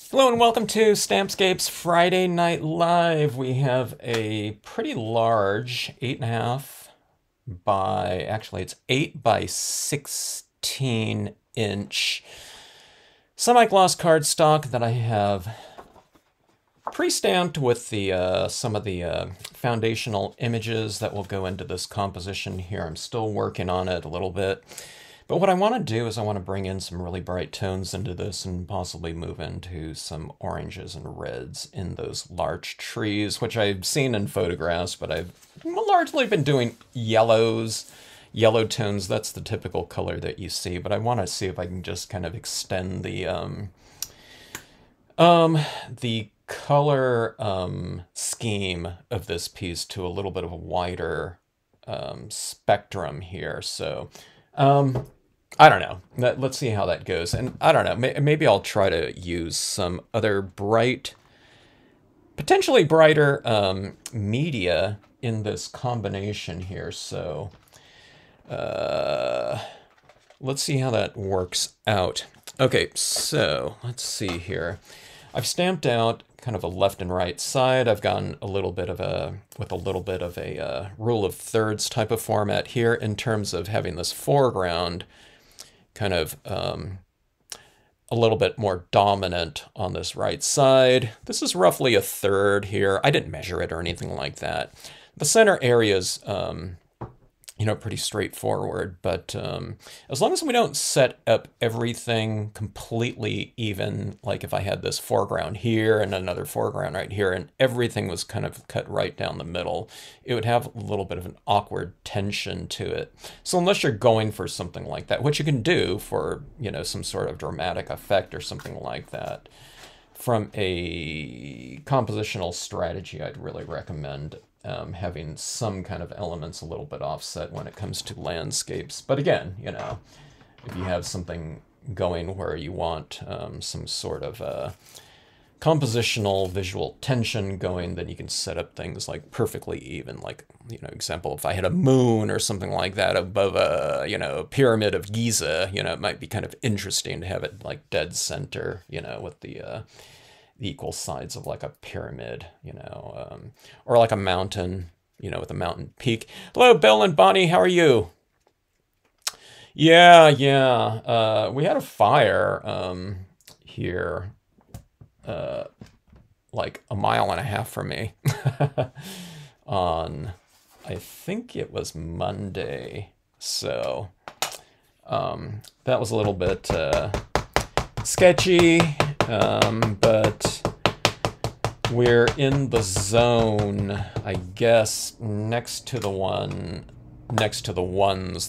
Hello and welcome to Stampscapes Friday Night Live. We have a pretty large 8.5 by, actually it's 8 by 16 inch semi-gloss cardstock that I have pre-stamped with the some of the foundational images that will go into this composition here. I'm still working on it a little bit. But what I want to do is I want to bring in some really bright tones into this and possibly move into some oranges and reds in those larch trees, which I've seen in photographs, but I've largely been doing yellows, yellow tones. That's the typical color that you see, but I want to see if I can just kind of extend the color scheme of this piece to a little bit of a wider spectrum here. So I don't know. Let's see how that goes. And I don't know, maybe I'll try to use some other bright, potentially brighter media in this combination here. So let's see how that works out. Okay, so let's see here. I've stamped out kind of a left and right side. I've gone a little bit of a rule of thirds type of format here in terms of having this foreground kind of a little bit more dominant on this right side. This is roughly a third here. I didn't measure it or anything like that. The center area is pretty straightforward, but as long as we don't set up everything completely even, like if I had this foreground here and another foreground right here and everything was kind of cut right down the middle, it would have a little bit of an awkward tension to it. So unless you're going for something like that, which you can do for, some sort of dramatic effect or something like that, from a compositional strategy, I'd really recommend having some kind of elements a little bit offset when it comes to landscapes. But again, if you have something going where you want some sort of compositional visual tension going, then you can set up things like perfectly even, like, example, if I had a moon or something like that above a pyramid of Giza, it might be kind of interesting to have it like dead center, with the equal sides of like a pyramid, or like a mountain, with a mountain peak. Hello, Bill and Bonnie, how are you? Yeah. We had a fire here, like a mile and a half from me on, I think it was Monday. So that was a little bit sketchy, but we're in the zone, I guess, next to the ones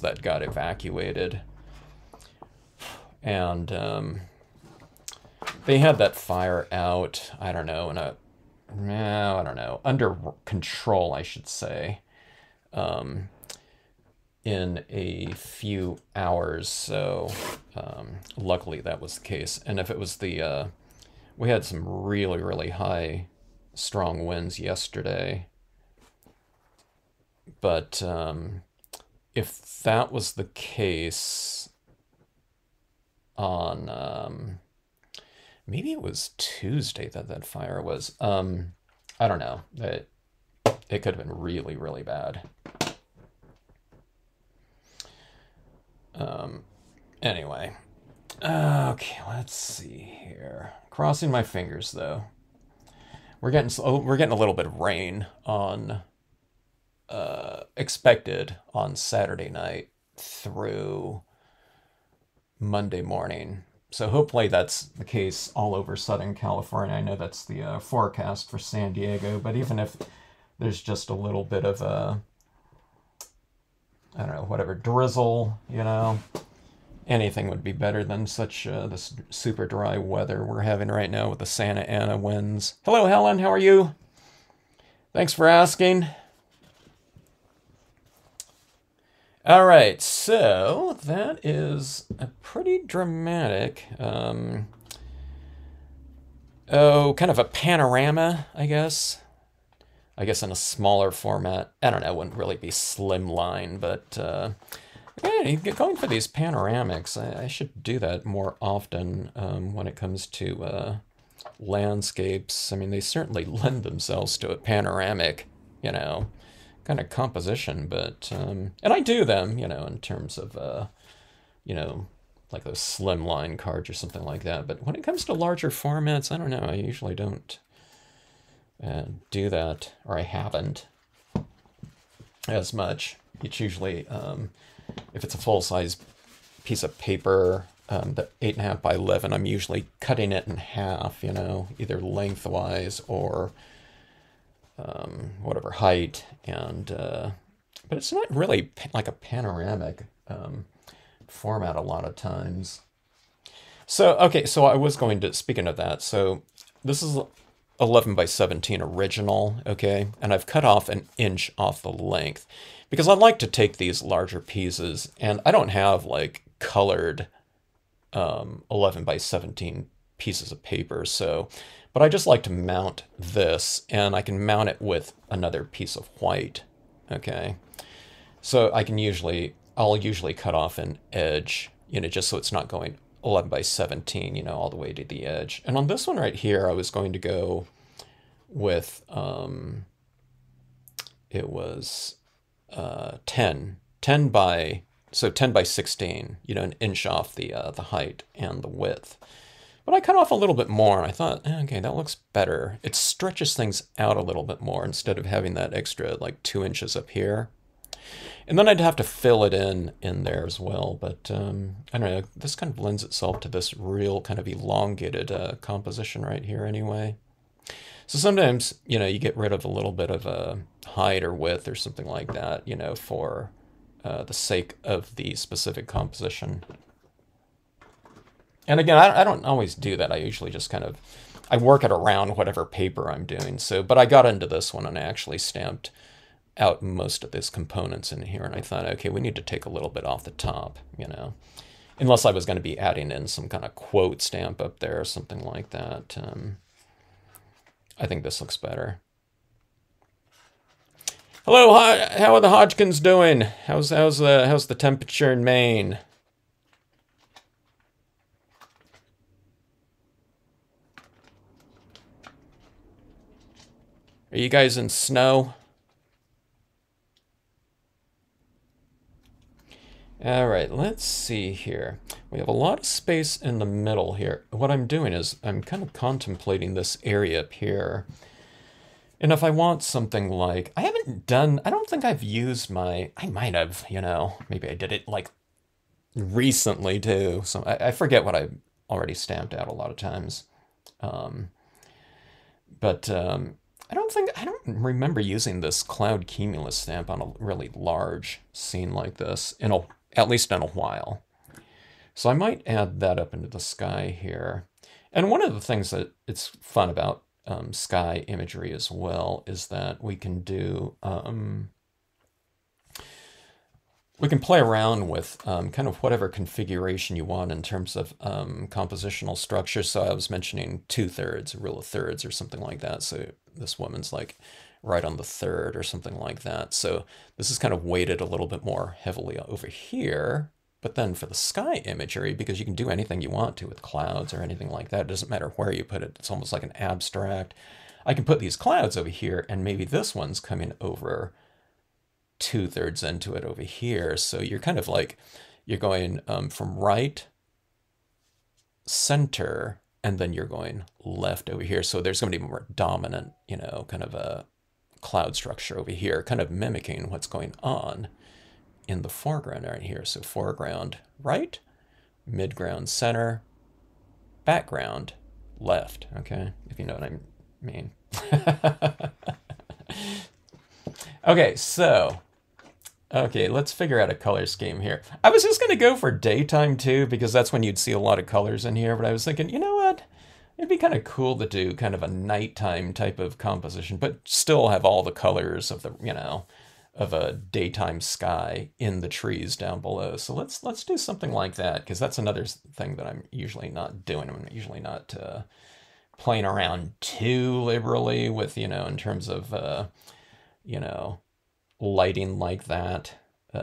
that got evacuated. And they had that fire out, I don't know, under control, I should say, in a few hours. So luckily that was the case. And if it was we had some really, really high, strong winds yesterday. But if that was the case on, maybe it was Tuesday that fire was, I don't know. It could have been really, really bad. Anyway, okay, let's see here. Crossing my fingers though. We're getting a little bit of rain on expected on Saturday night through Monday morning. So hopefully that's the case all over Southern California. I know that's the forecast for San Diego, but even if there's just a little bit of I don't know, whatever, drizzle, anything would be better than such this super dry weather we're having right now with the Santa Ana winds. Hello, Helen, how are you? Thanks for asking. All right, so that is a pretty dramatic, kind of a panorama, I guess. I guess in a smaller format. I don't know, it wouldn't really be slimline, but yeah, going for these panoramics, I should do that more often when it comes to landscapes. I mean, they certainly lend themselves to a panoramic, you know, kind of composition, but, and I do them, you know, in terms of, you know, like those slimline cards or something like that. But when it comes to larger formats, I don't know, I usually don't do that, or I haven't as much. It's usually, if it's a full-size piece of paper, the 8.5 by 11, I'm usually cutting it in half, you know, either lengthwise or whatever height. And but it's not really like a panoramic format a lot of times. So, okay, so I was going to, speaking of that, so this is 11 by 17 original, okay? And I've cut off an inch off the length because I like to take these larger pieces, and I don't have like colored 11 by 17 pieces of paper, so, but I just like to mount this, and I can mount it with another piece of white, okay? So I can usually, I'll usually cut off an edge, you know, just so it's not going 11 by 17, you know, all the way to the edge. And on this one right here, I was going to go with, it was 10 by, so 10 by 16, you know, an inch off the height and the width. But I cut off a little bit more, and I thought, okay, that looks better. It stretches things out a little bit more instead of having that extra, like, 2 inches up here. And then I'd have to fill it in there as well, but I don't know, this kind of lends itself to this real kind of elongated composition right here anyway. So sometimes, you know, you get rid of a little bit of a height or width or something like that, you know, for the sake of the specific composition. And again, I don't always do that. I usually just kind of, I work it around whatever paper I'm doing. So, but I got into this one and I actually stamped out most of these components in here, and I thought, okay, we need to take a little bit off the top, you know, unless I was going to be adding in some kind of quote stamp up there or something like that. I think this looks better. Hello, how are the Hodgkins doing? How's the temperature in Maine? Are you guys in snow? All right, let's see here. We have a lot of space in the middle here. What I'm doing is I'm kind of contemplating this area up here. And if I want something like, I don't think I've used I might have, you know, maybe I did it like recently too. So I forget what I already stamped out a lot of times. But I don't remember using this cloud cumulus stamp on a really large scene like this at least in a while. So I might add that up into the sky here. And one of the things that it's fun about sky imagery as well is that we can do, we can play around with kind of whatever configuration you want in terms of compositional structure. So I was mentioning 2/3, a rule of thirds or something like that. So this woman's like right on the third or something like that. So this is kind of weighted a little bit more heavily over here. But then for the sky imagery, because you can do anything you want to with clouds or anything like that, it doesn't matter where you put it. It's almost like an abstract. I can put these clouds over here, and maybe this one's coming over 2/3 into it over here. So you're kind of like, you're going from right, center, and then you're going left over here. So there's going to be more dominant, you know, kind of a cloud structure over here, kind of mimicking what's going on in the foreground right here. So foreground right, midground center, background left, okay? If you know what I mean. Okay, so, okay, let's figure out a color scheme here. I was just gonna go for daytime too, because that's when you'd see a lot of colors in here, but I was thinking, you know what? It'd be kind of cool to do kind of a nighttime type of composition, but still have all the colors of the, you know, of a daytime sky in the trees down below. So let's do something like that, because that's another thing that I'm usually not doing. I'm usually not playing around too liberally with, you know, in terms of, you know, lighting like that,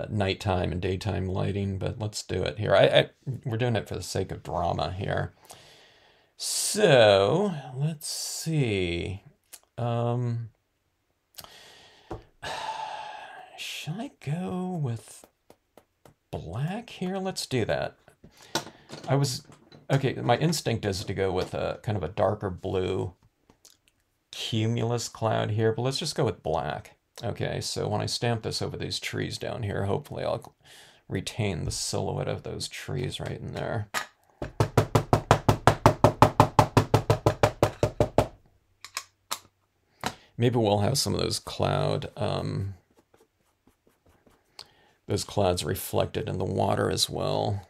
nighttime and daytime lighting, but let's do it here. We're doing it for the sake of drama here. So So let's see. Should I go with black here? Let's do that. Okay, my instinct is to go with a kind of a darker blue cumulus cloud here, but let's just go with black. Okay, so when I stamp this over these trees down here, hopefully I'll retain the silhouette of those trees right in there. Maybe we'll have some of those clouds reflected in the water as well.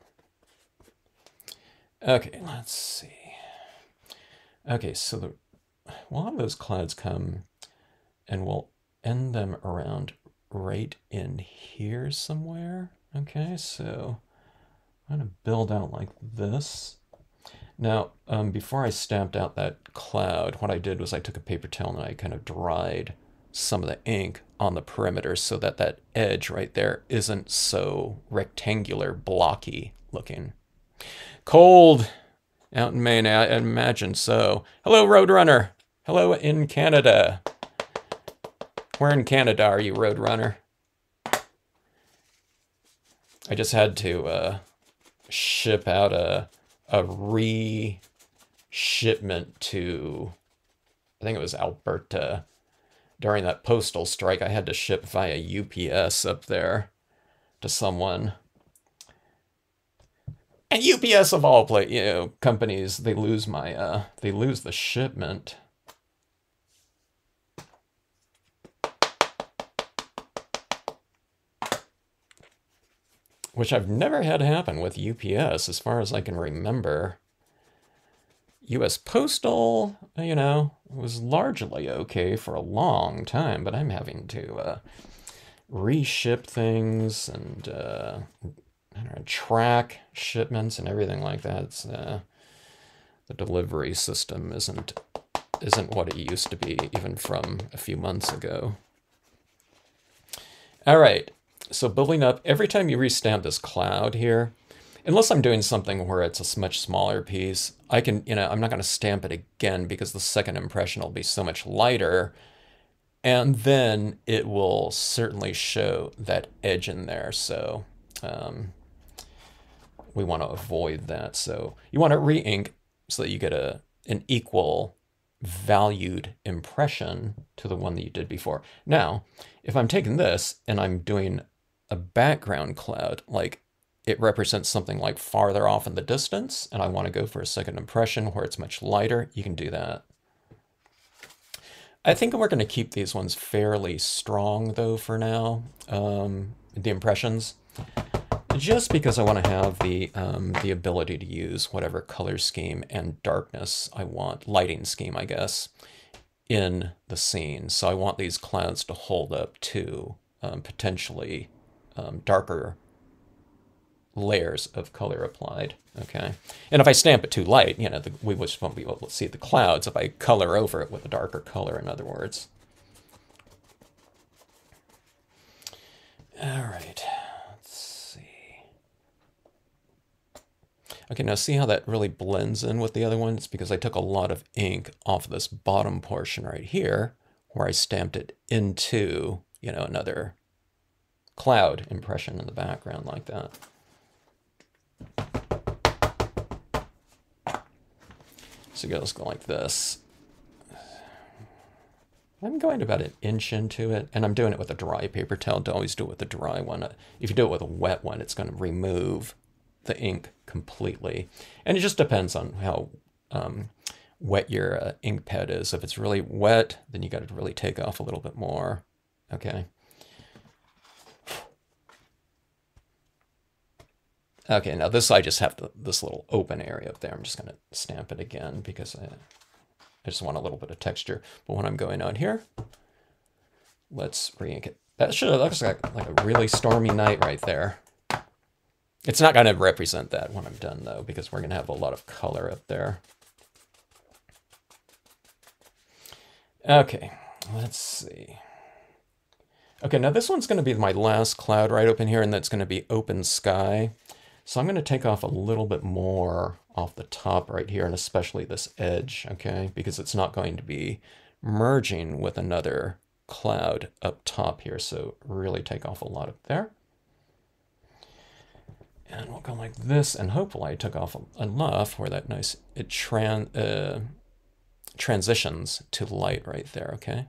Okay, let's see. Okay, so we'll have those clouds come and we'll end them around right in here somewhere. Okay, so I'm going to build out like this. Now, before I stamped out that cloud, what I did was I took a paper towel and I kind of dried some of the ink on the perimeter so that that edge right there isn't so rectangular, blocky looking. Cold out in Maine, I imagine so. Hello, Roadrunner. Hello in Canada. Where in Canada are you, Roadrunner? I just had to ship out a re-shipment to, I think it was Alberta. During that postal strike, I had to ship via UPS up there to someone. And UPS of all companies, they lose the shipment. Which I've never had happen with UPS as far as I can remember. US Postal, was largely okay for a long time, but I'm having to reship things and I don't know, track shipments and everything like that. It's, the delivery system isn't what it used to be, even from a few months ago. All right, so building up, every time you restamp this cloud here, unless I'm doing something where it's a much smaller piece, I can, I'm not going to stamp it again because the second impression will be so much lighter. And then it will certainly show that edge in there. So we want to avoid that. So you want to re-ink so that you get an equal valued impression to the one that you did before. Now, if I'm taking this and I'm doing a background cloud, like it represents something like farther off in the distance, and I want to go for a second impression where it's much lighter, you can do that. I think we're going to keep these ones fairly strong, though, for now, the impressions, just because I want to have the ability to use whatever color scheme and darkness I want, lighting scheme, I guess, in the scene. So I want these clouds to hold up to potentially darker layers of color applied. Okay, and if I stamp it too light, we just won't be able to see the clouds if I color over it with a darker color, in other words. All right, let's see. Okay, now see how that really blends in with the other one? It's because I took a lot of ink off of this bottom portion right here, where I stamped it into, another cloud impression in the background like that. So let's go like this. I'm going about an inch into it, and I'm doing it with a dry paper towel. Don't always do it with a dry one. If you do it with a wet one, it's going to remove the ink completely. And it just depends on how wet your ink pad is. If it's really wet, then you got to really take off a little bit more. Okay. Okay, now this I just have this little open area up there. I'm just going to stamp it again because I just want a little bit of texture. But when I'm going on here, let's re-ink it. That should have looks like a really stormy night right there. It's not going to represent that when I'm done, though, because we're going to have a lot of color up there. Okay, let's see. Okay, now this one's going to be my last cloud right open here, and that's going to be open sky. So I'm going to take off a little bit more off the top right here, and especially this edge, okay? Because it's not going to be merging with another cloud up top here. So really take off a lot up there. And we'll go like this, and hopefully I took off enough where that nice, it transitions to light right there, okay?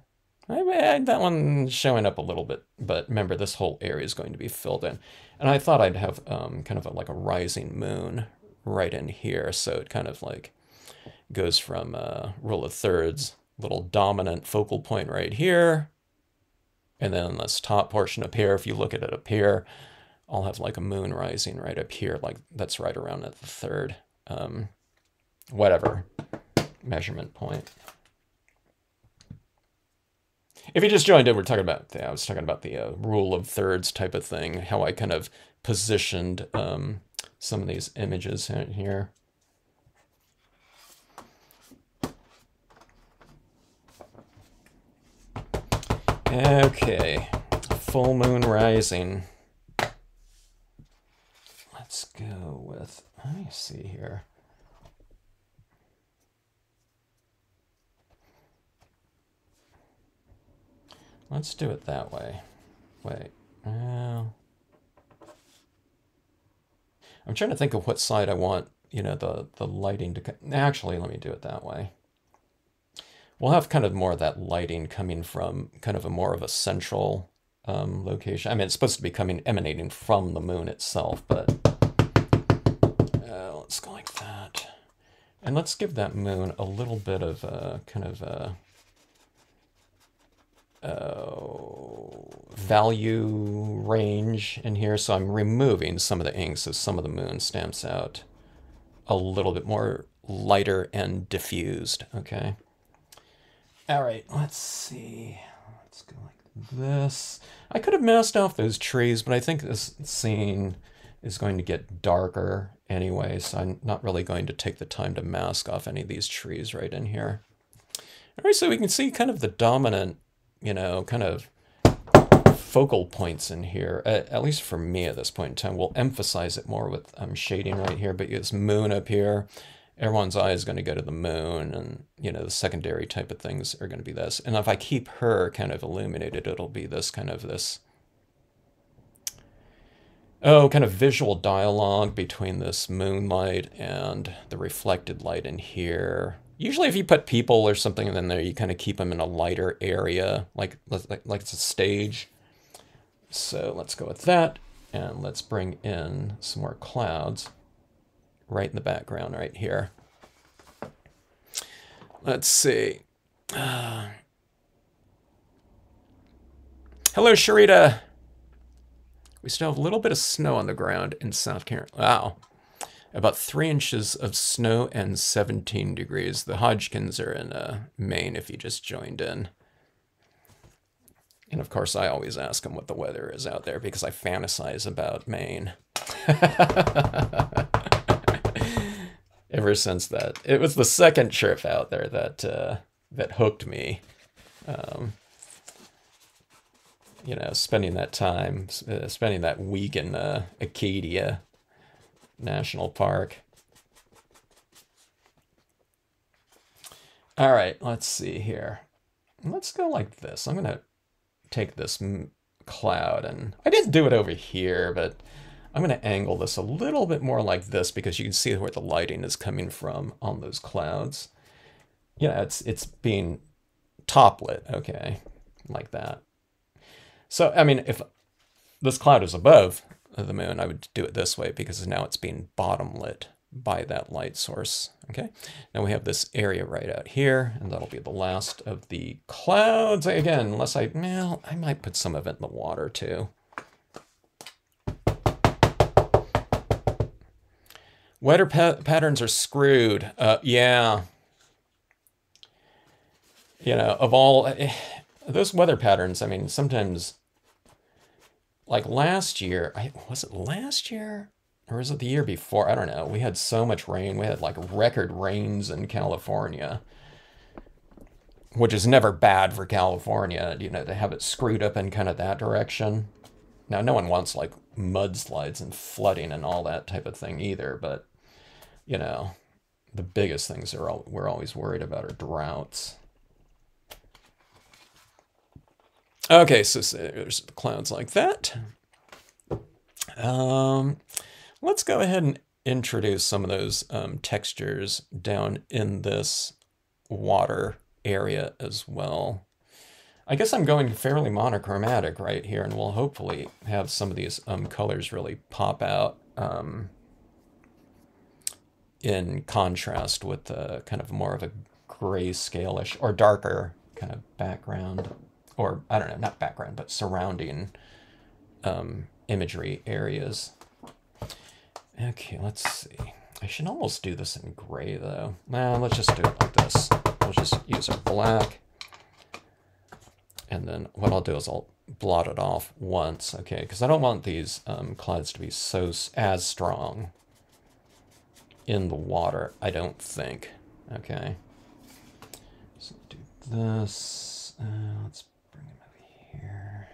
That one's showing up a little bit, but remember this whole area is going to be filled in. And I thought I'd have kind of like a rising moon right in here, so it kind of like goes from rule of thirds, little dominant focal point right here, and then this top portion up here, if you look at it up here, I'll have like a moon rising right up here, like that's right around at the third, whatever, measurement point. If you just joined in, we're talking about, I was talking about the rule of thirds type of thing, how I kind of positioned some of these images in here. Okay, full moon rising. Let's go with, let me see here. Let's do it that way. Wait, I'm trying to think of what side I want, you know, the lighting to, actually, let me do it that way. We'll have kind of more of that lighting coming from kind of a more of a central location. I mean, it's supposed to be emanating from the moon itself, but let's go like that. And let's give that moon a little bit of kind of value range in here. So I'm removing some of the ink, so some of the moon stamps out a little bit more lighter and diffused, okay? All right, let's see. Let's go like this. I could have masked off those trees, but I think this scene is going to get darker anyway, so I'm not really going to take the time to mask off any of these trees right in here. All right, so we can see kind of the dominant, you know, kind of focal points in here, at least for me at this point in time. We'll emphasize it more with shading right here, but this moon up here, everyone's eye is going to go to the moon, and, you know, the secondary type of things are going to be this. And if I keep her kind of illuminated, it'll be this kind of this, kind of visual dialogue between this moonlight and the reflected light in here. Usually if you put people or something in there, you kind of keep them in a lighter area, like it's a stage. So let's go with that, and let's bring in some more clouds right in the background right here. Let's see. Hello, Sharita. We still have a little bit of snow on the ground in South Carolina. Wow. About 3 inches of snow and 17 degrees. The Hodgkins are in Maine if you just joined in. And of course, I always ask them what the weather is out there because I fantasize about Maine. Ever since that. It was the second trip out there that that hooked me. You know, spending that time, spending that week in Acadia National Park. All right, let's see here. Let's go like this. I'm going to take this cloud, and I didn't do it over here, but I'm going to angle this a little bit more like this because you can see where the lighting is coming from on those clouds. Yeah, it's being top lit, okay, like that. So, I mean, if this cloud is above the moon, I would do it this way because now it's being bottom lit by that light source, okay? Now we have this area right out here, and that'll be the last of the clouds. Again, unless I might put some of it in the water too. Weather patterns are screwed. Yeah. You know, of all those weather patterns, I mean, sometimes, like last year, was it last year? Or was it the year before? I don't know. We had so much rain. We had like record rains in California, which is never bad for California, you know, to have it screwed up in kind of that direction. Now, no one wants like mudslides and flooding and all that type of thing either, but you know, the biggest things we're always worried about are droughts. Okay, so there's the clouds like that. Let's go ahead and introduce some of those textures down in this water area as well. I guess I'm going fairly monochromatic right here, and we'll hopefully have some of these colors really pop out in contrast with kind of more of a grayscale-ish or darker kind of background, or I don't know, not background, but surrounding imagery areas. Okay, let's see. I should almost do this in gray though. Nah, let's just do it like this. We'll just use our black. And then what I'll do is I'll blot it off once, okay? Because I don't want these clouds to be as strong in the water, I don't think. Okay. So do this. Let's bring him over here.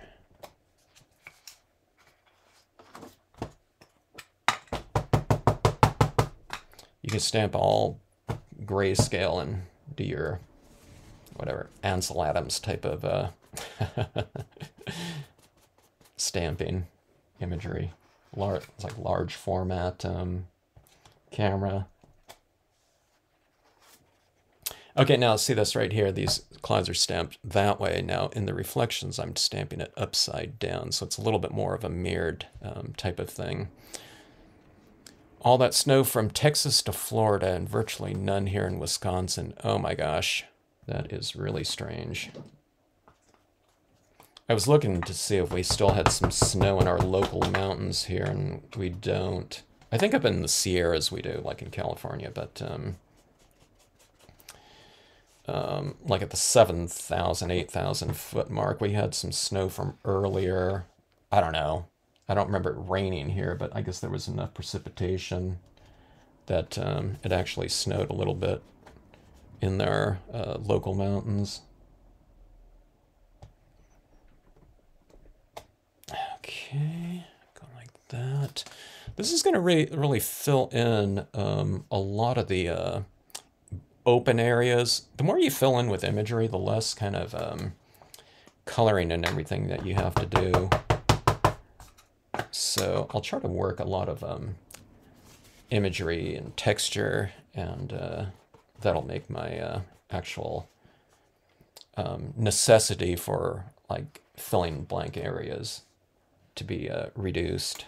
You can stamp all grayscale and do your whatever Ansel Adams type of stamping imagery. It's like large format camera. Okay, now see this right here. These clouds are stamped that way. Now in the reflections, I'm stamping it upside down, so it's a little bit more of a mirrored type of thing. All that snow from Texas to Florida and virtually none here in Wisconsin. Oh my gosh, that is really strange. I was looking to see if we still had some snow in our local mountains here, and we don't. I think up in the Sierras we do, like in California, but like at the 7,000, 8,000 foot mark, we had some snow from earlier. I don't know. I don't remember it raining here, but I guess there was enough precipitation that it actually snowed a little bit in their local mountains. Okay, go like that. This is going to really fill in a lot of the open areas. The more you fill in with imagery, the less kind of coloring and everything that you have to do. So I'll try to work a lot of imagery and texture, and that'll make my actual necessity for like filling blank areas to be reduced,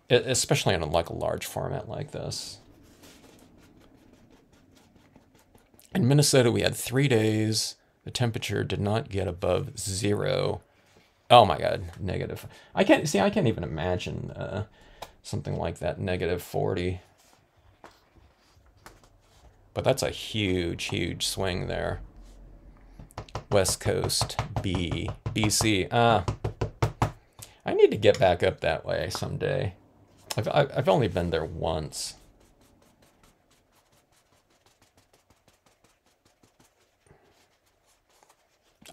especially on like a large format like this. In Minnesota, we had 3 days. The temperature did not get above 0. Oh my God, negative. I can't even imagine something like that, -40. But that's a huge, huge swing there. West Coast, BC. I need to get back up that way someday. I've only been there once.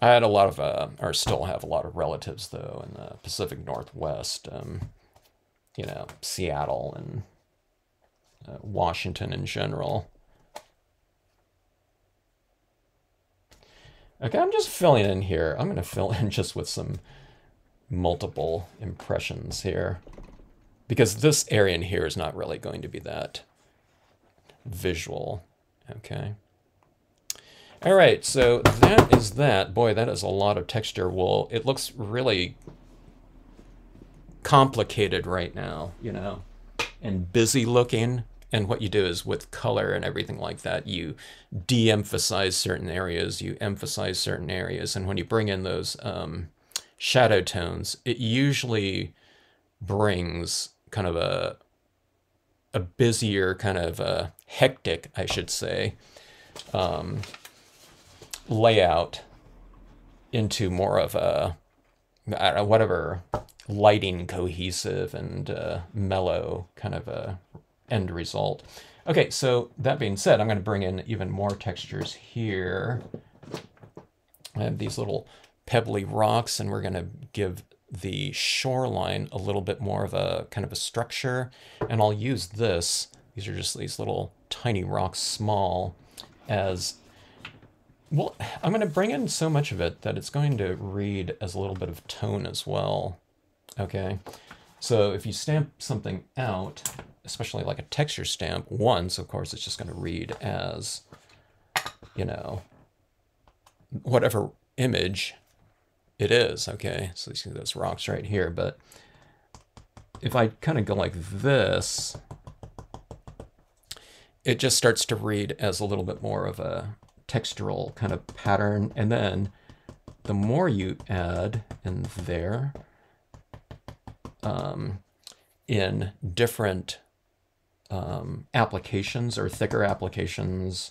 I had a lot of, or still have a lot of relatives though in the Pacific Northwest. You know, Seattle and Washington in general. Okay, I'm just filling in here. I'm going to fill in just with some multiple impressions here, because this area in here is not really going to be that visual. Okay. All right, so that is that. Boy, that is a lot of texture. Well, it looks really complicated right now, you know, and busy looking. And what you do is with color and everything like that, you de-emphasize certain areas, you emphasize certain areas. And when you bring in those shadow tones, it usually brings kind of a busier, kind of a hectic, I should say, layout into more of a, I don't know, whatever, lighting cohesive and mellow kind of a end result. Okay, so that being said, I'm going to bring in even more textures here. I have these little pebbly rocks, and we're going to give the shoreline a little bit more of a kind of a structure. And I'll use this. These are just these little tiny rocks, small, as well. I'm going to bring in so much of it that it's going to read as a little bit of tone as well. Okay, so if you stamp something out, especially like a texture stamp, once, of course, it's just going to read as, you know, whatever image it is. Okay, so you see those rocks right here. But if I kind of go like this, it just starts to read as a little bit more of a textural kind of pattern. And then the more you add in there, in different applications or thicker applications,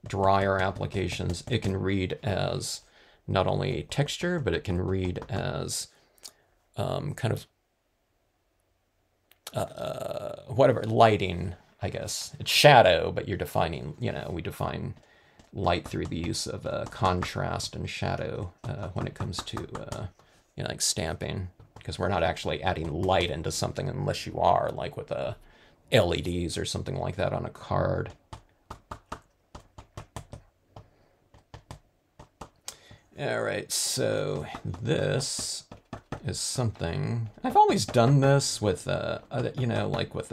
drier applications, it can read as not only texture, but it can read as kind of whatever, lighting, I guess. It's shadow, but you're defining, you know, we define light through the use of contrast and shadow when it comes to, you know, like stamping, because we're not actually adding light into something unless you are, like with LEDs or something like that on a card. All right, so this is something, I've always done this with, you know, like with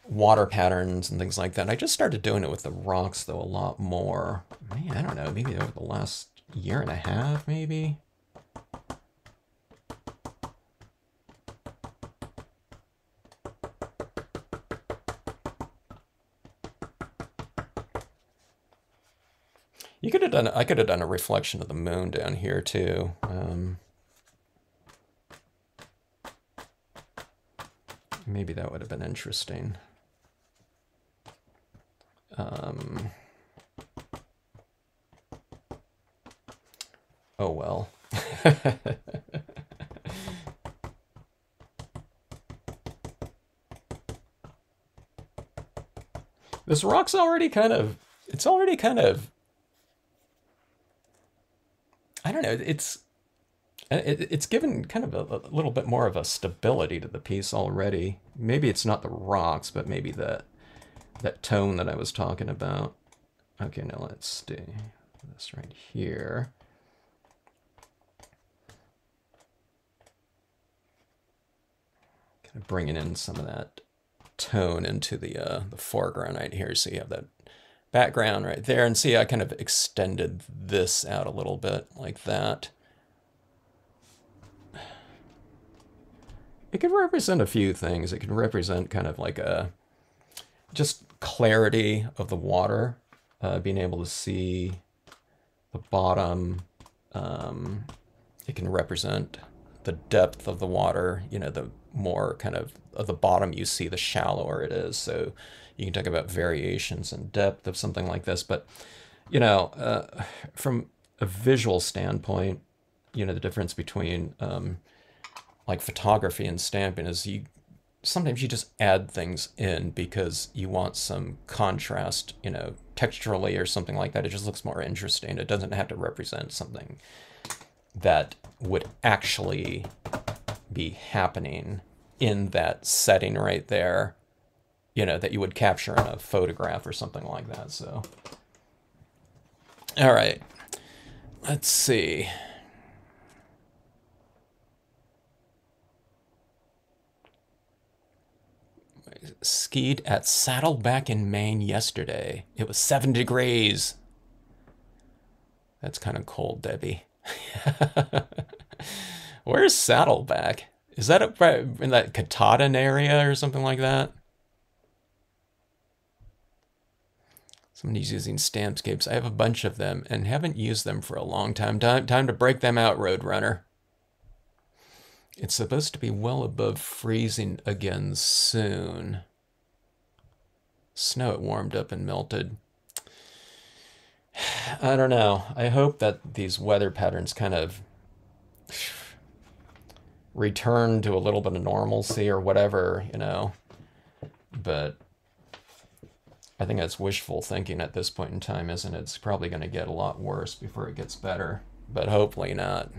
water patterns and things like that. I just started doing it with the rocks, though, a lot more. Man, I don't know, maybe over the last year and a half, maybe. You could have done, I could have done a reflection of the moon down here too. Maybe that would have been interesting. Oh well. This rock's already kind of, it's already kind of, I don't know, it's given kind of a little bit more of a stability to the piece already. Maybe it's not the rocks, but maybe that tone that I was talking about. Okay, now let's do this right here. Kind of bringing in some of that tone into the foreground right here. So you have that background right there, and see I kind of extended this out a little bit like that. It could represent a few things. It can represent kind of like a just clarity of the water, being able to see the bottom. It can represent the depth of the water. You know, the more kind of the bottom you see, the shallower it is. So you can talk about variations in depth of something like this. But, you know, from a visual standpoint, you know, the difference between like photography and stamping is sometimes you just add things in because you want some contrast, you know, texturally or something like that. It just looks more interesting. It doesn't have to represent something that would actually be happening in that setting right there, you know, that you would capture in a photograph or something like that. So, all right, let's see. Skied at Saddleback in Maine yesterday. It was 7 degrees. That's kind of cold, Debbie. Where's Saddleback? Is that up in that Katahdin area or something like that? Somebody's using Stampscapes. I have a bunch of them and haven't used them for a long time. Time to break them out, Roadrunner. It's supposed to be well above freezing again soon. Snow, it warmed up and melted. I don't know. I hope that these weather patterns kind of return to a little bit of normalcy or whatever, you know. But I think that's wishful thinking at this point in time, isn't it? It's probably going to get a lot worse before it gets better, but hopefully not.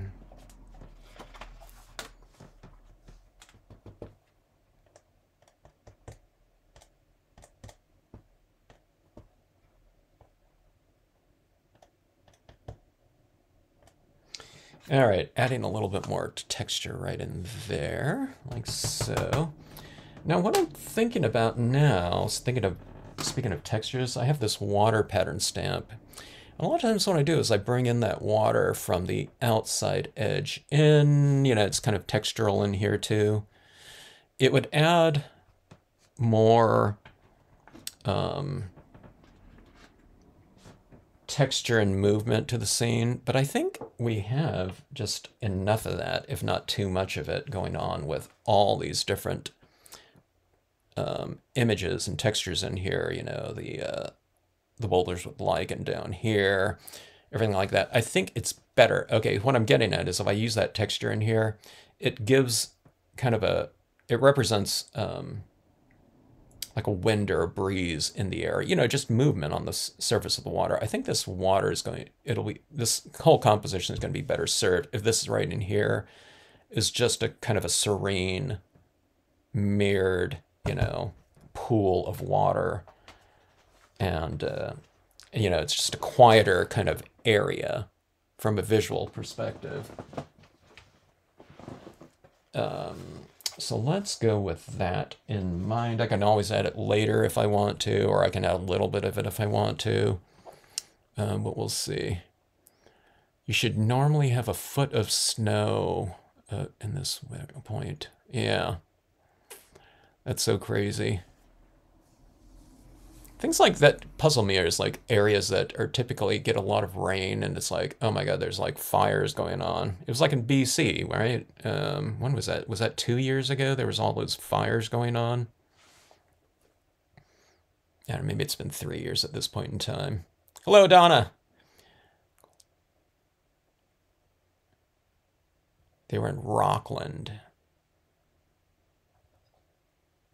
All right, adding a little bit more texture right in there, like so. Now what I'm thinking about now, speaking of textures, I have this water pattern stamp. And a lot of times what I do is I bring in that water from the outside edge in, it's kind of textural in here too. It would add more texture and movement to the scene, but I think we have just enough of that, if not too much of it, going on with all these different images and textures in here. The boulders with lichen down here, everything like that. I think it's better. Okay, what I'm getting at is if I use that texture in here, it gives kind of it represents like a wind or a breeze in the air, just movement on the surface of the water. I think this water is this whole composition is going to be better served if this is right in here is just a kind of a serene, mirrored, pool of water. And, it's just a quieter kind of area from a visual perspective. So let's go with that in mind. I can always add it later if I want to, or I can add a little bit of it if I want to. But we'll see. You should normally have a foot of snow in this point. Yeah. That's so crazy. Things like that puzzle me is like areas that are typically get a lot of rain, and it's like, oh my God, there's like fires going on. It was like in BC, right? When was that? Was that 2 years ago? There was all those fires going on. Yeah, maybe it's been 3 years at this point in time. Hello, Donna. They were in Rockland.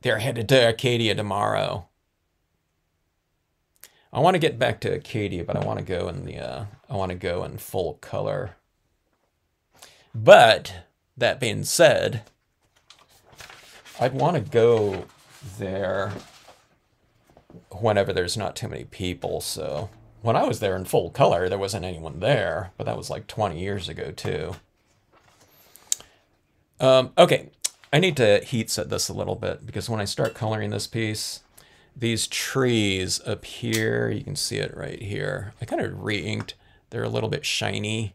They're headed to Acadia tomorrow. I want to get back to Acadia, but I want to go in full color. But that being said, I'd want to go there whenever there's not too many people. So when I was there in full color, there wasn't anyone there, but that was like 20 years ago too. Okay, I need to heat set this a little bit because when I start coloring this piece, these trees up here, you can see it right here. I kind of re-inked. They're a little bit shiny.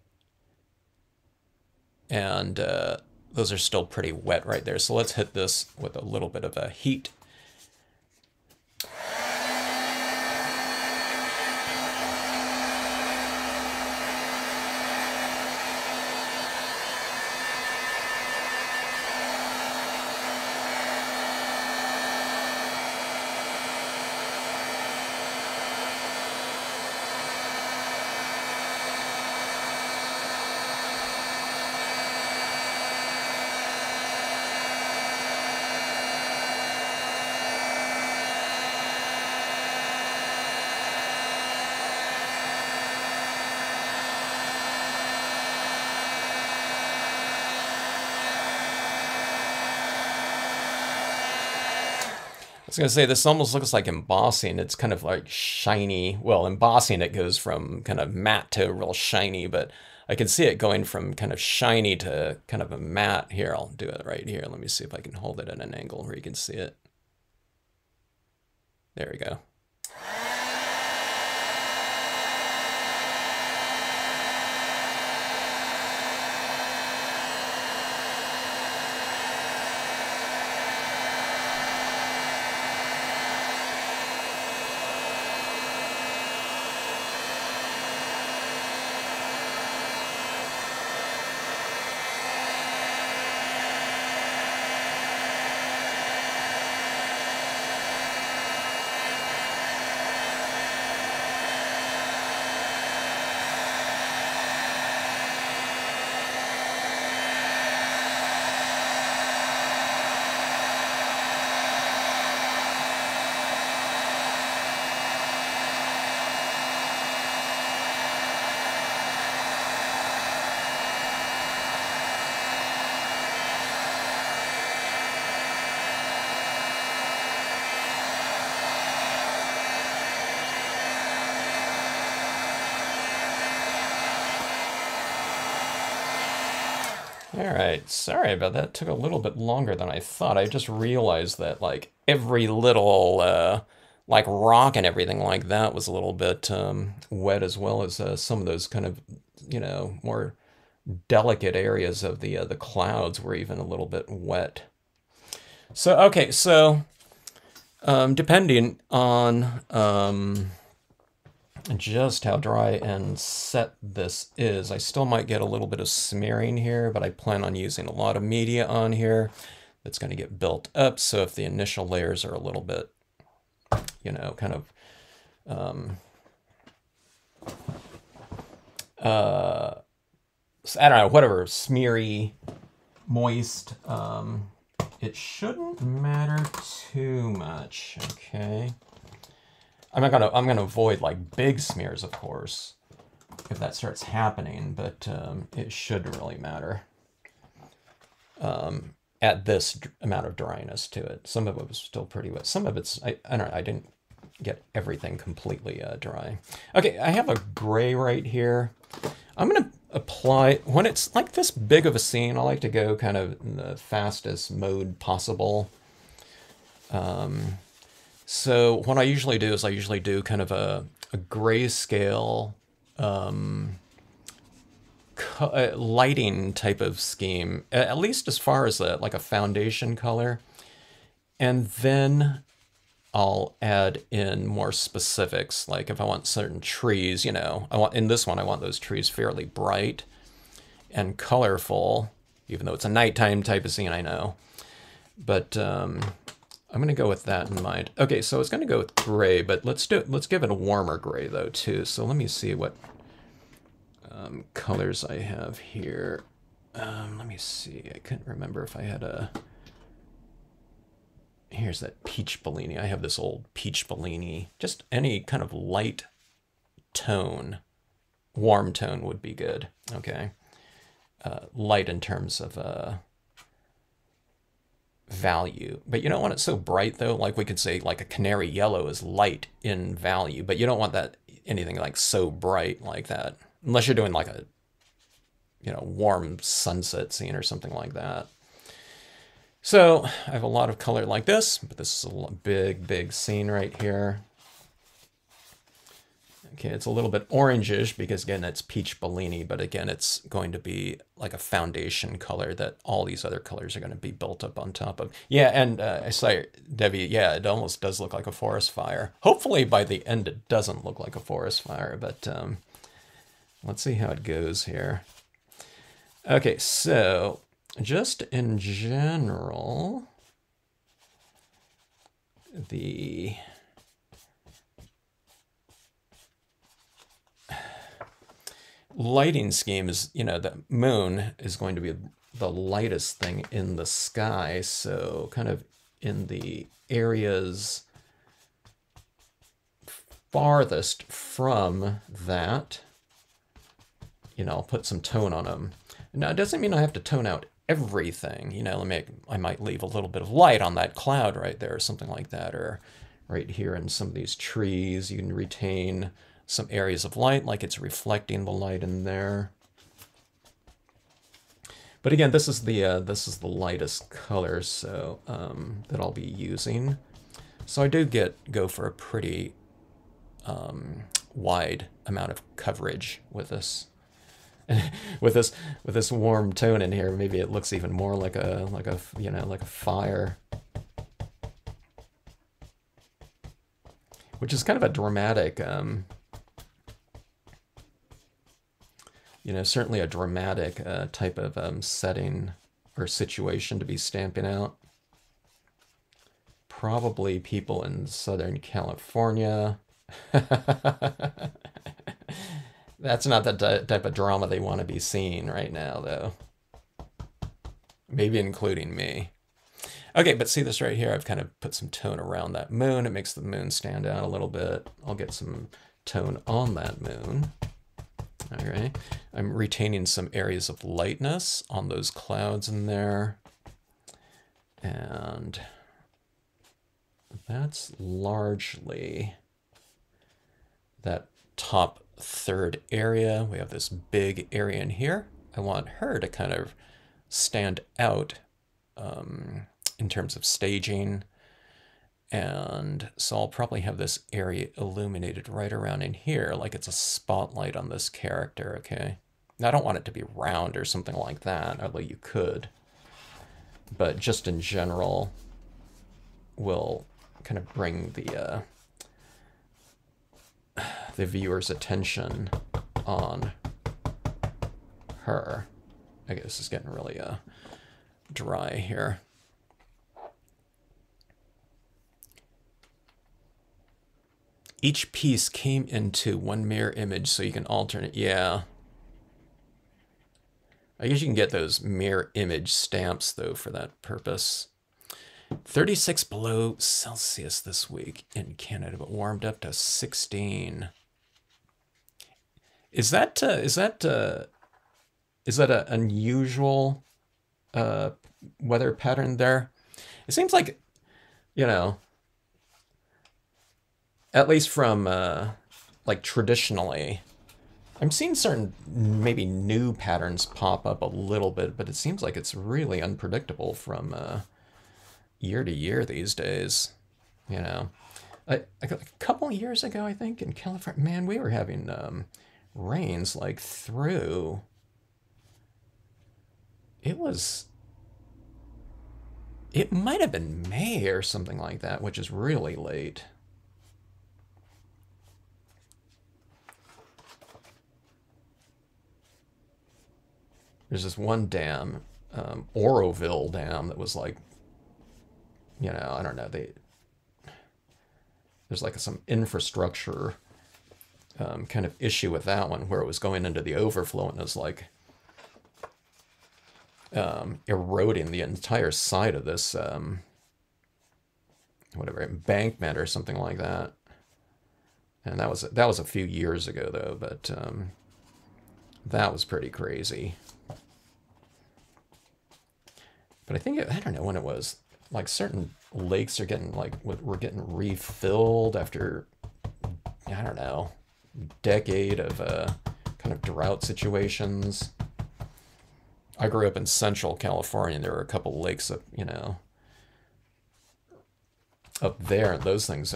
And those are still pretty wet right there. So let's hit this with a little bit of a heat. I was going to say, this almost looks like embossing. It's kind of like shiny. Well, embossing, it goes from kind of matte to real shiny, but I can see it going from kind of shiny to kind of a matte. Here, I'll do it right here. Let me see if I can hold it at an angle where you can see it. There we go. All right, sorry about that. It took a little bit longer than I thought. I just realized that like every little like rock and everything like that was a little bit wet, as well as some of those kind of, more delicate areas of the clouds were even a little bit wet. So okay, so depending on just how dry and set this is, I still might get a little bit of smearing here, but I plan on using a lot of media on here that's going to get built up. So if the initial layers are a little bit, kind of I don't know, whatever, smeary, moist, it shouldn't matter too much. Okay. I'm gonna avoid like big smears, of course, if that starts happening, but it shouldn't really matter at this amount of dryness to it. Some of it was still pretty wet. Some of it's, I don't know, I didn't get everything completely dry. Okay, I have a gray right here. I'm gonna apply, when it's like this big of a scene, I like to go kind of in the fastest mode possible. So what I usually do is I usually do kind of a grayscale lighting type of scheme, at least as far as like a foundation color. And then I'll add in more specifics, like if I want certain trees, in this one I want those trees fairly bright and colorful, even though it's a nighttime type of scene, I know. But I'm going to go with that in mind. Okay, so it's going to go with gray, but let's give it a warmer gray though too. So let me see what colors I have here. Let me see. I couldn't remember if I had a. Here's that peach Bellini. I have this old peach Bellini. Just any kind of light tone, warm tone would be good. Okay, light in terms of value, but you don't want it so bright though. Like we could say like a canary yellow is light in value, but you don't want that anything like so bright like that, unless you're doing like a warm sunset scene or something like that. So I have a lot of color like this, but this is a big scene right here. Okay, it's a little bit orangish because, again, it's peach Bellini, but again, it's going to be like a foundation color that all these other colors are going to be built up on top of. Yeah, and I say, Debbie, yeah, it almost does look like a forest fire. Hopefully by the end it doesn't look like a forest fire, but let's see how it goes here. Okay, so just in general, the lighting scheme is, the moon is going to be the lightest thing in the sky. So kind of in the areas farthest from that, I'll put some tone on them. Now, it doesn't mean I have to tone out everything. I might leave a little bit of light on that cloud right there or something like that, or right here in some of these trees, you can retain some areas of light, like it's reflecting the light in there. But again, this is the lightest color, so that I'll be using. So I do go for a pretty wide amount of coverage with this. with this warm tone in here, maybe it looks even more like a fire, which is kind of a dramatic. Certainly a dramatic type of setting or situation to be stamping out. Probably people in Southern California. That's not the type of drama they want to be seeing right now, though. Maybe including me. Okay, but see this right here? I've kind of put some tone around that moon. It makes the moon stand out a little bit. I'll get some tone on that moon. All right, I'm retaining some areas of lightness on those clouds in there. And that's largely that top third area. We have this big area in here. I want her to kind of stand out in terms of staging. And so I'll probably have this area illuminated right around in here, like it's a spotlight on this character, okay? Now, I don't want it to be round or something like that, although you could. But just in general, we'll kind of bring the viewer's attention on her. I guess it's getting really dry here. Each piece came into one mirror image, so you can alternate. Yeah. I guess you can get those mirror image stamps, though, for that purpose. 36 below Celsius this week in Canada, but warmed up to 16. Is that an unusual weather pattern there? It seems like, you know, at least from like traditionally, I'm seeing certain maybe new patterns pop up a little bit, but it seems like it's really unpredictable from year to year these days. You know, a couple of years ago, I think in California, man, we were having rains like through. It might have been May or something like that, which is really late. There's this one dam, Oroville Dam, that was like, you know, I don't know, there's like some infrastructure kind of issue with that one, where it was going into the overflow and it was like eroding the entire side of this whatever embankment or something like that. And that was a few years ago though, but that was pretty crazy. But I think I don't know when it was. Like certain lakes are getting we're getting refilled after, I don't know, decade of kind of drought situations. I grew up in Central California, and there were a couple lakes up, you know, up there, and those things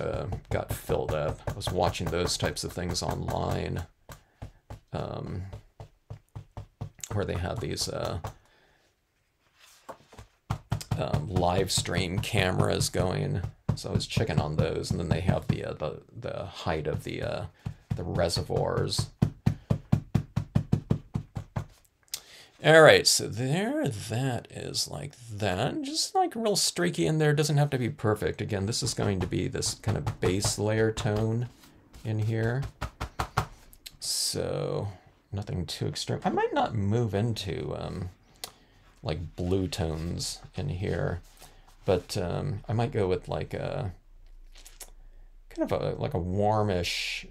got filled up. I was watching those types of things online, where they have these live stream cameras going. So I was checking on those, and then they have the height of the reservoirs. All right, so there that is like that. Just like real streaky in there. Doesn't have to be perfect. Again, this is going to be this kind of base layer tone in here. So nothing too extreme. I might not move into like blue tones in here, but I might go with like a kind of like a warmish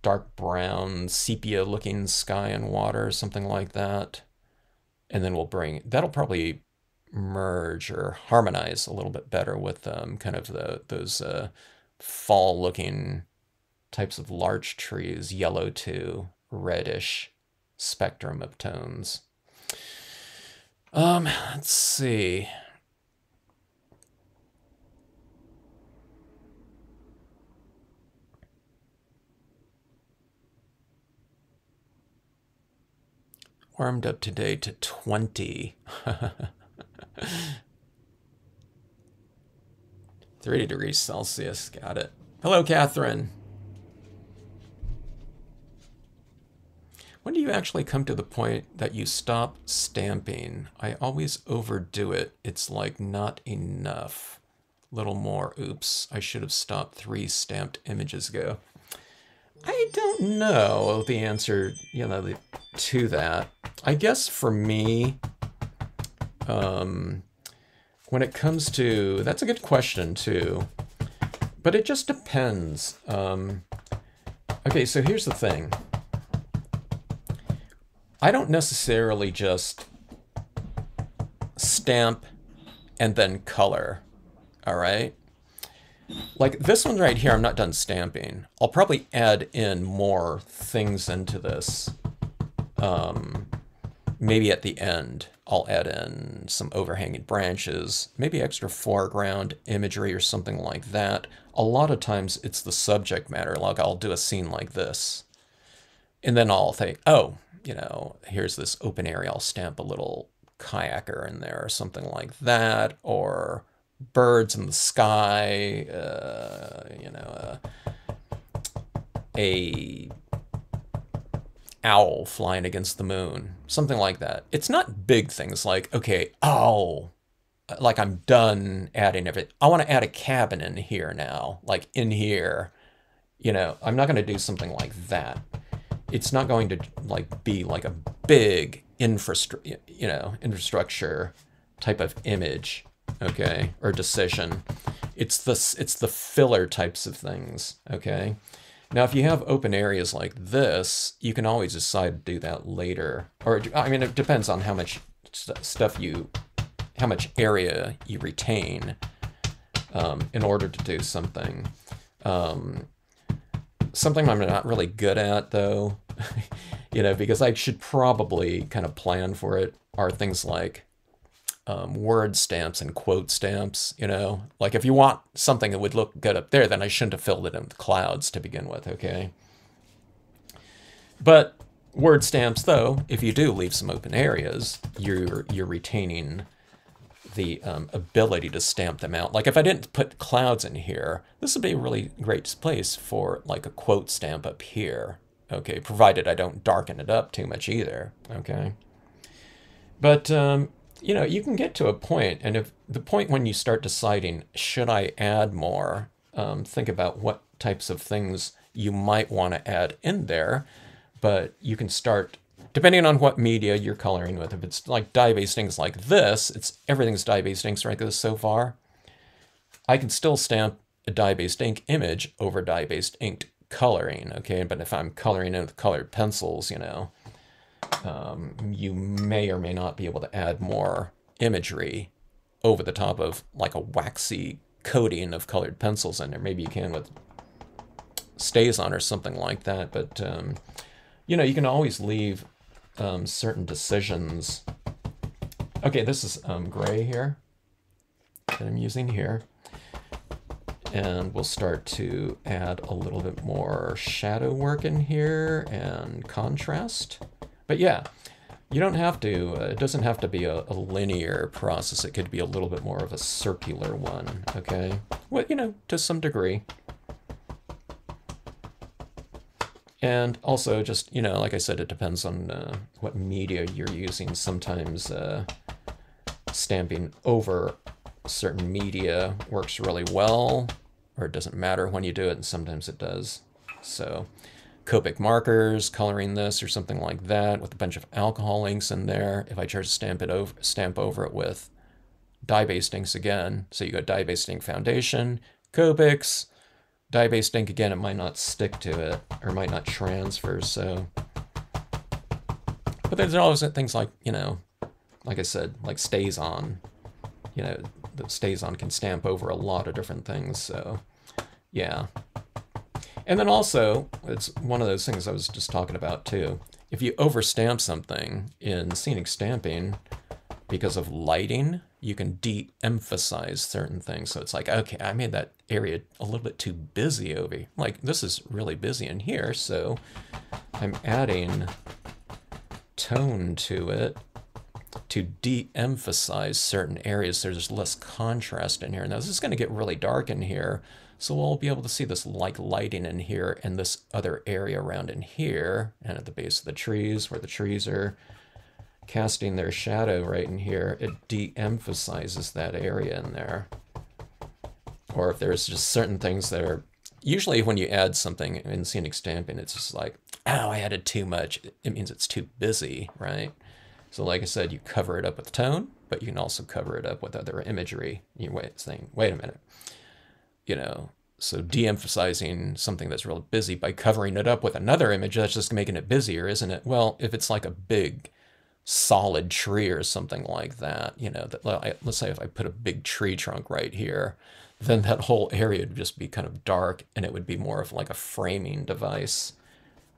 dark brown sepia looking sky and water, something like that. And then that'll probably merge or harmonize a little bit better with kind of those fall looking types of larch trees, yellow to reddish spectrum of tones. Let's see. Warmed up today to 20. 30 degrees Celsius. Got it. Hello, Catherine. When do you actually come to the point that you stop stamping? I always overdo it. It's like not enough. Little more. Oops, I should have stopped 3 stamped images ago. I don't know the answer, you know, to that. I guess for me, when it comes to, that's a good question too, but it just depends. Okay, so here's the thing. I don't necessarily just stamp and then color, all right? Like this one right here, I'm not done stamping. I'll probably add in more things into this maybe at the end, I'll add in some overhanging branches, maybe extra foreground imagery or something like that. A lot of times it's the subject matter, like I'll do a scene like this. And then I'll think, oh, you know, here's this open area, I'll stamp a little kayaker in there or something like that, or birds in the sky, you know, a owl flying against the moon, something like that. It's not big things like, okay, oh, like I'm done adding everything. I want to add a cabin in here now, like in here. You know, I'm not going to do something like that. It's not going to like be like a big infrastructure type of image, okay, or decision. It's the filler types of things, okay. Now, if you have open areas like this, you can always decide to do that later. Or, I mean, it depends on how much how much area you retain in order to do something. Something I'm not really good at, though, you know, because I should probably kind of plan for it, are things like word stamps and quote stamps, you know? Like if you want something that would look good up there, then I shouldn't have filled it in with clouds to begin with, okay? But word stamps, though, if you do leave some open areas, you're retaining the ability to stamp them out. Like if I didn't put clouds in here, this would be a really great place for like a quote stamp up here, okay? Provided I don't darken it up too much either, okay? But, you know, you can get to a point, and if the point when you start deciding, should I add more, think about what types of things you might want to add in there, but you can start, depending on what media you're coloring with. If it's like dye-based inks like this, everything's dye-based inks like this so far. I can still stamp a dye-based ink image over dye-based inked coloring, okay? But if I'm coloring in with colored pencils, you know, you may or may not be able to add more imagery over the top of like a waxy coating of colored pencils in there. Maybe you can with StazOn or something like that, but you know, you can always leave certain decisions. Okay, this is gray here that I'm using here, and we'll start to add a little bit more shadow work in here and contrast. But yeah, you don't have to, it doesn't have to be a linear process. It could be a little bit more of a circular one, okay? Well, you know, to some degree. And also just, you know, like I said, it depends on what media you're using. Sometimes stamping over certain media works really well, or it doesn't matter when you do it, and sometimes it does. So Copic markers, coloring this or something like that with a bunch of alcohol inks in there. If I try to stamp over it with dye-based inks again, so you go dye-based ink foundation, Copics, dye-based ink again, it might not stick to it or might not transfer. So, but there's always things like, you know, like I said, like StazOn. You know, the StazOn can stamp over a lot of different things. So, yeah. And then also, it's one of those things I was just talking about too. If you overstamp something in scenic stamping because of lighting, you can de-emphasize certain things. So it's like, okay, I made that area a little bit too busy over here. Like, this is really busy in here, so I'm adding tone to it to de-emphasize certain areas so there's less contrast in here. Now, this is going to get really dark in here, so we'll be able to see this like lighting in here and this other area around in here and at the base of the trees where the trees are casting their shadow right in here. It de-emphasizes that area in there. Or if there's just certain things that are, usually when you add something in scenic stamping, it's just like, oh, I added too much. It means it's too busy, right? So like I said, you cover it up with tone, but you can also cover it up with other imagery. You're saying, wait a minute. You know, so de-emphasizing something that's really busy by covering it up with another image, that's just making it busier, isn't it? Well, if it's like a big solid tree or something like that, you know, that let's say if I put a big tree trunk right here, then that whole area would just be kind of dark and it would be more of like a framing device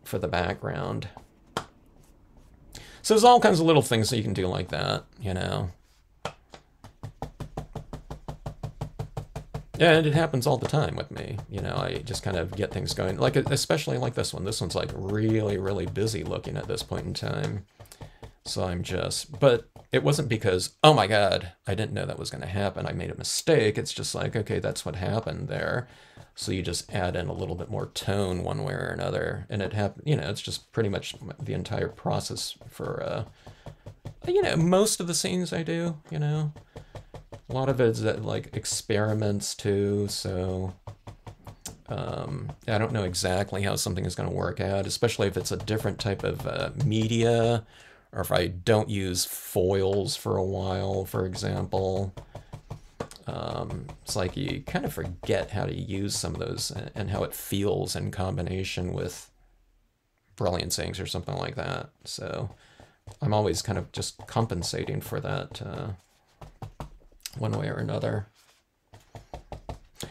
for the background. So there's all kinds of little things that you can do like that, you know. Yeah, and it happens all the time with me. You know, I just kind of get things going. Like, especially like this one. This one's like really, really busy looking at this point in time. So I'm just, but it wasn't because, oh my God, I didn't know that was going to happen. I made a mistake. It's just like, okay, that's what happened there. So you just add in a little bit more tone one way or another. And it happened, you know, it's just pretty much the entire process for, you know, most of the scenes I do, you know. A lot of it's like experiments too, so I don't know exactly how something is going to work out, especially if it's a different type of media, or if I don't use foils for a while, for example. It's like you kind of forget how to use some of those and how it feels in combination with brilliance inks or something like that. So I'm always kind of just compensating for that one way or another.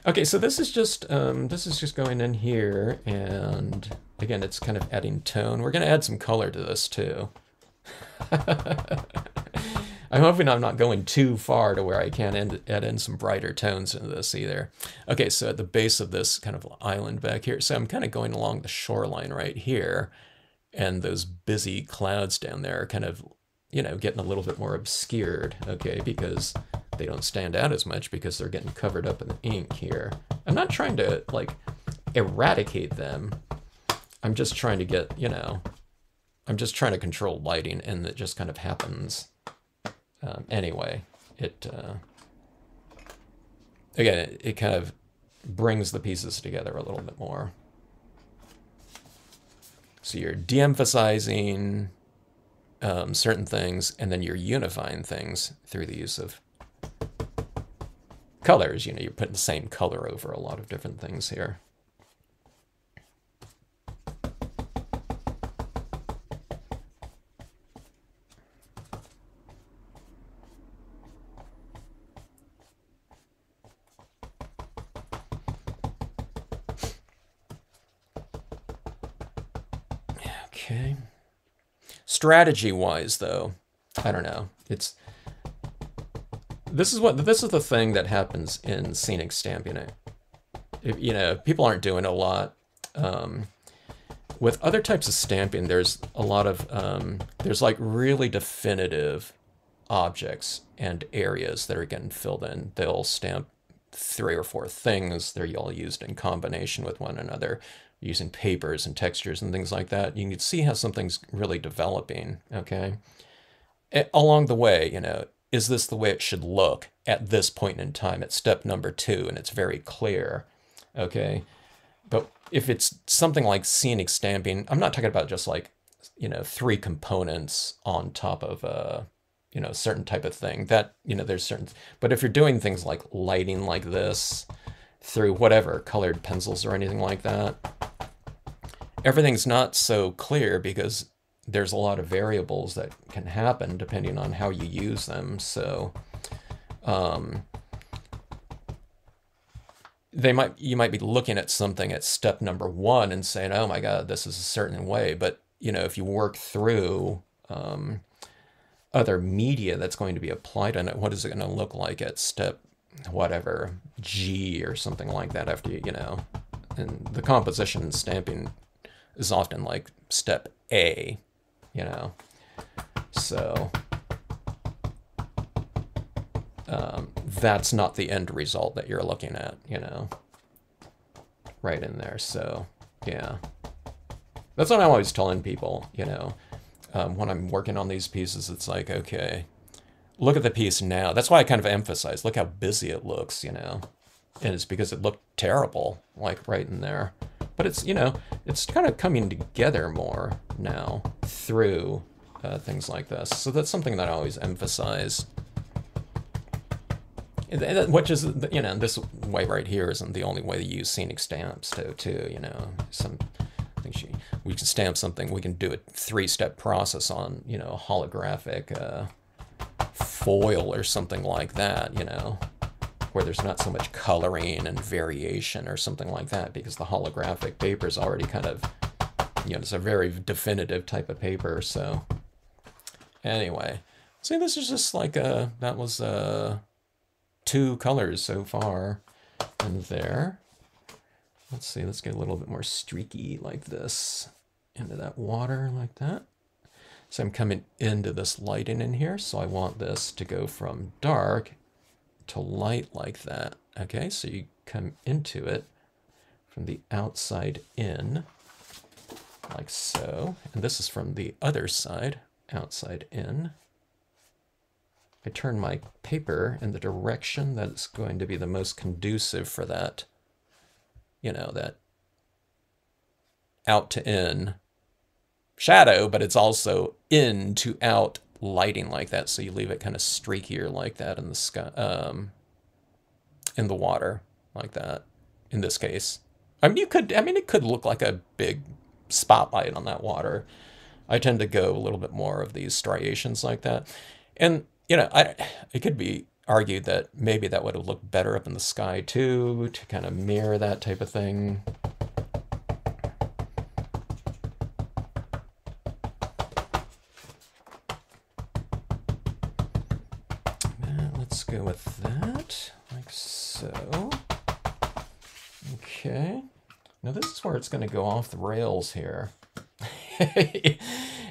Okay, so this is just going in here, and again, it's kind of adding tone. We're going to add some color to this too. I'm hoping I'm not going too far to where I can't add in some brighter tones into this either. Okay, so at the base of this kind of island back here, so I'm kind of going along the shoreline right here, and those busy clouds down there are kind of, you know, getting a little bit more obscured, okay, because they don't stand out as much because they're getting covered up in the ink here. I'm not trying to, like, eradicate them. I'm just trying to get, you know, I'm just trying to control lighting, and it just kind of happens anyway. Again, it kind of brings the pieces together a little bit more. So you're de-emphasizing certain things, and then you're unifying things through the use of colors. You know, you're putting the same color over a lot of different things here. Okay. Strategy-wise, though, I don't know. This is the thing that happens in scenic stamping. You know, people aren't doing a lot. With other types of stamping, there's a lot of there's like really definitive objects and areas that are getting filled in. They'll stamp 3 or 4 things. They're all used in combination with one another, using papers and textures and things like that. You can see how something's really developing, okay? Along the way, you know, is this the way it should look at this point in time, at step number 2, and it's very clear, okay? But if it's something like scenic stamping, I'm not talking about just like, you know, 3 components on top of a, you know, certain type of thing. That, you know, there's certain, but if you're doing things like lighting like this, through whatever, colored pencils or anything like that, everything's not so clear because there's a lot of variables that can happen depending on how you use them. So you might be looking at something at step number 1 and saying, oh my God, this is a certain way. But, you know, if you work through other media that's going to be applied on it, what is it going to look like at step whatever, G or something like that after you know, and the composition and stamping is often like step A, you know, so that's not the end result that you're looking at, you know, right in there. So yeah, that's what I'm always telling people, you know, when I'm working on these pieces. It's like, okay, look at the piece now. That's why I kind of emphasize, look how busy it looks, you know, and it's because it looked terrible, like right in there. But it's, you know, it's kind of coming together more now through things like this. So that's something that I always emphasize. Which is, you know, this way right here isn't the only way to use scenic stamps too, you know. We can stamp something, we can do a 3-step process on, you know, holographic foil or something like that, you know, where there's not so much coloring and variation or something like that, because the holographic paper is already kind of, you know, it's a very definitive type of paper. So Anyway, see, this is just like that was 2 colors so far. And there. Let's see, let's get a little bit more streaky like this into that water like that. So I'm coming into this lighting in here, so I want this to go from dark to light like that. Okay, so you come into it from the outside in, like so. And this is from the other side, outside in. I turn my paper in the direction that's going to be the most conducive for that, you know, that out to in shadow, but it's also in to out lighting like that. So you leave it kind of streakier like that in the sky, in the water like that. In this case, I mean, it could look like a big spotlight on that water. I tend to go a little bit more of these striations like that, and you know, it could be argued that maybe that would have looked better up in the sky too, to kind of mirror that type of thing. Let's go with that, like so. Okay. Now this is where it's going to go off the rails here.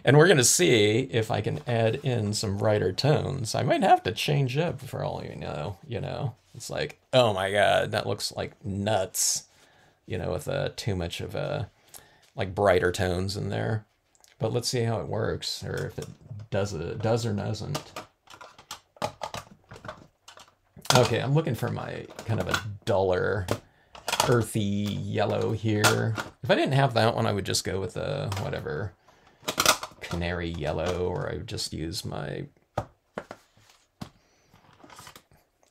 And we're going to see if I can add in some brighter tones. I might have to change up for all you know. It's like, oh my God, that looks like nuts, you know, with too much of like brighter tones in there. But let's see how it works, or if it does or doesn't. Okay, I'm looking for my kind of a duller, earthy yellow here. If I didn't have that one, I would just go with a whatever, canary yellow, or I would just use my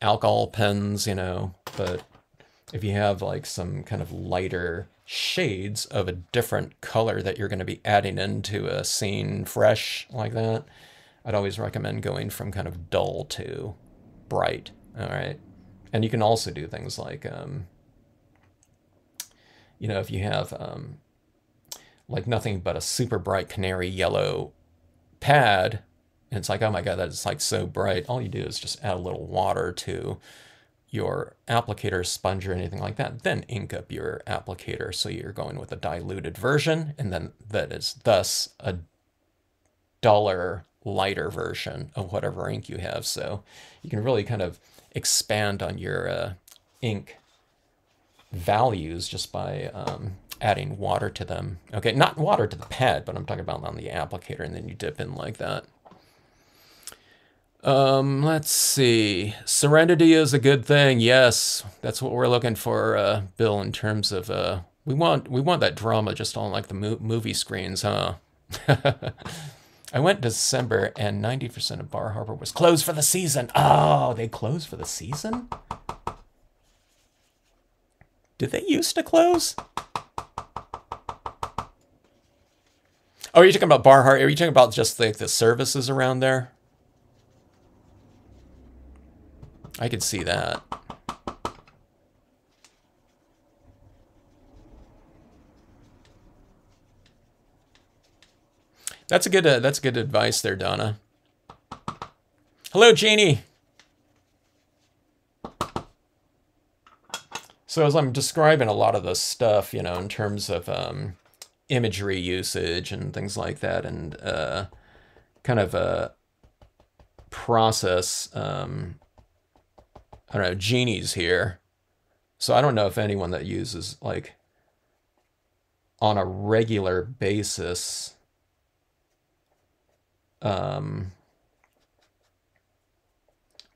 alcohol pens, you know. But if you have like some kind of lighter shades of a different color that you're going to be adding into a scene fresh like that, I'd always recommend going from kind of dull to bright. All right. And you can also do things like, you know, if you have like nothing but a super bright canary yellow pad, and it's like, oh my God, that's like so bright. All you do is just add a little water to your applicator, sponge, or anything like that. Then ink up your applicator so you're going with a diluted version, and then that is thus a duller, lighter version of whatever ink you have. So you can really kind of expand on your ink values just by adding water to them. Okay, not water to the pad, but I'm talking about on the applicator, and then you dip in like that. Let's see. Serenity is a good thing. Yes, that's what we're looking for, Bill, in terms of we want that drama just on like the movie screens, huh? I went December and 90% of Bar Harbor was closed for the season. Oh, they closed for the season? Did they used to close? Oh, are you talking about Bar Harbor? Are you talking about just like the services around there? I could see that. That's good advice there, Donna. Hello, Jeannie. So as I'm describing a lot of this stuff, you know, in terms of imagery usage and things like that, and kind of a process, I don't know, Jeannie's here. So I don't know if anyone that uses, like, on a regular basis,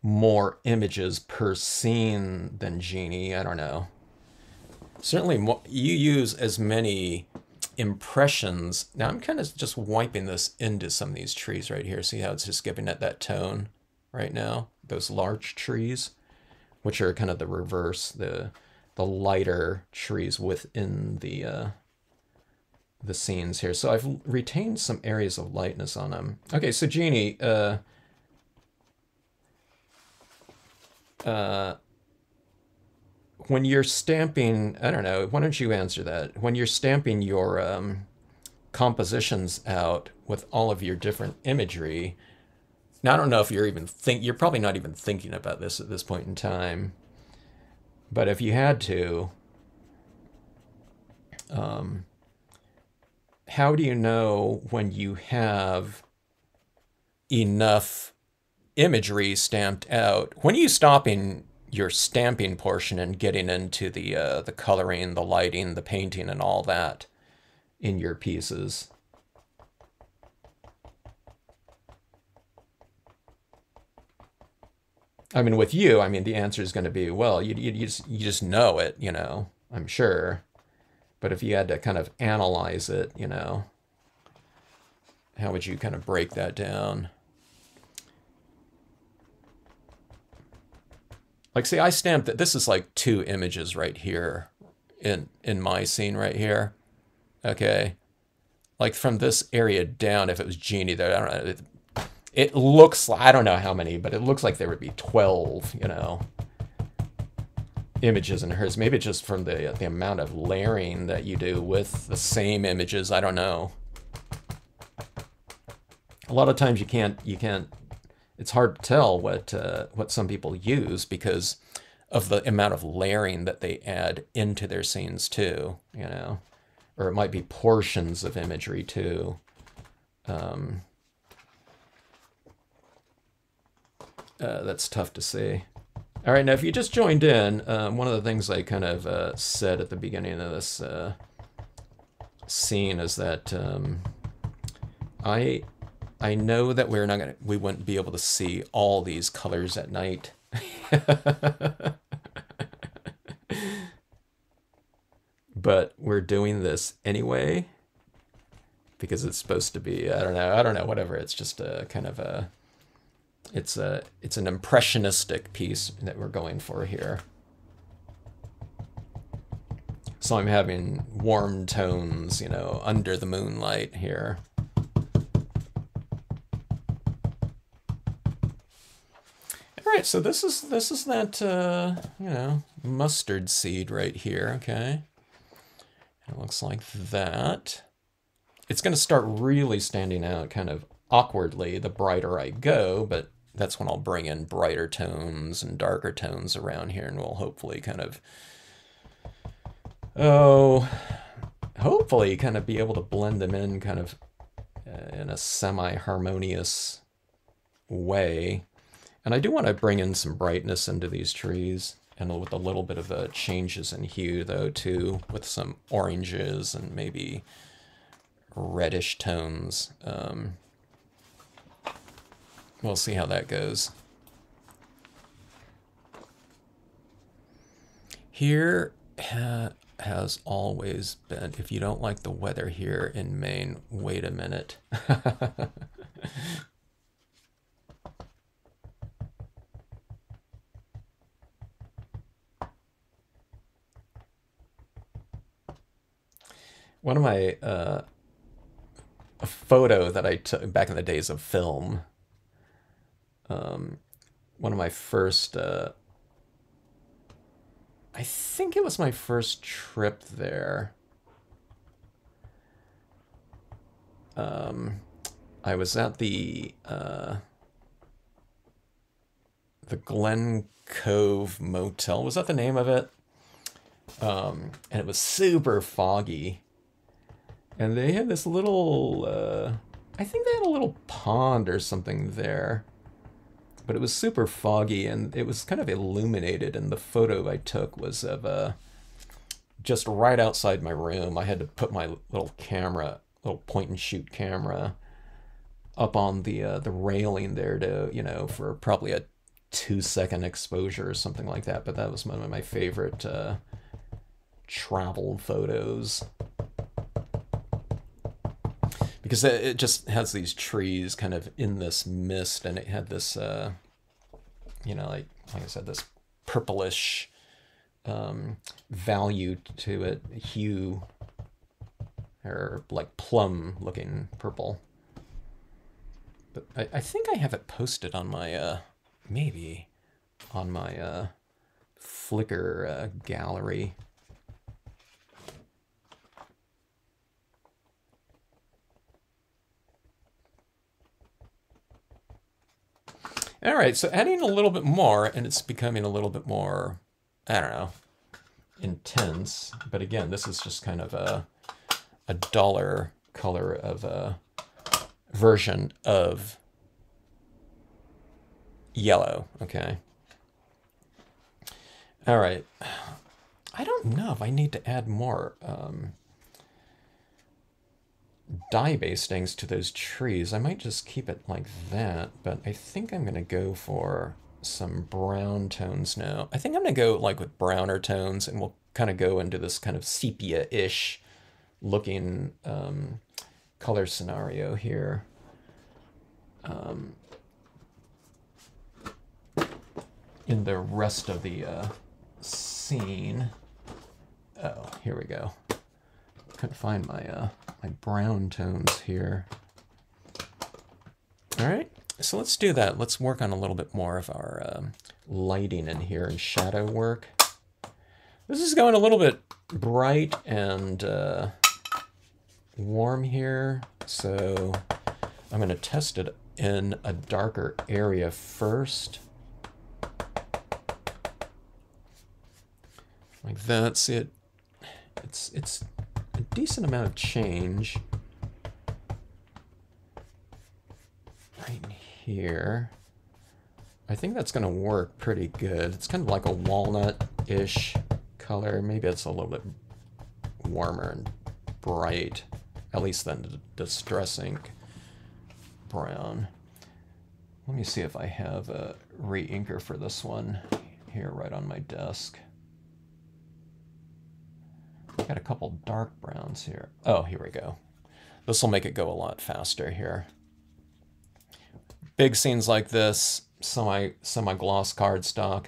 more images per scene than Jeannie. I don't know. Certainly you use as many impressions. Now I'm kind of just wiping this into some of these trees right here. See how it's just giving it that tone right now? Those larch trees, which are kind of the reverse, the lighter trees within the scenes here. So I've retained some areas of lightness on them. Okay, so Jeannie, when you're stamping, I don't know, why don't you answer that? When you're stamping your compositions out with all of your different imagery, Now, I don't know if you're probably not even thinking about this at this point in time. But if you had to, how do you know when you have enough imagery stamped out? When are you stopping your stamping portion and getting into the coloring, the lighting, the painting, and all that in your pieces? I mean, with you, I mean, the answer is going to be, well, you just know it, I'm sure. But if you had to kind of analyze it, how would you kind of break that down? Like, see, I stamped that. This is like 2 images right here in my scene right here. Okay. Like from this area down, if it was Jeannie there, I don't know. It looks like, I don't know how many, but it looks like there would be 12, images in hers. Maybe just from the amount of layering that you do with the same images. I don't know. A lot of times you can't. It's hard to tell what some people use because of the amount of layering that they add into their scenes too. Or it might be portions of imagery too. That's tough to see. All right, now if you just joined in, one of the things I kind of said at the beginning of this scene is that I know that we wouldn't be able to see all these colors at night. But we're doing this anyway because it's supposed to be, I don't know, whatever. It's just a kind of a, it's an impressionistic piece that we're going for here. So I'm having warm tones, under the moonlight here. All right, so this is that mustard seed right here. Okay, it looks like that. It's going to start really standing out kind of awkwardly the brighter I go, but that's when I'll bring in brighter tones and darker tones around here, and we'll hopefully kind of, hopefully kind of be able to blend them in kind of in a semi-harmonious way. And I do want to bring in some brightness into these trees, and with a little bit of changes in hue, though, too, with some oranges and maybe reddish tones. We'll see how that goes. Here has always been, if you don't like the weather here in Maine, wait a minute. One of my, a photo that I took back in the days of film, one of my first, I think it was my first trip there. I was at the Glen Cove Motel. Was that the name of it? And it was super foggy. And they had this little, I think they had a little pond or something there. But it was super foggy, and it was kind of illuminated, and the photo I took was of just right outside my room. I had to put my little camera, little point-and-shoot camera, up on the railing there to, for probably a 2-second exposure or something like that. But that was one of my favorite travel photos. Because it just has these trees kind of in this mist, and it had this, like I said, this purplish value to it, hue, or like plum-looking purple. But I think I have it posted on my, maybe on my Flickr gallery. All right, so adding a little bit more, and it's becoming a little bit more, I don't know, intense. But again, this is just kind of a duller color of a version of yellow, okay? All right. I don't know if I need to add more dye bastings to those trees. I might just keep it like that, but I think I'm going to go for some brown tones now. I think I'm going to go like with browner tones, and we'll kind of go into this kind of sepia-ish looking color scenario here. In the rest of the scene. Oh, here we go. Couldn't find my my brown tones here. All right, so let's do that. Let's work on a little bit more of our lighting in here and shadow work. This is going a little bit bright and warm here, so I'm going to test it in a darker area first. Like that. See it? It's a decent amount of change right here. I think that's going to work pretty good. It's kind of like a walnut-ish color. Maybe it's a little bit warmer and bright, at least than the Distress Ink brown. Let me see if I have a re-inker for this one here right on my desk. Got a couple dark browns here. Oh, here we go. This will make it go a lot faster here. Big scenes like this, semi-gloss cardstock,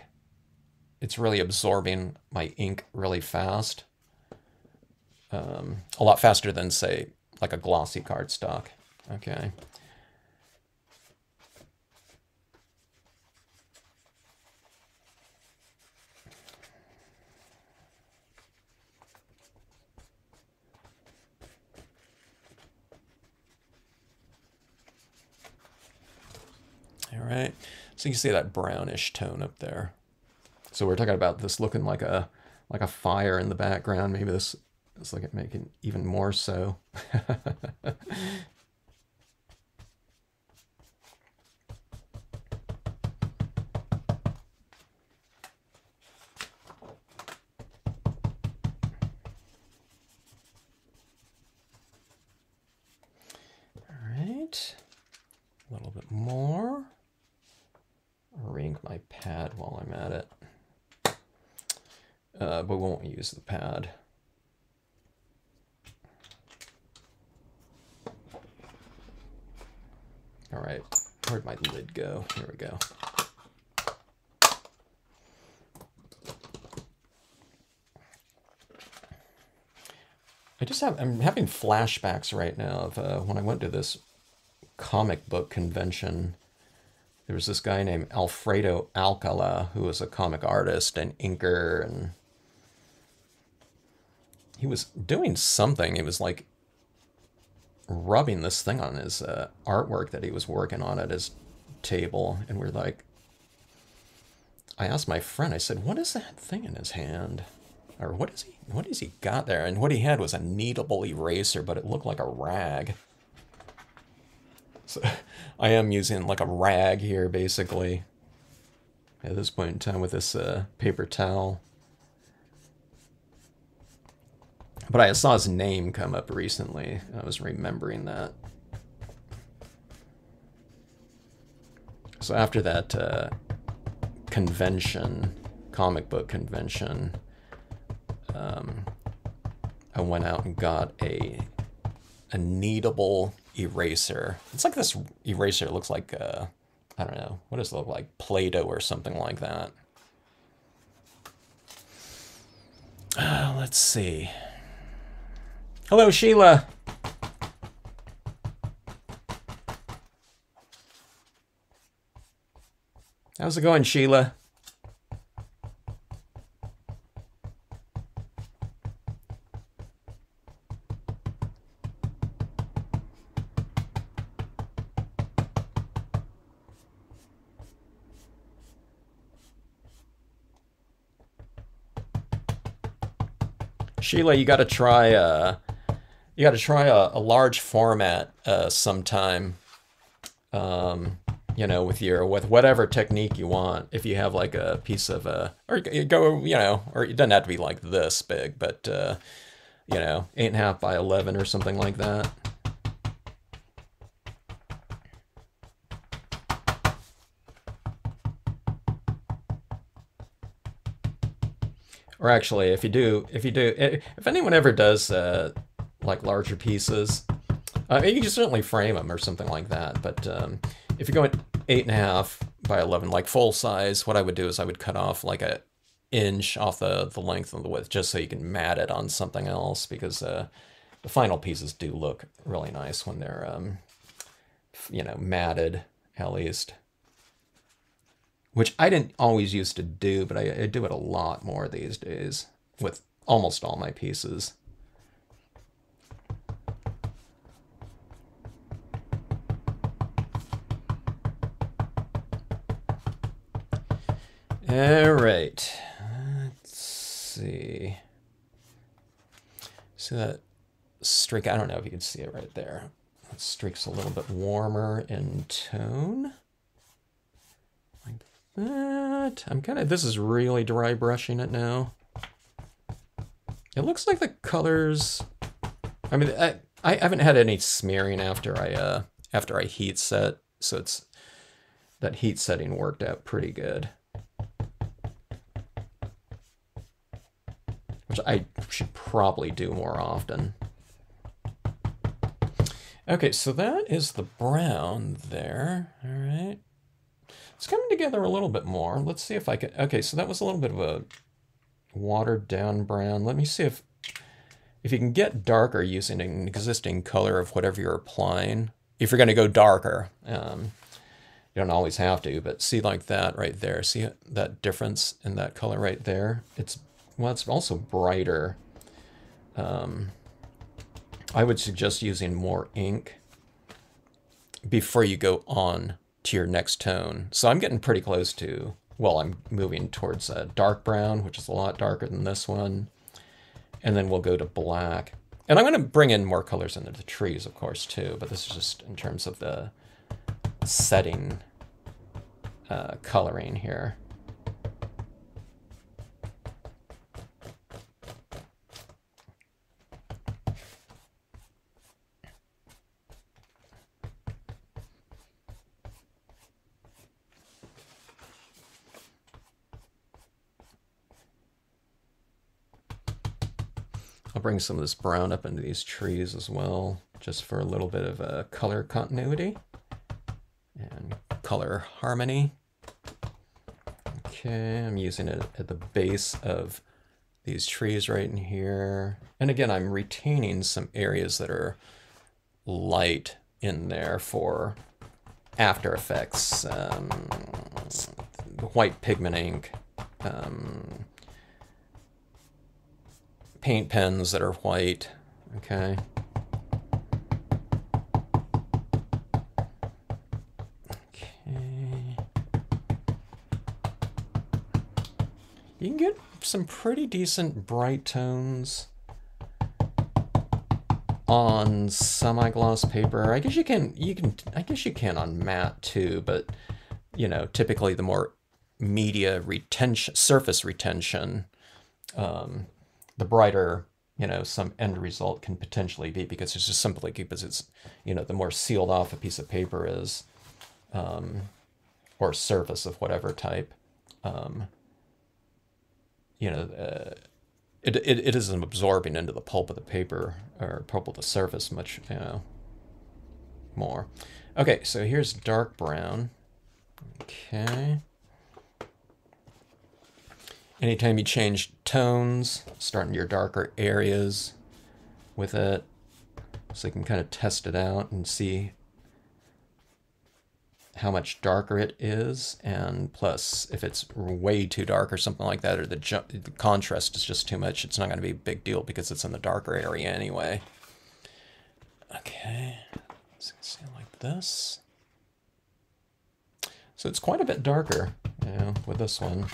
it's really absorbing my ink really fast. A lot faster than, say, like a glossy cardstock. Okay. All right, so you see that brownish tone up there. So we're talking about this looking like a fire in the background. Maybe this is like it making even more so. All right, a little bit more. Re-ink my pad while I'm at it. But we won't use the pad. All right, where'd my lid go? Here we go. I'm having flashbacks right now of when I went to this comic book convention. There was this guy named Alfredo Alcala who was a comic artist and inker, and he was doing something. He was like rubbing this thing on his artwork that he was working on at his table, and we're like, I asked my friend, I said, what is that thing in his hand? Or what is he got there? And what he had was a kneadable eraser, but it looked like a rag. So I am using like a rag here, basically, at this point in time with this paper towel. But I saw his name come up recently, and I was remembering that. So after that convention, comic book convention, I went out and got a kneadable eraser. It's like this eraser. It looks like, I don't know, what does it look like? Play-Doh or something like that. Let's see. Hello, Sheila. How's it going, Sheila? Sheila, you got to try a large format sometime. You know, with whatever technique you want. If you have like a piece of or you go, you know, or it doesn't have to be like this big, but you know, 8.5 by 11 or something like that. Or actually, if anyone ever does like larger pieces, you can certainly frame them or something like that. But if you go at 8.5 by 11, like full size, what I would do is I would cut off like a inch off the length and the width, just so you can mat it on something else, because the final pieces do look really nice when they're you know, matted, at least. Which I didn't always used to do, but I do it a lot more these days with almost all my pieces. All right, let's see. See that streak? I don't know if you can see it right there. That streak's a little bit warmer in tone. Like that. This is really dry brushing it now. It looks like the colors, I mean, I haven't had any smearing after I heat set, so that heat setting worked out pretty good. Which I should probably do more often. Okay, so that is the brown there. All right. It's coming together a little bit more. Let's see if I can. Okay, so that was a little bit of a watered down brown. Let me see if you can get darker using an existing color of whatever you're applying. If you're going to go darker, you don't always have to, but see like that right there. See that difference in that color right there? It's also brighter. I would suggest using more ink before you go on to your next tone. So I'm getting pretty close to, well, I'm moving towards a dark brown, which is a lot darker than this one. And then we'll go to black. And I'm going to bring in more colors into the trees, of course, too. But this is just in terms of the setting coloring here. I'll bring some of this brown up into these trees as well, just for a little bit of color continuity and color harmony. Okay, I'm using it at the base of these trees right in here. And again, I'm retaining some areas that are light in there for After Effects, white pigment ink, paint pens that are white, okay. Okay. You can get some pretty decent bright tones on semi-gloss paper. I guess you can on matte too, but you know, typically the more media retention, surface retention, the brighter, you know, some end result can potentially be, because it's just simply because it's, you know, the more sealed off a piece of paper is, or surface of whatever type, you know, it isn't absorbing into the pulp of the paper or pulp of the surface much, you know, more. Okay, so here's dark brown. Okay. Anytime you change tones, starting your darker areas with it, so you can kind of test it out and see how much darker it is, and plus if it's way too dark or something like that, or the contrast is just too much, it's not going to be a big deal because it's in the darker area anyway. Okay, so see like this. So it's quite a bit darker, you know, with this one.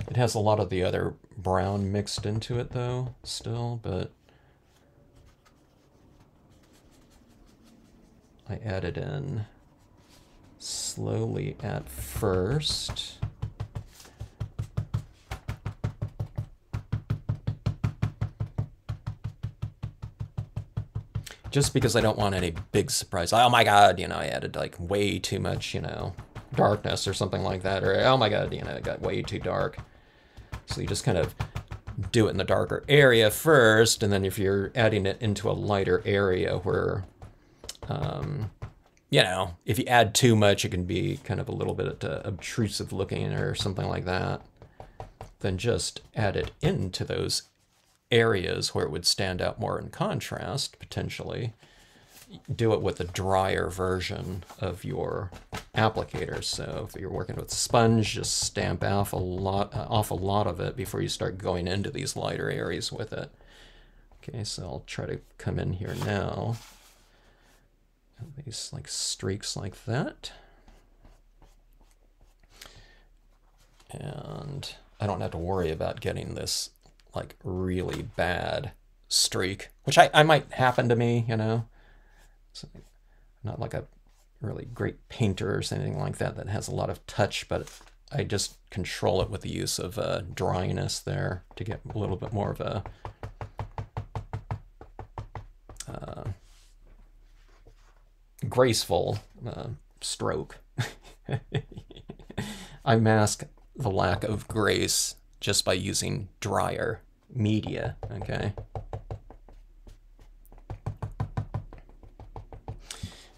It has a lot of the other brown mixed into it though, still, but I added in slowly at first. Just because I don't want any big surprise. Oh my god, you know, I added like way too much, you know, darkness or something like that. Or oh my god, you know, it got way too dark. So you just kind of do it in the darker area first, and then if you're adding it into a lighter area where, you know, if you add too much, it can be kind of a little bit obtrusive looking or something like that. Then just add it into those areas where it would stand out more in contrast, potentially. Do it with a drier version of your applicator. So if you're working with sponge, just stamp off a lot of it before you start going into these lighter areas with it. Okay, so I'll try to come in here now. These like streaks like that. And I don't have to worry about getting this like really bad streak, which I might happen to me, you know. So I'm not like a really great painter or anything like that that has a lot of touch, but I just control it with the use of dryness there to get a little bit more of a graceful stroke. I mask the lack of grace just by using drier media, okay?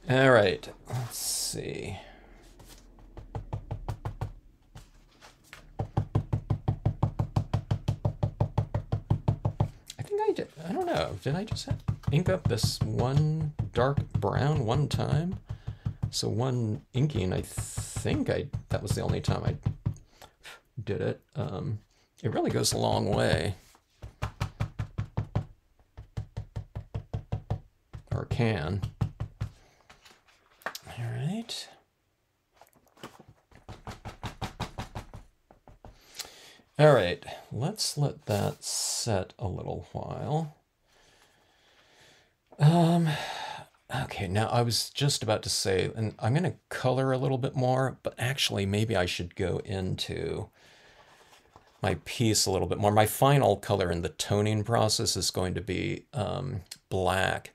All right, let's see. I think I did, I don't know, did I just ink up this one dark brown one time? So one inking, I think that was the only time I did it. It really goes a long way. Or can. All right. All right, let's let that set a little while. Okay, now I was just about to say, and I'm going to color a little bit more, but actually maybe I should go into my piece a little bit more. My final color in the toning process is going to be black.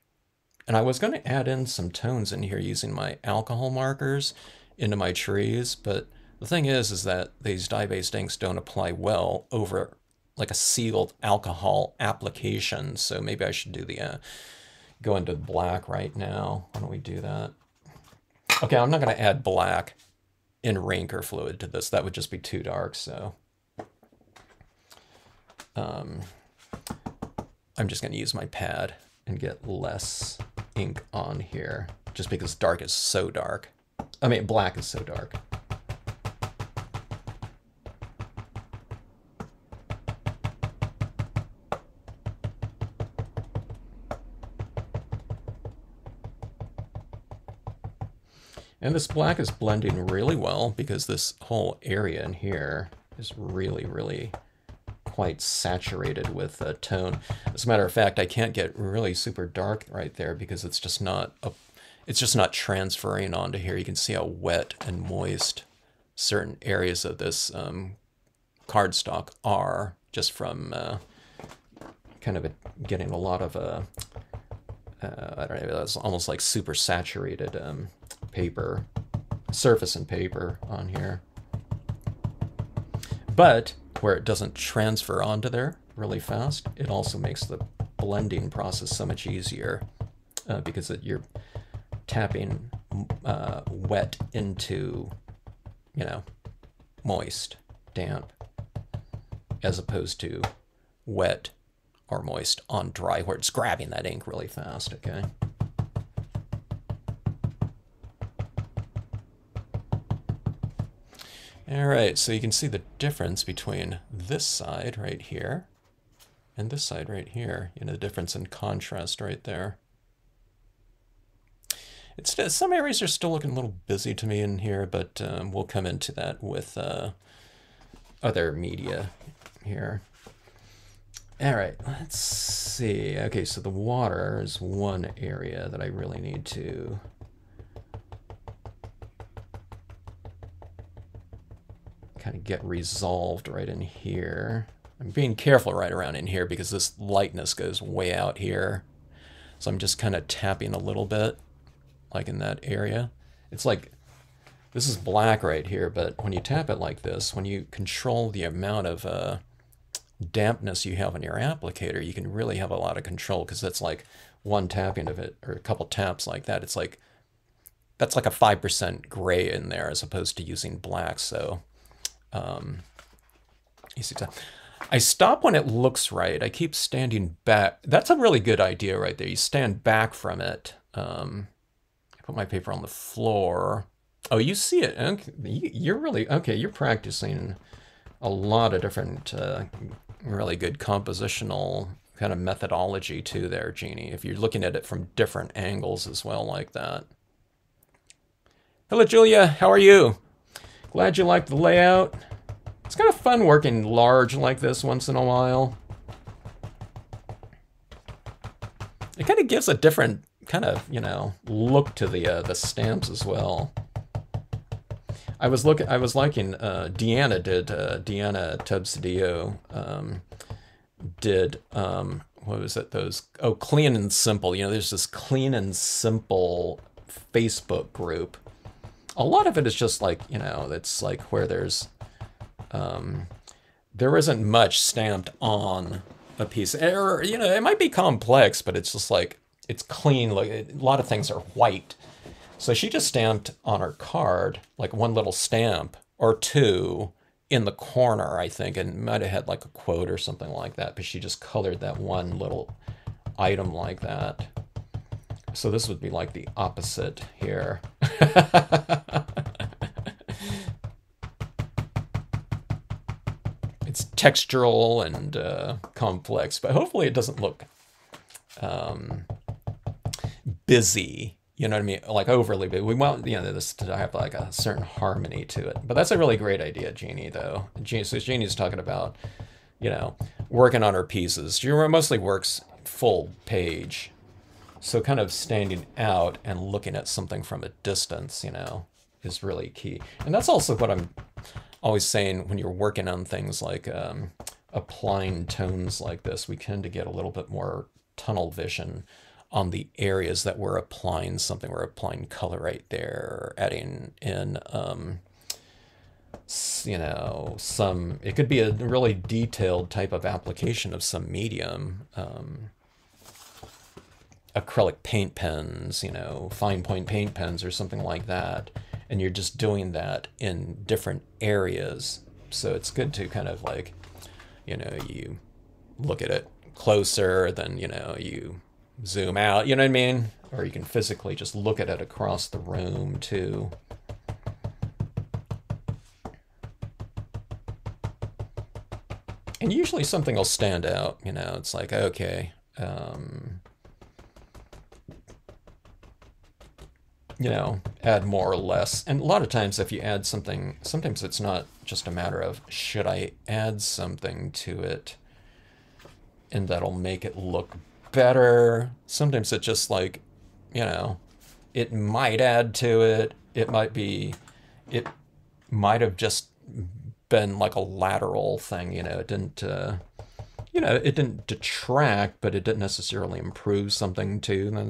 And I was going to add in some tones in here using my alcohol markers into my trees, but the thing is that these dye-based inks don't apply well over like a sealed alcohol application. So maybe I should do the go into black right now. Why don't we do that? Okay, I'm not going to add black in ink or fluid to this. That would just be too dark. So I'm just going to use my pad and get less ink on here, just because dark is so dark. I mean, black is so dark. And this black is blending really well because this whole area in here is really, really quite saturated with tone. As a matter of fact, I can't get really super dark right there because it's just not transferring onto here. You can see how wet and moist certain areas of this cardstock are just from kind of getting a lot of I don't know, that's almost like super saturated paper, surface and paper on here. But where it doesn't transfer onto there really fast, it also makes the blending process so much easier because you're tapping wet into, you know, moist, damp, as opposed to wet or moist on dry, where it's grabbing that ink really fast, okay? All right, so you can see the difference between this side right here and this side right here, you know, the difference in contrast right there. It's some areas are still looking a little busy to me in here, but we'll come into that with other media here. All right, let's see. Okay, so the water is one area that I really need to kind of get resolved right in here. I'm being careful right around in here because this lightness goes way out here. So I'm just kind of tapping a little bit, like in that area. It's like, this is black right here, but when you tap it like this, when you control the amount of dampness you have on your applicator, you can really have a lot of control, because that's like one tapping of it, or a couple taps like that. It's like, that's like a 5% gray in there as opposed to using black. So easy to. I stop when it looks right. I keep standing back. That's a really good idea right there. You stand back from it. I put my paper on the floor. Oh, you see it. Okay. You're really, okay, you're practicing a lot of different really good compositional kind of methodology too there, Jeannie, if you're looking at it from different angles as well like that. Hello, Julia. How are you? Glad you like the layout. It's kind of fun working large like this once in a while. It kind of gives a different kind of, you know, look to the stamps as well. I was liking Deanna did Deanna Tubsidio did what was it, those, oh, Clean and Simple. You know, there's this Clean and Simple Facebook group. A lot of it is just like, you know, it's like where there's there isn't much stamped on a piece, or, you know, it might be complex, but it's just like, it's clean. Like a lot of things are white. So she just stamped on her card like one little stamp or two in the corner, I think, and might have had like a quote or something like that, but she just colored that one little item like that. So this would be like the opposite here. It's textural and complex, but hopefully it doesn't look busy. You know what I mean? Like overly big. We want, you know, this to have like a certain harmony to it. But that's a really great idea, Jeannie, though. So Jeannie's talking about, you know, working on her pieces. She mostly works full page. So kind of standing out and looking at something from a distance, you know, is really key. And that's also what I'm always saying when you're working on things like applying tones like this. We tend to get a little bit more tunnel vision on the areas that we're applying something. We're applying color right there, adding in, you know, some, it could be a really detailed type of application of some medium, acrylic paint pens, you know, fine point paint pens or something like that. And you're just doing that in different areas. So it's good to kind of like, you know, you look at it closer, then, you know, you zoom out, you know what I mean? Or you can physically just look at it across the room too. And usually something will stand out, you know, it's like, okay, you know, add more or less. And a lot of times if you add something, sometimes it's not just a matter of, should I add something to it? And that'll make it look better. Sometimes it's just like, you know, it might add to it. It might have just been like a lateral thing, you know, it didn't, you know, it didn't detract, but it didn't necessarily improve something too. And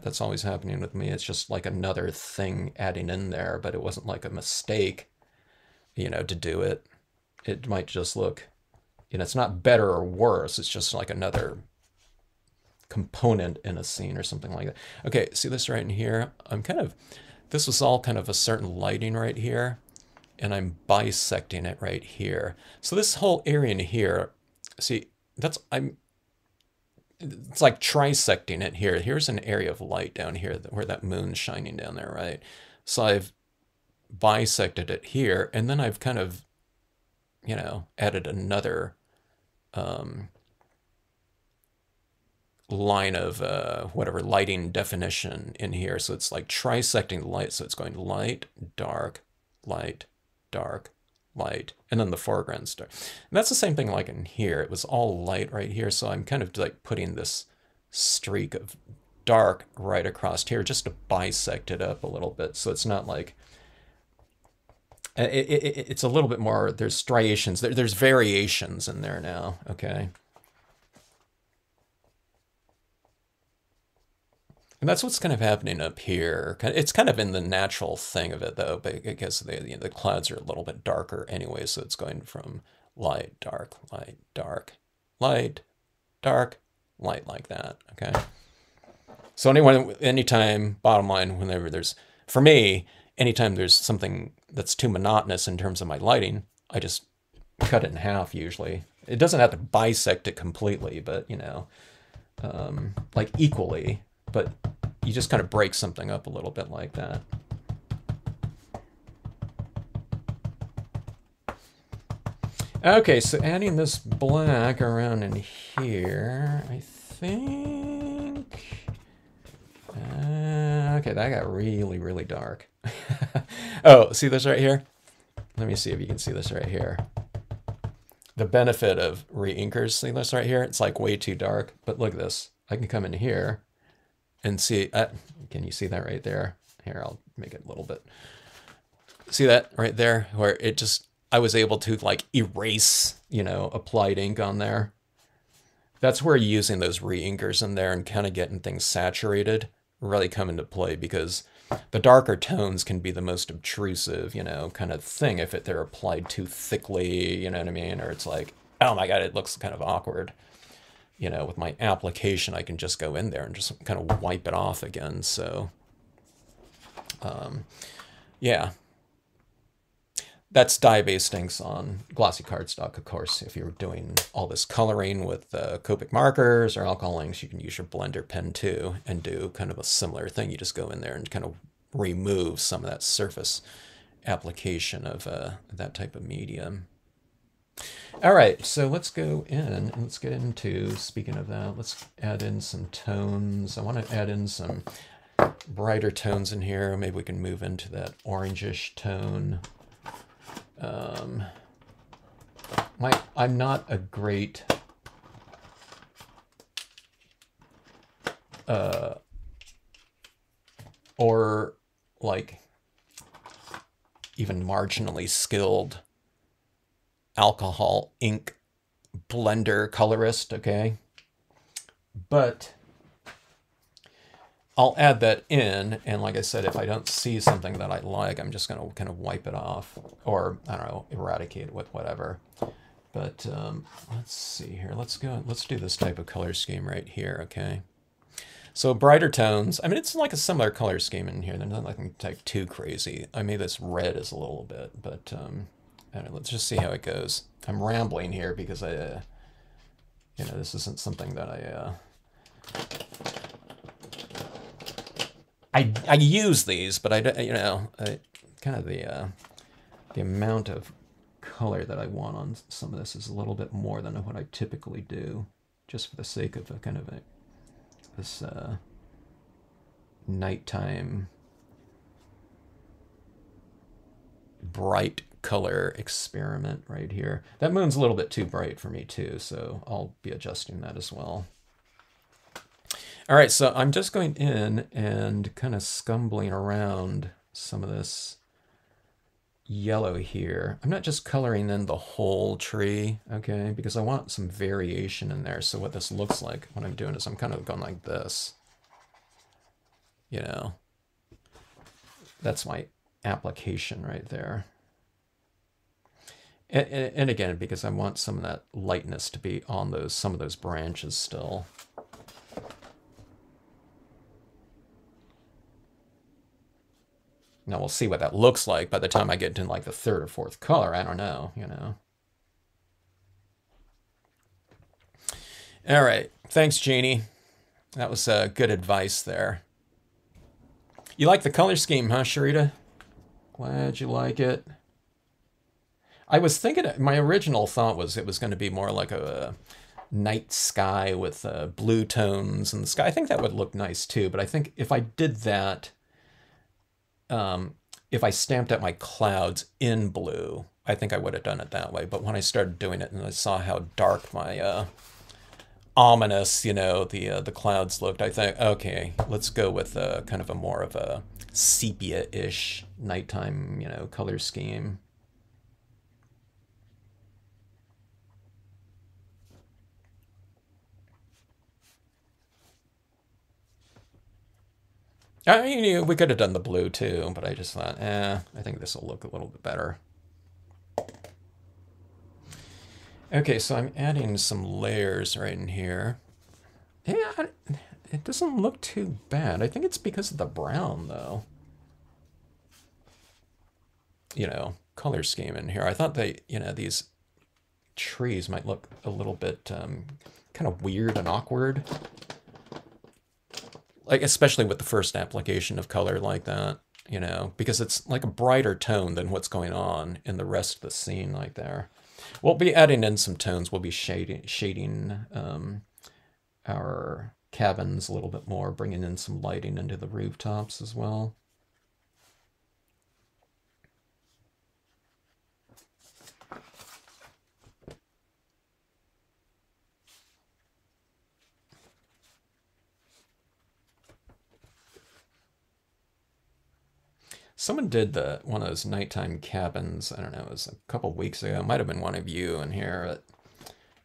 that's always happening with me. It's just like another thing adding in there, but it wasn't like a mistake, you know, to do it. It might just look, you know, it's not better or worse. It's just like another component in a scene or something like that. Okay, see this right in here? This was all kind of a certain lighting right here, and I'm bisecting it right here. So this whole area in here, see, it's like trisecting it here. Here's an area of light down here where that moon's shining down there, right? So I've bisected it here, and then I've kind of, you know, added another line of whatever lighting definition in here. So it's like trisecting the light. So it's going light, dark, light, dark, light, and then the foreground's dark. And that's the same thing like in here. It was all light right here, so I'm kind of like putting this streak of dark right across here just to bisect it up a little bit, so it's not like it's a little bit more, there's striations, there's variations in there now, okay? And that's what's kind of happening up here. It's kind of in the natural thing of it, though, because the clouds are a little bit darker anyway, so it's going from light, dark, light, dark, light, dark, light, like that, okay? So anytime, bottom line, whenever there's, for me, anytime there's something that's too monotonous in terms of my lighting, I just cut it in half usually. It doesn't have to bisect it completely, but, you know, like equally, but you just kind of break something up a little bit like that. Okay, so adding this black around in here, I think... okay, that got really, really dark. Oh, see this right here? Let me see if you can see this right here. The benefit of re-inkers, see this right here? It's like way too dark, but look at this. I can come in here and see, can you see that right there? Here, I'll make it a little bit. See that right there? Where it just, I was able to like erase, you know, applied ink on there. That's where using those re-inkers in there and kind of getting things saturated really come into play, because the darker tones can be the most obtrusive, you know, kind of thing if they're applied too thickly, you know what I mean? Or it's like, oh my God, it looks kind of awkward. You know, with my application, I can just go in there and just kind of wipe it off again. So, yeah. That's dye-based inks on glossy cardstock, of course. If you're doing all this coloring with Copic markers or alcohol inks, you can use your blender pen too and do kind of a similar thing. You just go in there and kind of remove some of that surface application of that type of medium. All right, so let's go in and let's get into, speaking of that, let's add in some tones. I want to add in some brighter tones in here. Maybe we can move into that orangish tone. I'm not a great or like even marginally skilled alcohol ink blender colorist, okay? But I'll add that in, and like I said, if I don't see something that I like, I'm just going to kind of wipe it off, or, I don't know, eradicate it with whatever. But let's see here. Let's do this type of color scheme right here, okay? So brighter tones. I mean, it's like a similar color scheme in here. There's nothing like too crazy. I made this red as a little bit, but I don't know, let's just see how it goes. I'm rambling here because I, you know, this isn't something that I use these, but I, you know, kind of the amount of color that I want on some of this is a little bit more than what I typically do, just for the sake of a kind of this nighttime bright color experiment right here. That moon's a little bit too bright for me too, so I'll be adjusting that as well. All right, so I'm just going in and kind of scumbling around some of this yellow here. I'm not just coloring in the whole tree, okay, because I want some variation in there. So what this looks like, what I'm doing is I'm kind of going like this, you know. That's my application right there. And again, because I want some of that lightness to be on some of those branches still. Now we'll see what that looks like by the time I get to like the third or fourth color. I don't know, you know. All right. Thanks, Jeannie. That was good advice there. You like the color scheme, huh, Sharita? Glad you like it. I was thinking, my original thought was it was going to be more like a night sky with blue tones in the sky. I think that would look nice too, but I think if I did that, if I stamped out my clouds in blue, I think I would have done it that way. But when I started doing it and I saw how dark my ominous, the clouds looked, I think, okay, let's go with kind of a more of a sepia-ish nighttime, color scheme. I mean, we could have done the blue too, but I just thought, I think this will look a little bit better. Okay, so I'm adding some layers right in here. Yeah, it doesn't look too bad. I think it's because of the brown, though. Color scheme in here. I thought these trees might look a little bit kind of weird and awkward. Like, especially with the first application of color like that, because it's like a brighter tone than what's going on in the rest of the scene like there. We'll be adding in some tones. We'll be shading our cabins a little bit more, bringing in some lighting into the rooftops as well. Someone did one of those nighttime cabins. I don't know. It was a couple weeks ago. It might have been one of you in here.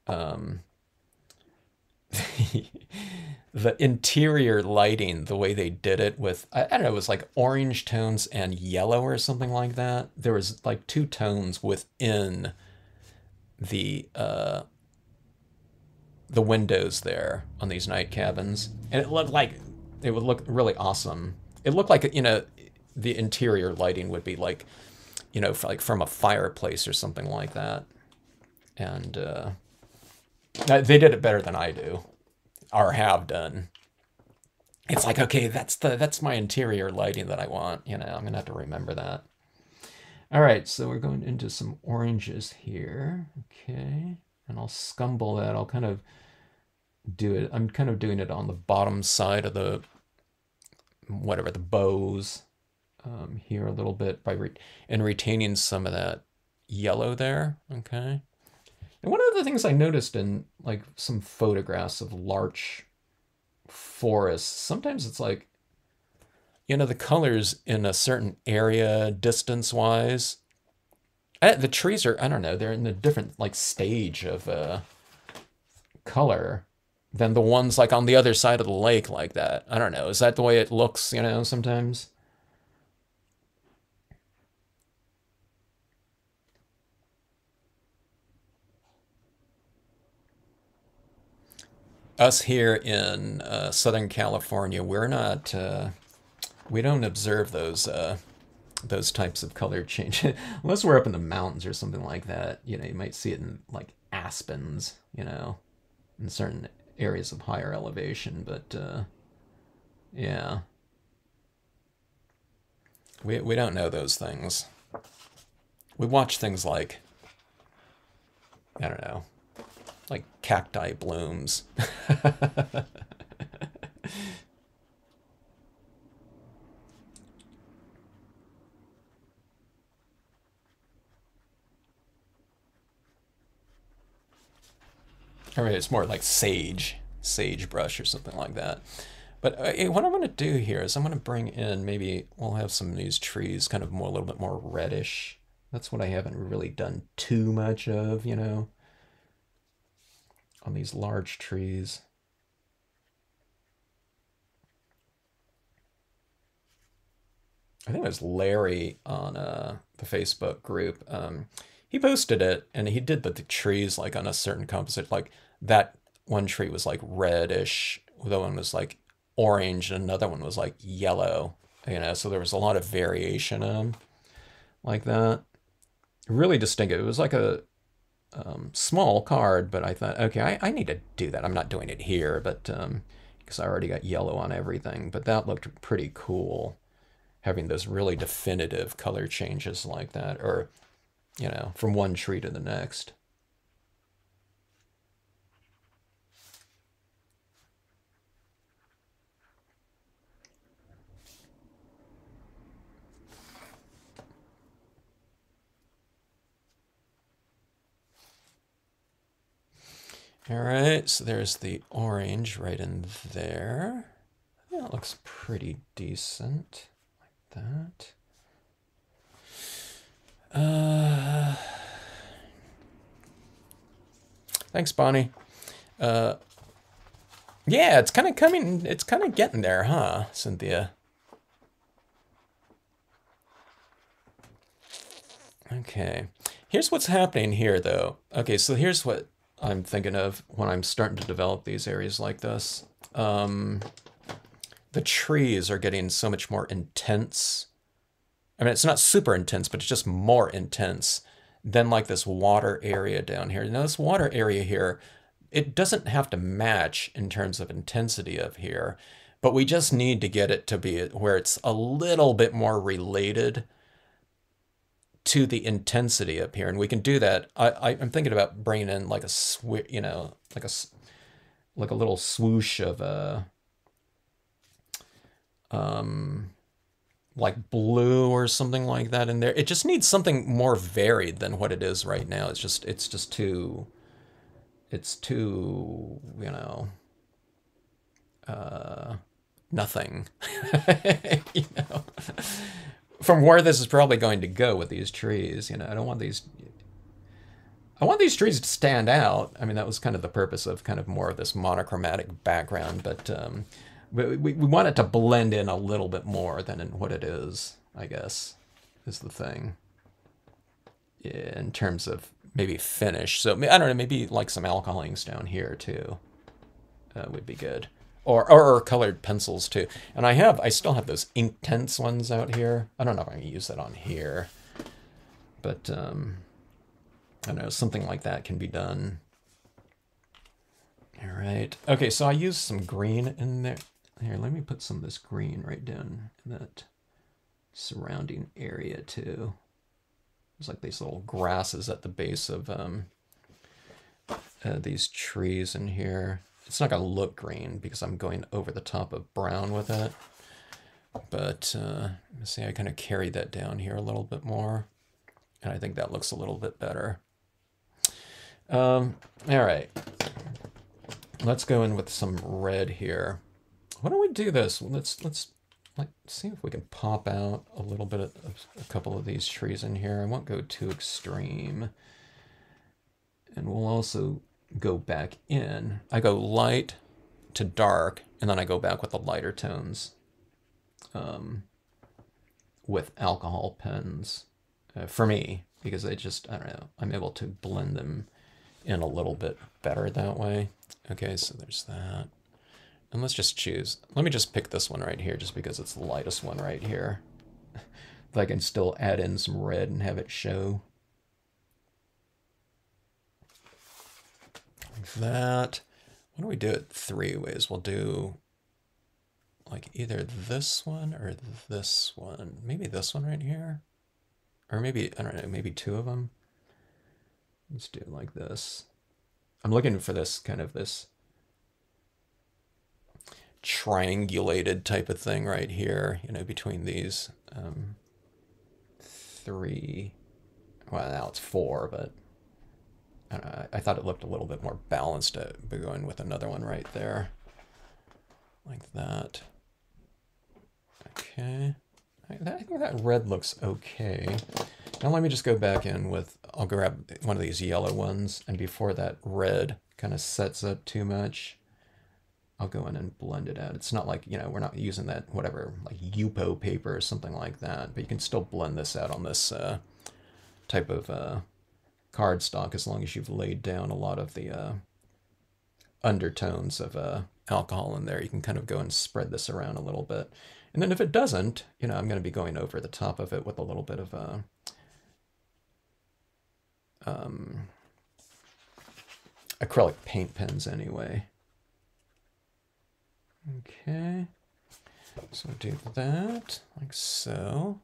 But, the interior lighting, the way they did it with, I don't know, it was like orange tones and yellow or something like that. There was like two tones within the windows there on these night cabins, and it would look really awesome. It looked like the interior lighting would be like like from a fireplace or something like that, and they did it better than I do or have done. It's like, okay, that's my interior lighting that I want. I'm gonna have to remember that. All right, so we're going into some oranges here. Okay, and I'll scumble that. I'll kind of do it. I'm kind of doing it on the bottom side of the the bows here a little bit and retaining some of that yellow there. Okay. And one of the things I noticed in like some photographs of larch forests, sometimes it's like, the colors in a certain area distance wise, the trees are, I don't know, they're in a different like stage of color than the ones like on the other side of the lake like that. I don't know. Is that the way it looks, sometimes? Us here in Southern California, we don't observe those types of color change unless we're up in the mountains or something like that. You might see it in like aspens, in certain areas of higher elevation. But yeah, we don't know those things. We watch things like, I don't know, like cacti blooms. Or it's more like sagebrush or something like that. But what I'm going to do here is I'm going to bring in, maybe we'll have some of these trees kind of more, a little bit more reddish. That's what I haven't really done too much of, on these large trees. I think it was Larry on the Facebook group. He posted it, and he did the trees like on a certain composite. Like that one tree was like reddish, the one was like orange, and another one was like yellow. So there was a lot of variation in them like that. Really distinctive. It was like a small card, but I thought, okay, I need to do that. I'm not doing it here, but because I already got yellow on everything. But that looked pretty cool, having those really definitive color changes like that, or from one tree to the next. All right, so there's the orange right in there. Yeah, it looks pretty decent like that. Thanks, Bonnie. Yeah, it's kind of coming, it's kind of getting there, huh, Cynthia? Okay. Here's what's happening here, though. Okay, so here's what I'm thinking of when I'm starting to develop these areas like this. The trees are getting so much more intense. I mean, it's not super intense, but it's just more intense than like this water area down here. Now, this water area here, it doesn't have to match in terms of intensity of here, but we just need to get it to be where it's a little bit more related to the intensity up here, and we can do that. I'm thinking about bringing in like a like a little swoosh of like blue or something like that in there. It just needs something more varied than what it is right now. It's just too nothing. you know, from where this is probably going to go with these trees. I don't want these. I want these trees to stand out. I mean, that was kind of the purpose of kind of more of this monochromatic background, but we want it to blend in a little bit more than in what it is, I guess, is the thing. In terms of maybe finish. So, I don't know, maybe like some alcohol inks down here too would be good. Or colored pencils too. And I still have those Inktense ones out here. I don't know if I'm going to use that on here. But, I don't know, something like that can be done. All right. Okay, so I used some green in there. Here, let me put some of this green right down in that surrounding area too. There's like these little grasses at the base of these trees in here. It's not going to look green because I'm going over the top of brown with it. But see, I kind of carried that down here a little bit more. And I think that looks a little bit better. All right. Let's go in with some red here. Why don't we do this? Let's like see if we can pop out a little bit of a couple of these trees in here. I won't go too extreme. And we'll also go back in. I go light to dark, and then I go back with the lighter tones with alcohol pens for me, because I don't know, I'm able to blend them in a little bit better that way. Okay, so there's that. And let's just choose. Let me just pick this one right here just because it's the lightest one right here. If I can still add in some red and have it show. Like that. Why don't we do it 3 ways? We'll do like either this one or this one. Maybe this one right here. Or maybe, I don't know, maybe 2 of them. Let's do it like this. I'm looking for this kind of this triangulated type of thing right here, between these 3. Well, now it's 4, but I don't know, I thought it looked a little bit more balanced by going with another one right there. Like that. Okay. I think that red looks okay. Now let me just go back in with, I'll grab one of these yellow ones, and before that red kind of sets up too much, I'll go in and blend it out. It's not like, we're not using that, whatever, like Yupo paper or something like that, but you can still blend this out on this type of cardstock as long as you've laid down a lot of the undertones of alcohol in there. You can kind of go and spread this around a little bit. And then if it doesn't, I'm going to be going over the top of it with a little bit of acrylic paint pens anyway. Okay, so do that like so.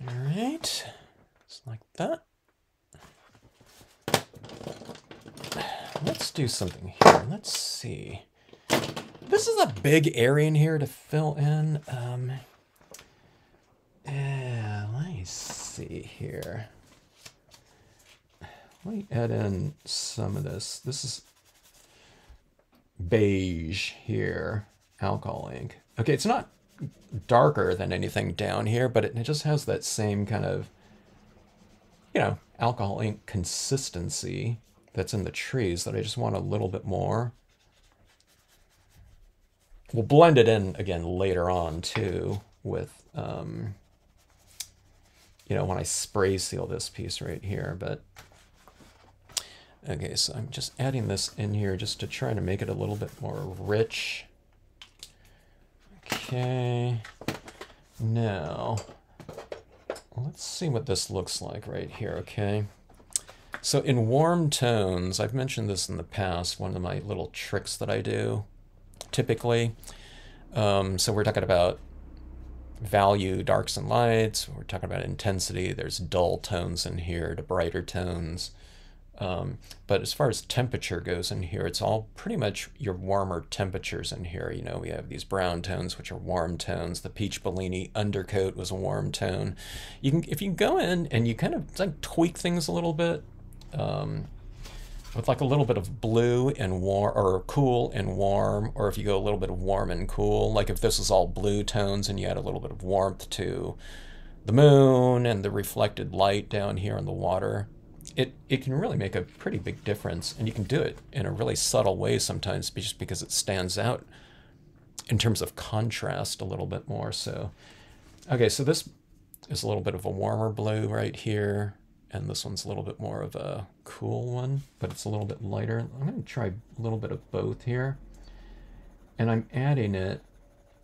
All right, just like that. do something here. Let's see. This is a big area in here to fill in. Yeah, let me see here. Let me add in some of this. This is beige here, alcohol ink. Okay, it's not darker than anything down here, but it just has that same kind of, you know, alcohol ink consistency that's in the trees that I just want a little bit more. We'll blend it in again later on too with, you know, when I spray seal this piece right here, but okay, so I'm just adding this in here just to try to make it a little bit more rich. Okay, now let's see what this looks like right here, okay? So in warm tones, I've mentioned this in the past, one of my little tricks that I do typically. So we're talking about value, darks and lights. We're talking about intensity. There's dull tones in here to brighter tones. But as far as temperature goes in here, it's all pretty much your warmer temperatures in here. You know, we have these brown tones, which are warm tones. The peach Bellini undercoat was a warm tone. You can, if you go in and you kind of like tweak things a little bit, with like a little bit of blue and warm, or cool and warm, or if you go a little bit of warm and cool, like if this is all blue tones and you add a little bit of warmth to the moon and the reflected light down here in the water, it can really make a pretty big difference, and you can do it in a really subtle way sometimes just because it stands out in terms of contrast a little bit more. So, okay, so this is a little bit of a warmer blue right here, and this one's a little bit more of a cool one, but it's a little bit lighter. I'm going to try a little bit of both here, and I'm adding it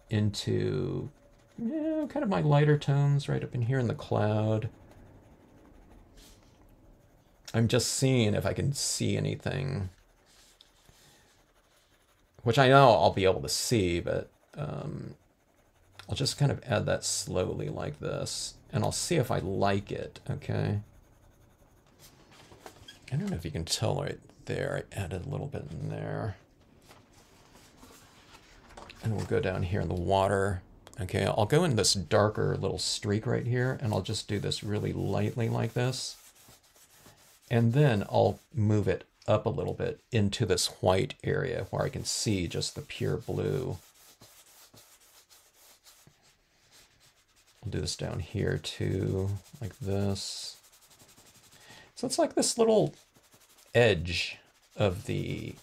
into, yeah, kind of my lighter tones right up in here in the cloud. I'm just seeing if I can see anything, which I know I'll be able to see, but I'll just kind of add that slowly like this, and I'll see if I like it, okay? I don't know if you can tell right there, I added a little bit in there. And we'll go down here in the water. Okay, I'll go in this darker little streak right here, and I'll just do this really lightly like this. And then I'll move it up a little bit into this white area where I can see just the pure blue. I'll do this down here too, like this. So it's like this little edge of the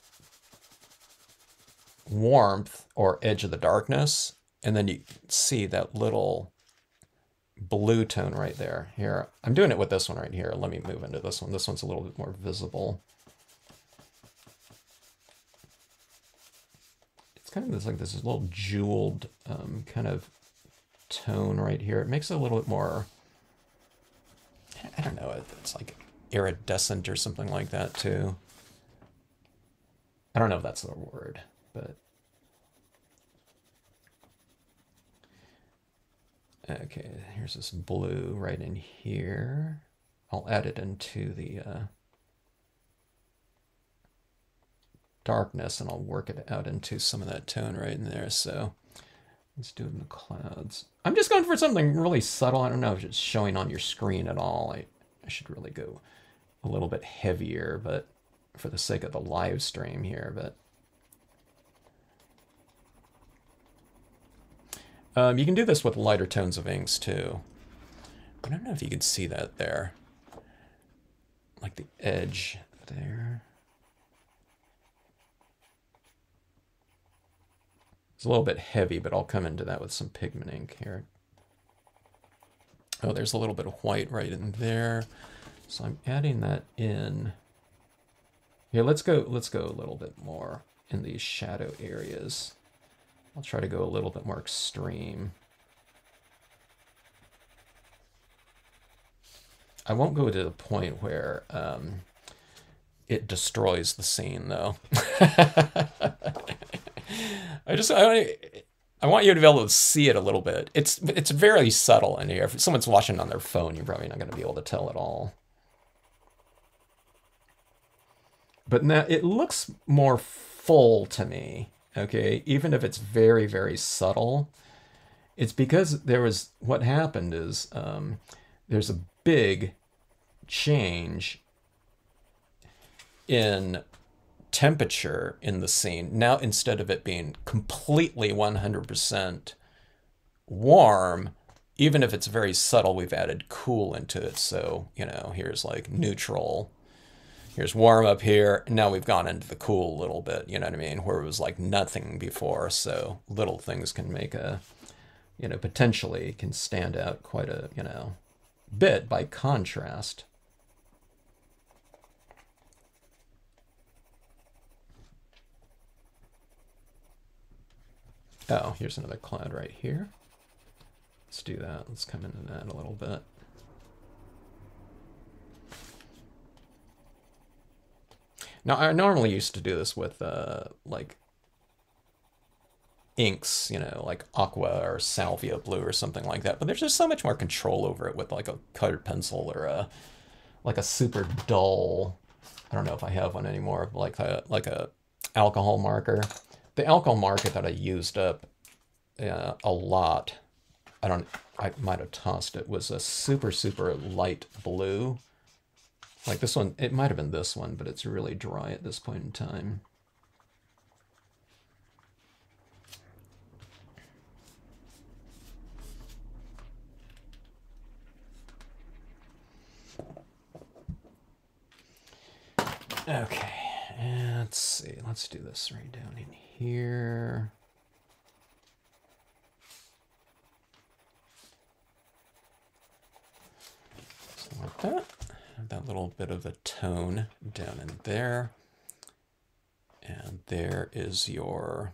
warmth or edge of the darkness. And then you see that little blue tone right there. Here, I'm doing it with this one right here. Let me move into this one. This one's a little bit more visible. It's kind of this, like this little jeweled kind of tone right here. It makes it a little bit more, I don't know, it's like iridescent or something like that too. I don't know if that's the word, but okay, here's this blue right in here. I'll add it into the darkness, and I'll work it out into some of that tone right in there. So let's do it in the clouds. I'm just going for something really subtle. I don't know if it's showing on your screen at all. I should really go a little bit heavier, but for the sake of the live stream here, but you can do this with lighter tones of inks too. I don't know if you can see that there. Like the edge there. It's a little bit heavy, but I'll come into that with some pigment ink here. Oh, there's a little bit of white right in there. So I'm adding that in. Yeah, let's go a little bit more in these shadow areas. I'll try to go a little bit more extreme. I won't go to the point where it destroys the scene, though. I want you to be able to see it a little bit. It's very subtle in here. If someone's watching on their phone, you're probably not going to be able to tell at all. But now it looks more full to me, okay? Even if it's very, very subtle. It's because what happened is there's a big change in temperature in the scene. Now, instead of it being completely 100% warm, even if it's very subtle, we've added cool into it. So, here's like neutral. Here's warm up here. Now we've gone into the cool a little bit, you know what I mean? Where it was like nothing before. So little things can make potentially can stand out quite a, bit by contrast. Oh, here's another cloud right here. Let's do that. Let's come into that a little bit. Now, I normally used to do this with like inks, like aqua or salvia blue or something like that. But there's just so much more control over it with like a colored pencil or like a super dull. I don't know if I have one anymore. Like a alcohol marker. The alcohol marker that I used up a lot. I might have tossed it. Was a super, super light blue. Like this one, it might have been this one, but it's really dry at this point in time. Okay, let's see. Let's do this right down in here. Something like that. That little bit of a tone down in there. And there is your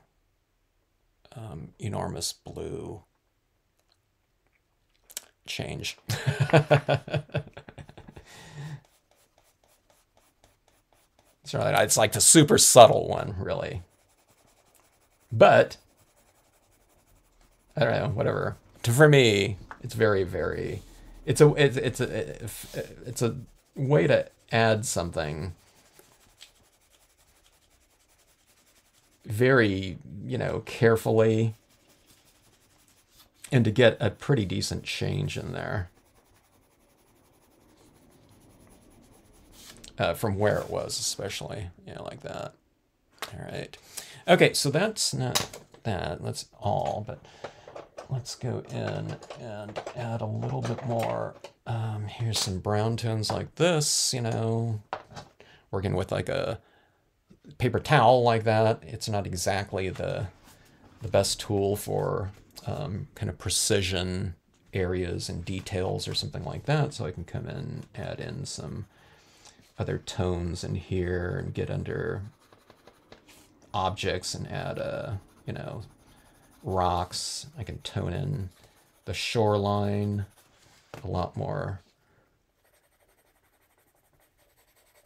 enormous blue change. It's like the super subtle one, really. But I don't know, whatever. For me, it's very, very. It's a way to add something very, carefully, and to get a pretty decent change in there. From where it was, especially, like that. All right. Okay, so that's not that. That's all, but let's go in and add a little bit more. Here's some brown tones like this, working with like a paper towel like that. It's not exactly the best tool for kind of precision areas and details or something like that. So I can come in, add in some other tones in here and get under objects and add rocks. I can tone in the shoreline a lot more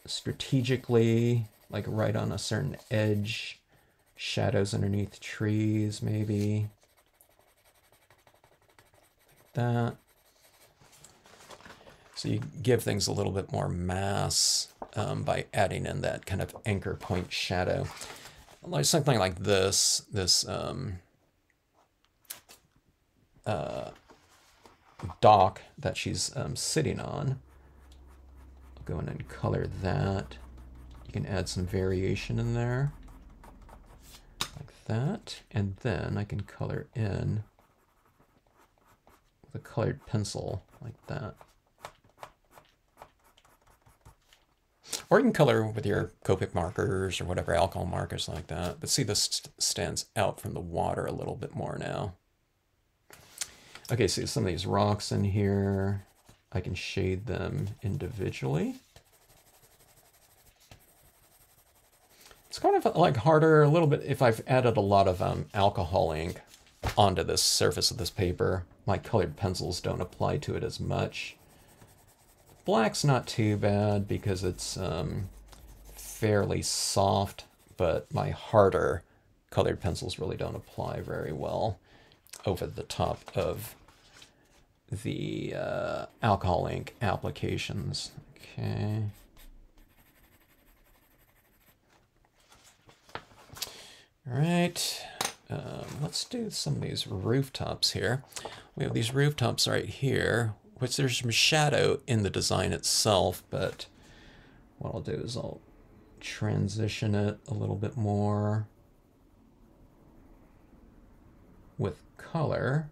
strategically, like right on a certain edge, shadows underneath trees maybe, like that. So you give things a little bit more mass by adding in that kind of anchor point shadow. Like something like this dock that she's sitting on. I'll go in and color that. You can add some variation in there, like that. And then I can color in with a colored pencil, like that. Or you can color with your Copic markers or whatever, alcohol markers like that. But see, this stands out from the water a little bit more now. Okay, so some of these rocks in here, I can shade them individually. It's kind of like harder a little bit if I've added a lot of alcohol ink onto this surface of this paper. My colored pencils don't apply to it as much. Black's not too bad because it's fairly soft, but my harder colored pencils really don't apply very well over the top of the alcohol ink applications. Okay. All right, let's do some of these rooftops here. We have these rooftops right here, which there's some shadow in the design itself, but what I'll do is I'll transition it a little bit more with color.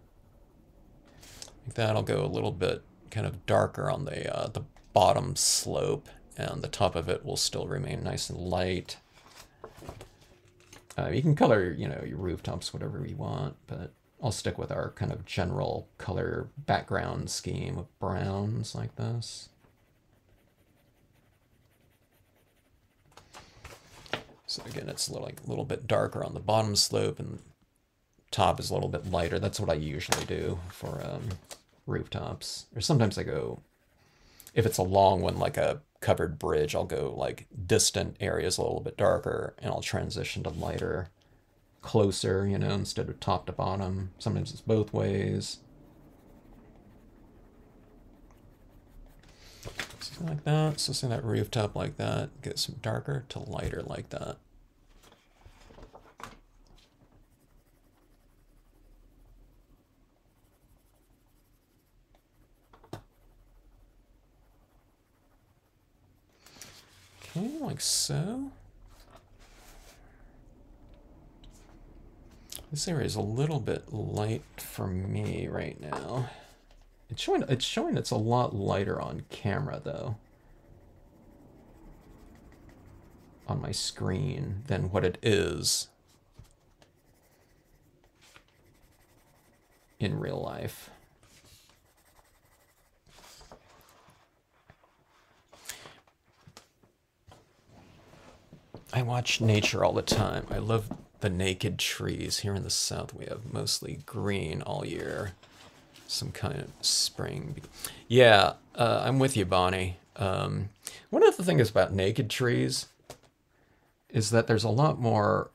Like that, I'll go a little bit kind of darker on the bottom slope, and the top of it will still remain nice and light. You can color, you know, your rooftops whatever you want, but I'll stick with our kind of general color background scheme of browns like this. So again, it's like a little bit darker on the bottom slope, and top is a little bit lighter. That's what I usually do for rooftops. Or sometimes I go, if it's a long one like a covered bridge, I'll go like distant areas a little bit darker, and I'll transition to lighter closer, you know, instead of top to bottom. Sometimes it's both ways. Something like that. So see that rooftop like that, get some darker to lighter like that. Okay, like so. This area is a little bit light for me right now. It's showing it's a lot lighter on camera though, on my screen, than what it is in real life. I watch nature all the time. I love the naked trees. Here in the south we have mostly green all year. Some kind of spring. Yeah, I'm with you, Bonnie. One of the things about naked trees is that there's a lot more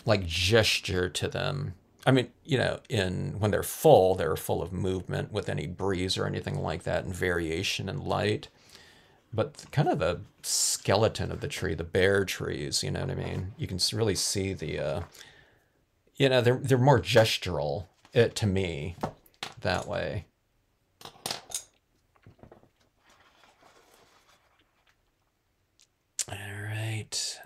like gesture to them. I mean, you know, when they're full of movement with any breeze or anything like that, and variation in light. But kind of the skeleton of the tree, the bare trees, you know what I mean? You can really see the, you know, they're more gestural, to me, that way. All right.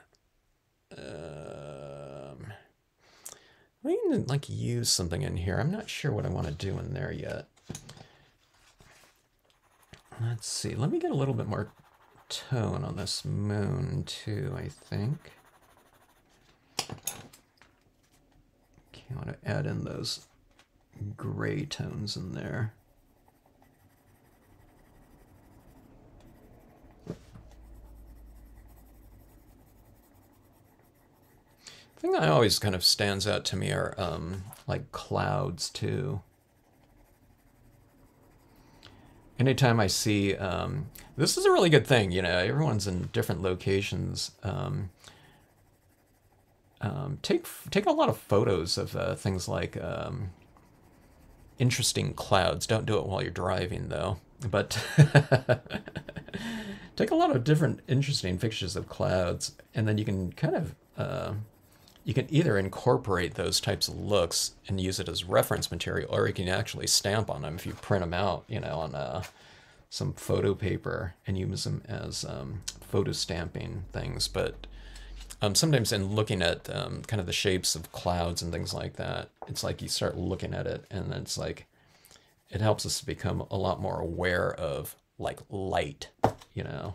We can like use something in here. I'm not sure what I want to do in there yet. Let's see. Let me get a little bit more tone on this moon too, I think. Okay, I want to add in those gray tones in there. The thing that always kind of stands out to me are like clouds too. Anytime I see, this is a really good thing, you know, everyone's in different locations. Take a lot of photos of things like interesting clouds. Don't do it while you're driving though, but take a lot of different interesting pictures of clouds, and then you can kind of, you can either incorporate those types of looks and use it as reference material, or you can actually stamp on them if you print them out, you know, on some photo paper and use them as photo stamping things. But sometimes in looking at kind of the shapes of clouds and things like that, it's like you start looking at it and it's like, it helps us become a lot more aware of like light, you know,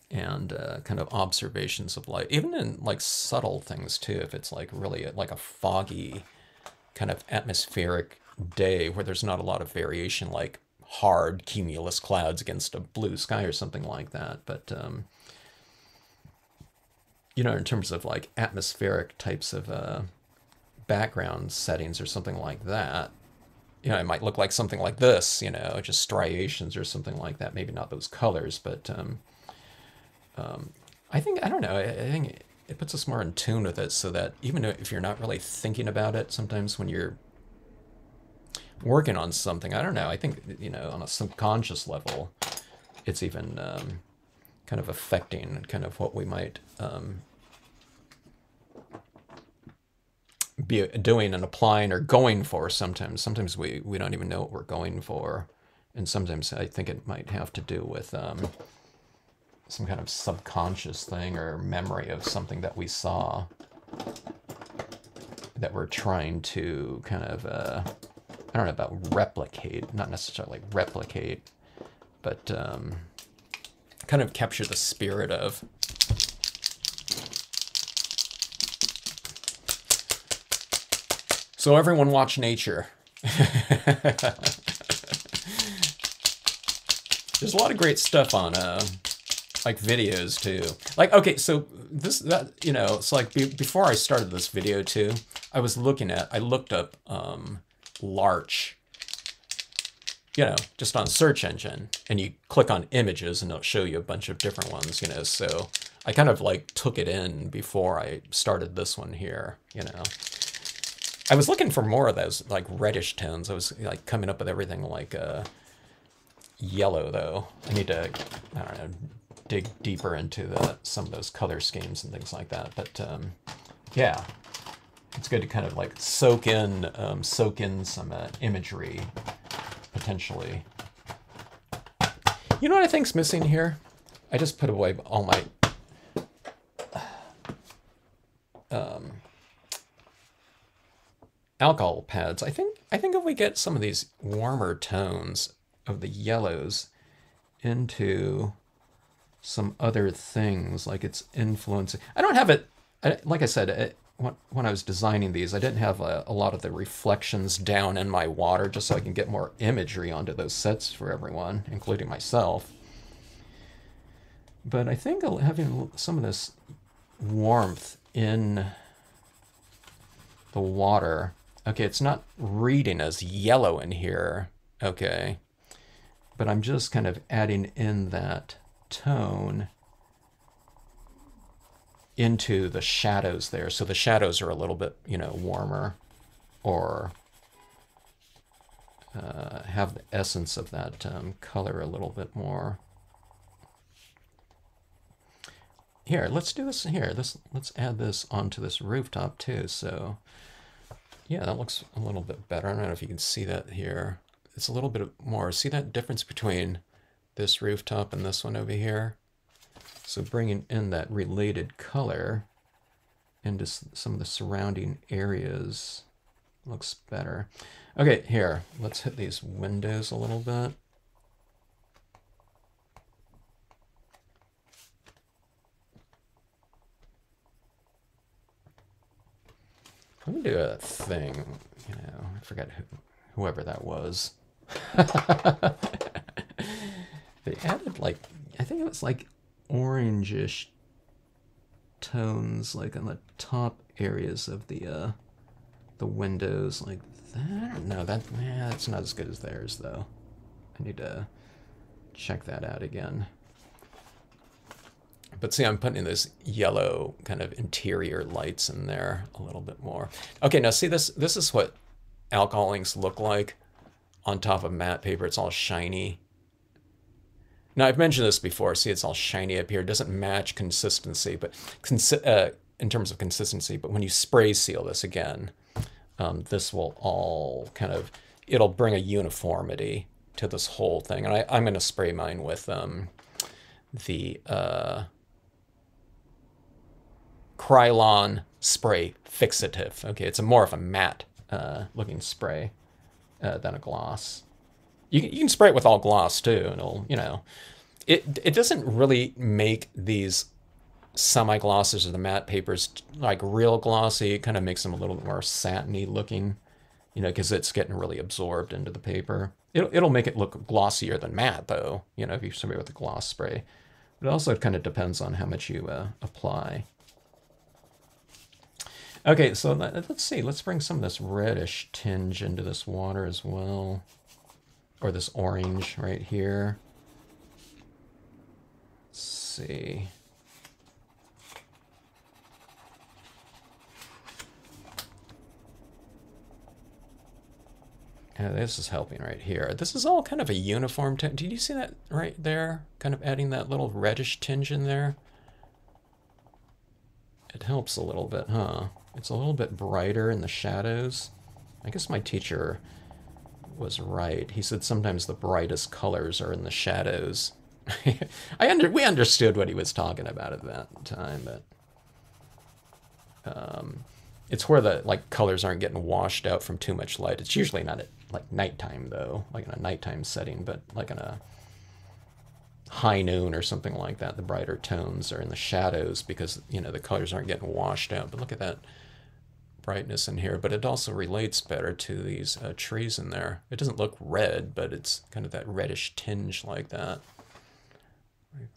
and kind of observations of light, even in like subtle things too. If it's like really like a foggy kind of atmospheric day where there's not a lot of variation, like hard cumulus clouds against a blue sky or something like that. But you know, in terms of like atmospheric types of background settings or something like that, you know, it might look like something like this, you know, just striations or something like that. Maybe not those colors, but I think, I don't know, I think it puts us more in tune with it, so that even if you're not really thinking about it, sometimes when you're working on something, I don't know, I think, you know, on a subconscious level, it's even kind of affecting kind of what we might be doing and applying or going for sometimes. Sometimes we don't even know what we're going for. And sometimes I think it might have to do with some kind of subconscious thing or memory of something that we saw that we're trying to kind of, I don't know about replicate, not necessarily replicate, but kind of capture the spirit of. So everyone watch nature. There's a lot of great stuff on like videos too. Like, okay, so you know, it's like before I started this video too, I looked up larch, you know, just on search engine, and you click on images and it'll show you a bunch of different ones, you know, so I kind of like took it in before I started this one here, you know. I was looking for more of those like reddish tones. I was like coming up with everything like yellow though. I need to, I don't know, dig deeper into some of those color schemes and things like that. But yeah, it's good to kind of like soak in some imagery potentially. You know what I think's missing here? I just put away all my alcohol pads. I think if we get some of these warmer tones of the yellows into some other things, like it's influencing. I don't have it, like I said, when I was designing these, I didn't have a lot of the reflections down in my water just so I can get more imagery onto those sets for everyone, including myself. But I think having some of this warmth in the water. Okay, it's not reading as yellow in here, okay, but I'm just kind of adding in that tone into the shadows there. So the shadows are a little bit, you know, warmer, or have the essence of that color a little bit more. Here, let's do this here. Let's add this onto this rooftop too. So yeah, that looks a little bit better. I don't know if you can see that here. It's a little bit more. See that difference between this rooftop and this one over here? So bringing in that related color into some of the surrounding areas looks better. Okay, here, let's hit these windows a little bit. I'm gonna do a thing, you know, I forgot whoever that was. They added like, I think it was like orangish tones like on the top areas of the windows, like that. I don't know, that's not as good as theirs though. I need to check that out again. But see, I'm putting this yellow kind of interior lights in there a little bit more. Okay, now see this is what alcohol inks look like on top of matte paper. It's all shiny. Now, I've mentioned this before. See, it's all shiny up here. It doesn't match consistency, but in terms of consistency. But when you spray seal this again, this will all kind of, it'll bring a uniformity to this whole thing. And I'm going to spray mine with the Krylon spray fixative. Okay, it's more of a matte looking spray than a gloss. You can spray it with all gloss too, and it'll, you know, it doesn't really make these semi-glosses or the matte papers like real glossy. It kind of makes them a little bit more satiny looking, you know, because it's getting really absorbed into the paper. It'll make it look glossier than matte though, you know, if you spray with a gloss spray. But it also kind of depends on how much you apply. Okay, so let's see. Let's bring some of this reddish tinge into this water as well. Or this orange right here. Let's see. This is helping right here. This is all kind of a uniform tint. Did you see that right there? Kind of adding that little reddish tinge in there. It helps a little bit, huh? It's a little bit brighter in the shadows. I guess my teacher was right. He said sometimes the brightest colors are in the shadows. We understood what he was talking about at that time, but it's where the colors aren't getting washed out from too much light. It's usually not at nighttime though, like in a nighttime setting, but like in a high noon or something like that, the brighter tones are in the shadows because the colors aren't getting washed out. But look at that brightness in here, but it also relates better to these trees in there. It doesn't look red, but it's kind of that reddish tinge like that.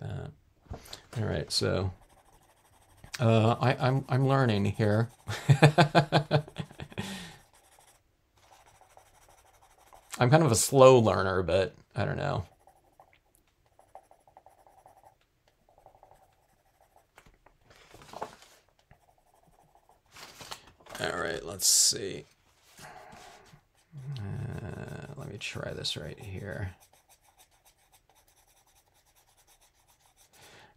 All right, so I'm learning here. I'm kind of a slow learner, but I don't know. All right, let's see. Let me try this right here.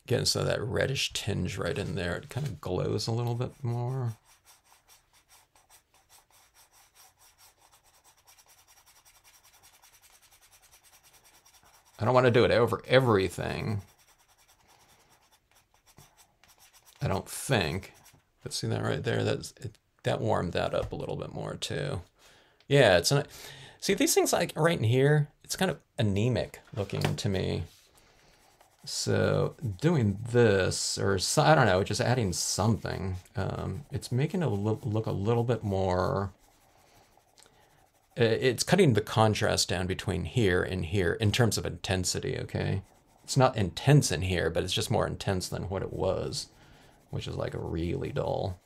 Getting some of that reddish tinge right in there. It kind of glows a little bit more. I don't want to do it over everything. I don't think. But see that right there? That warmed that up a little bit more too. Yeah, it's not. See these things like right in here, it's kind of anemic looking to me. So doing this, or I don't know, just adding something, it's making it look a little bit more. It's cutting the contrast down between here and here in terms of intensity. Okay, it's not intense in here, but it's just more intense than what it was, which is like a really dull.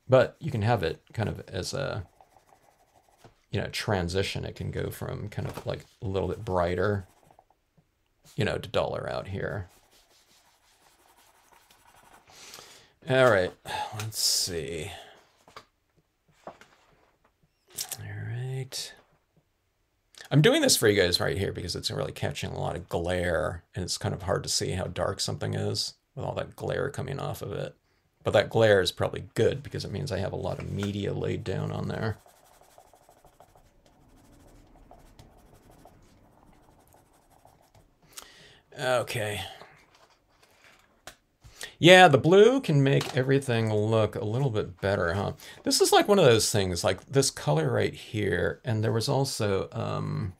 But you can have it kind of as a, transition. It can go from kind of like a little bit brighter, to duller out here. All right, let's see. All right. I'm doing this for you guys right here because it's really catching a lot of glare, and it's kind of hard to see how dark something is with all that glare coming off of it. But that glare is probably good because it means I have a lot of media laid down on there. Okay. Yeah, the blue can make everything look a little bit better, huh? This is like one of those things, like this color right here, and there was also, I'm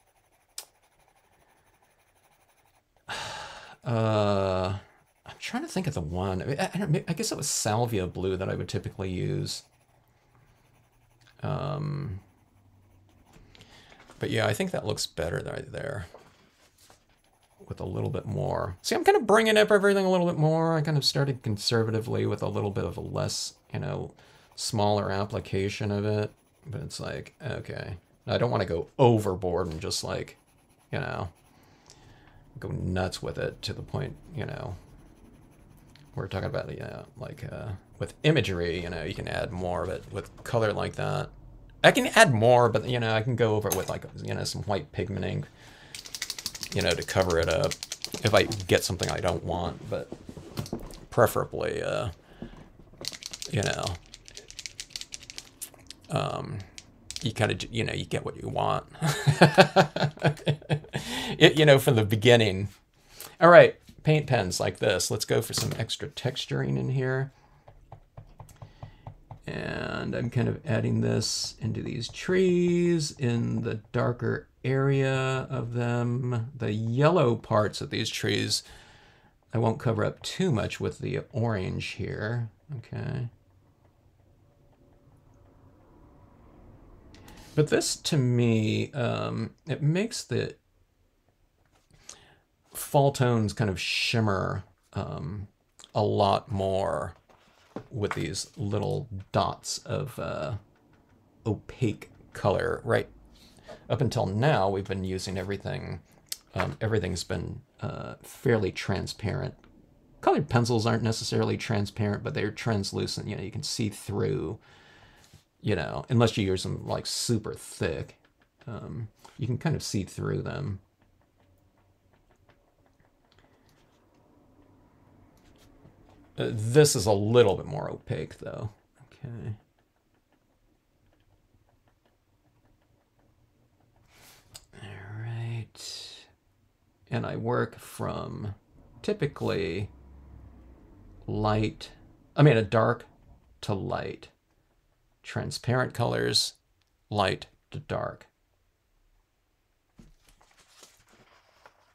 trying to think of the one. I guess it was salvia blue that I would typically use. But yeah, I think that looks better right there. With a little bit more. See, I'm kind of bringing up everything a little bit more. I kind of started conservatively with a little bit of a less, smaller application of it. But it's like, okay. I don't want to go overboard and just like, go nuts with it to the point, we're talking about, with imagery, you can add more of it with color like that. I can add more, but, I can go over it with like, some white pigmenting, to cover it up if I get something I don't want, but preferably, you kind of, you get what you want, from the beginning. All right, paint pens like this. Let's go for some extra texturing in here. And I'm kind of adding this into these trees in the darker area of them. The yellow parts of these trees, I won't cover up too much with the orange here. Okay. But this, to me, it makes the fall tones kind of shimmer a lot more with these little dots of opaque color. Right up until now, we've been using everything. Everything's been fairly transparent. Colored pencils aren't necessarily transparent, but they're translucent. You can see through, unless you use them like super thick. You can kind of see through them. This is a little bit more opaque, though. Okay. All right. And I work from typically a dark to light. Transparent colors, light to dark.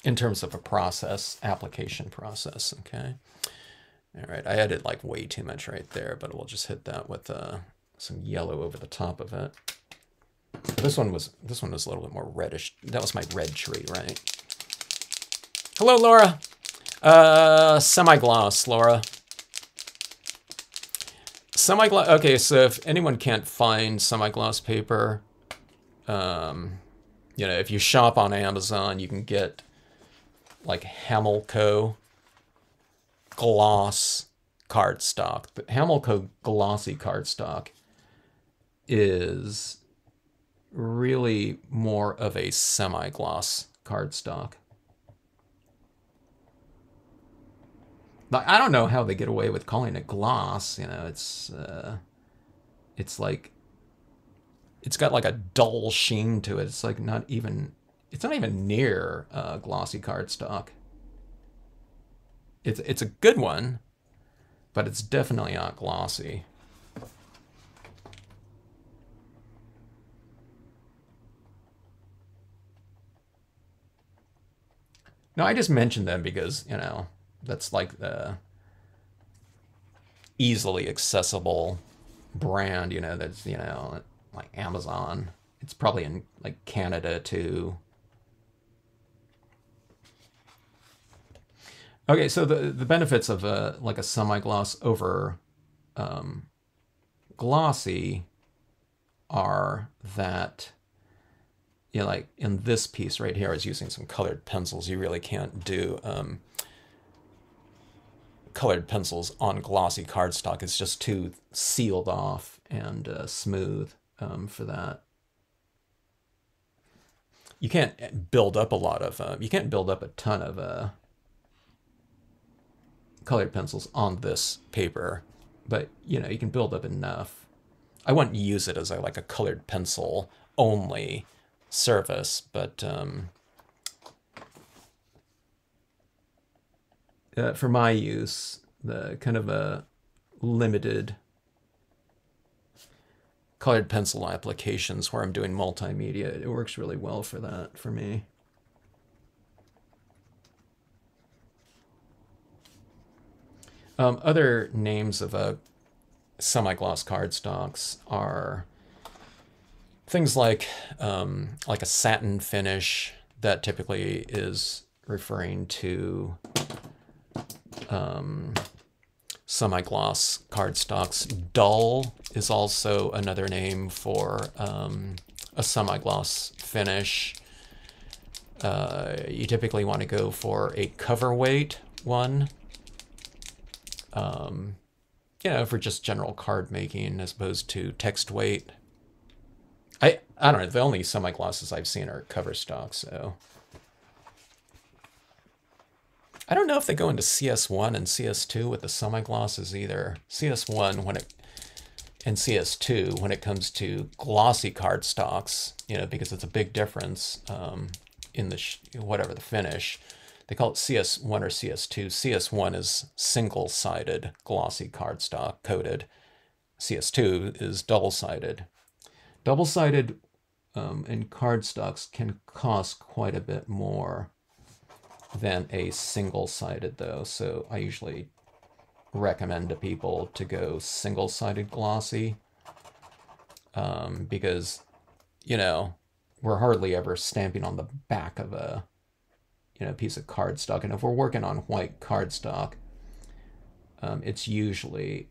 In terms of a process, application process, okay? All right, I added like way too much right there, but we'll just hit that with some yellow over the top of it. This one was a little bit more reddish. That was my red tree, right? Hello, Laura. Semi-gloss, Laura. Semi-gloss. Okay, so if anyone can't find semi-gloss paper, if you shop on Amazon, you can get like Hamilco gloss cardstock. The Hamilco glossy cardstock is really more of a semi-gloss cardstock. I don't know how they get away with calling it gloss. It's like, it's got like a dull sheen to it. It's like not even near glossy cardstock. It's a good one, but it's definitely not glossy. No, I just mentioned them because, that's like the easily accessible brand, that's, like Amazon. It's probably in like Canada too. Okay, so the benefits of like a semi-gloss over glossy are that, like in this piece right here, I was using some colored pencils. You really can't do colored pencils on glossy cardstock. It's just too sealed off and smooth for that. You can't build up a ton of colored pencils on this paper, but you can build up enough. I wouldn't use it as like a colored pencil only surface, but for my use, the kind of a limited colored pencil applications where I'm doing multimedia, it works really well for that for me. Other names of semi-gloss cardstocks are things like a satin finish. That typically is referring to semi-gloss cardstocks. Dull is also another name for a semi-gloss finish. You typically want to go for a cover weight one. For just general card making as opposed to text weight. I don't know, the only semi-glosses I've seen are cover stock, so I don't know if they go into CS1 and CS2 with the semi-glosses either. CS1 and CS2 when it comes to glossy cardstocks, because it's a big difference in the whatever the finish. They call it CS1 or CS2. CS1 is single-sided glossy cardstock coated. CS2 is double-sided. Double-sided in cardstocks can cost quite a bit more than a single-sided, though. So I usually recommend to people to go single-sided glossy because, we're hardly ever stamping on the back of a piece of cardstock. And if we're working on white cardstock, it's usually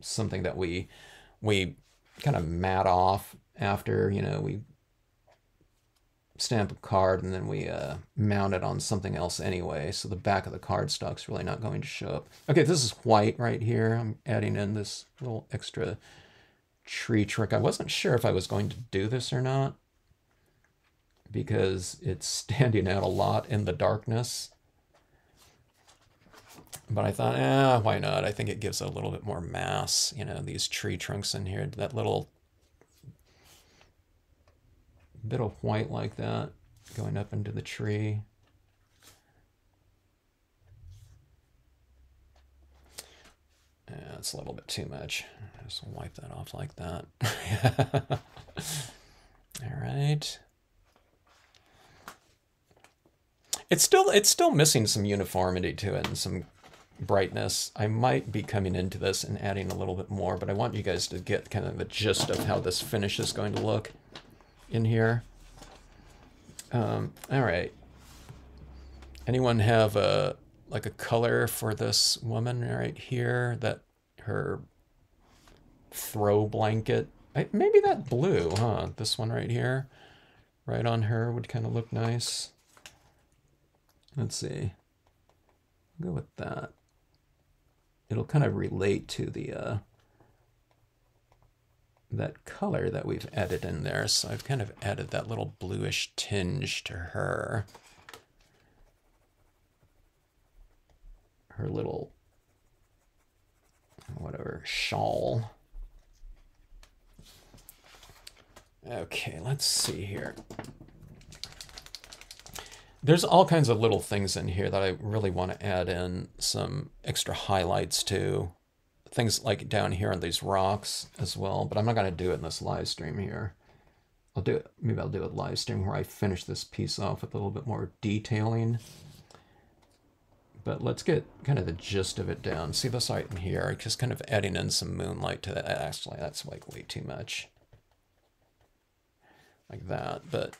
something that we kind of mat off after, we stamp a card and then we mount it on something else anyway. So the back of the cardstock's really not going to show up. Okay, this is white right here. I'm adding in this little extra tree trick. I wasn't sure if I was going to do this or not because it's standing out a lot in the darkness. But I thought, why not? I think it gives it a little bit more mass, you know, these tree trunks in here. That little bit of white like that going up into the tree. Yeah, it's a little bit too much. Just wipe that off like that. All right. It's still missing some uniformity to it and some brightness. I might be coming into this and adding a little bit more, but I want you guys to get kind of the gist of how this finish is going to look in here. All right. Anyone have a like a color for this woman right here? That her throw blanket. Maybe that blue, huh? This one right here, right on her would kind of look nice. Let's see. I'll go with that. It'll kind of relate to the that color that we've added in there. So I've kind of added that little bluish tinge to her. Her little, whatever, shawl. Okay, let's see here. There's all kinds of little things in here that I really want to add in some extra highlights to. Things like down here on these rocks as well, but I'm not going to do it in this live stream here. I'll do it, maybe I'll do it live stream where I finish this piece off with a little bit more detailing. But let's get kind of the gist of it down. See this right in here, just kind of adding in some moonlight to that. Actually, that's like way too much. Like that, but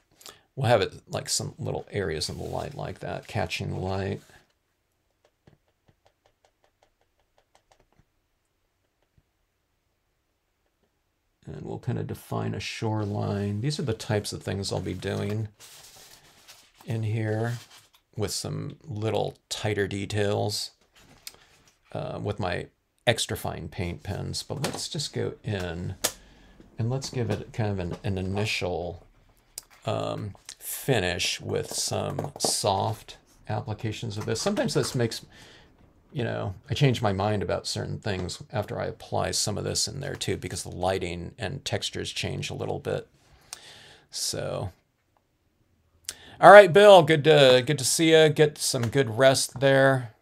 we'll have it like some little areas of the light like that, catching the light. And we'll kind of define a shoreline. These are the types of things I'll be doing in here with some little tighter details with my extra fine paint pens. But let's just go in and let's give it kind of an initial finish with some soft applications of this. Sometimes this makes, you know, I change my mind about certain things after I apply some of this in there too, because the lighting and textures change a little bit. So, all right, Bill, good to see you. Get some good rest there.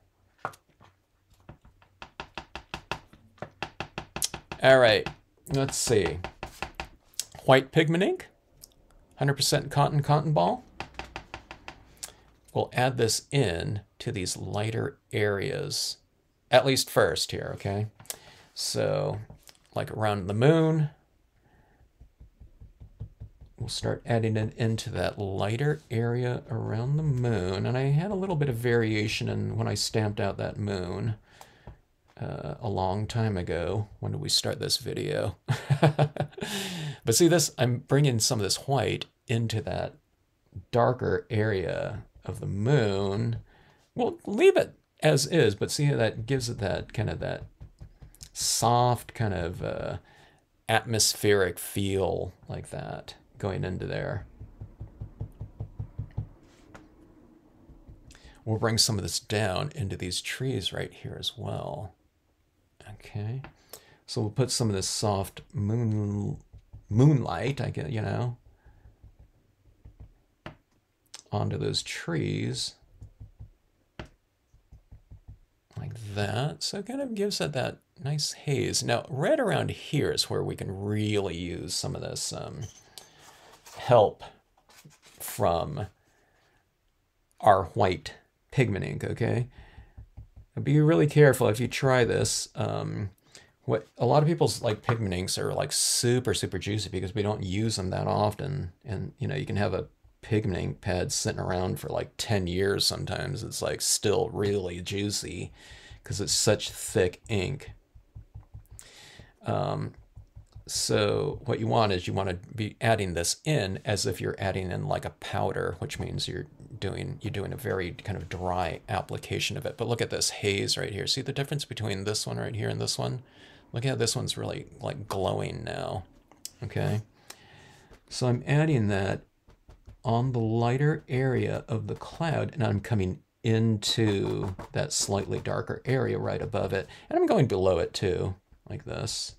All right, let's see. White pigment ink, 100% cotton ball. We'll add this in to these lighter areas, at least first here, okay? So, like around the moon, we'll start adding it into that lighter area around the moon. And I had a little bit of variation in when I stamped out that moon a long time ago. When did we start this video? But see this, I'm bringing some of this white into that darker area of the moon. We'll leave it as is, but see how that gives it that kind of that soft kind of atmospheric feel like that going into there. We'll bring some of this down into these trees right here as well. Okay, so we'll put some of this soft moonlight, I get, you know, onto those trees like that. So it kind of gives it that nice haze. Now, right around here is where we can really use some of this help from our white pigment ink, okay? Be really careful if you try this. What a lot of people's like pigment inks are like super juicy because we don't use them that often, and you know, you can have a pigment ink pad sitting around for like 10 years sometimes. It's like still really juicy because it's such thick ink. So what you want is you want to be adding this in as if you're adding in like a powder, which means you're doing a very kind of dry application of it. But look at this haze right here. See the difference between this one right here and this one? Look how this one's really like glowing now. Okay. So I'm adding that on the lighter area of the cloud, and I'm coming into that slightly darker area right above it. And I'm going below it too, like this.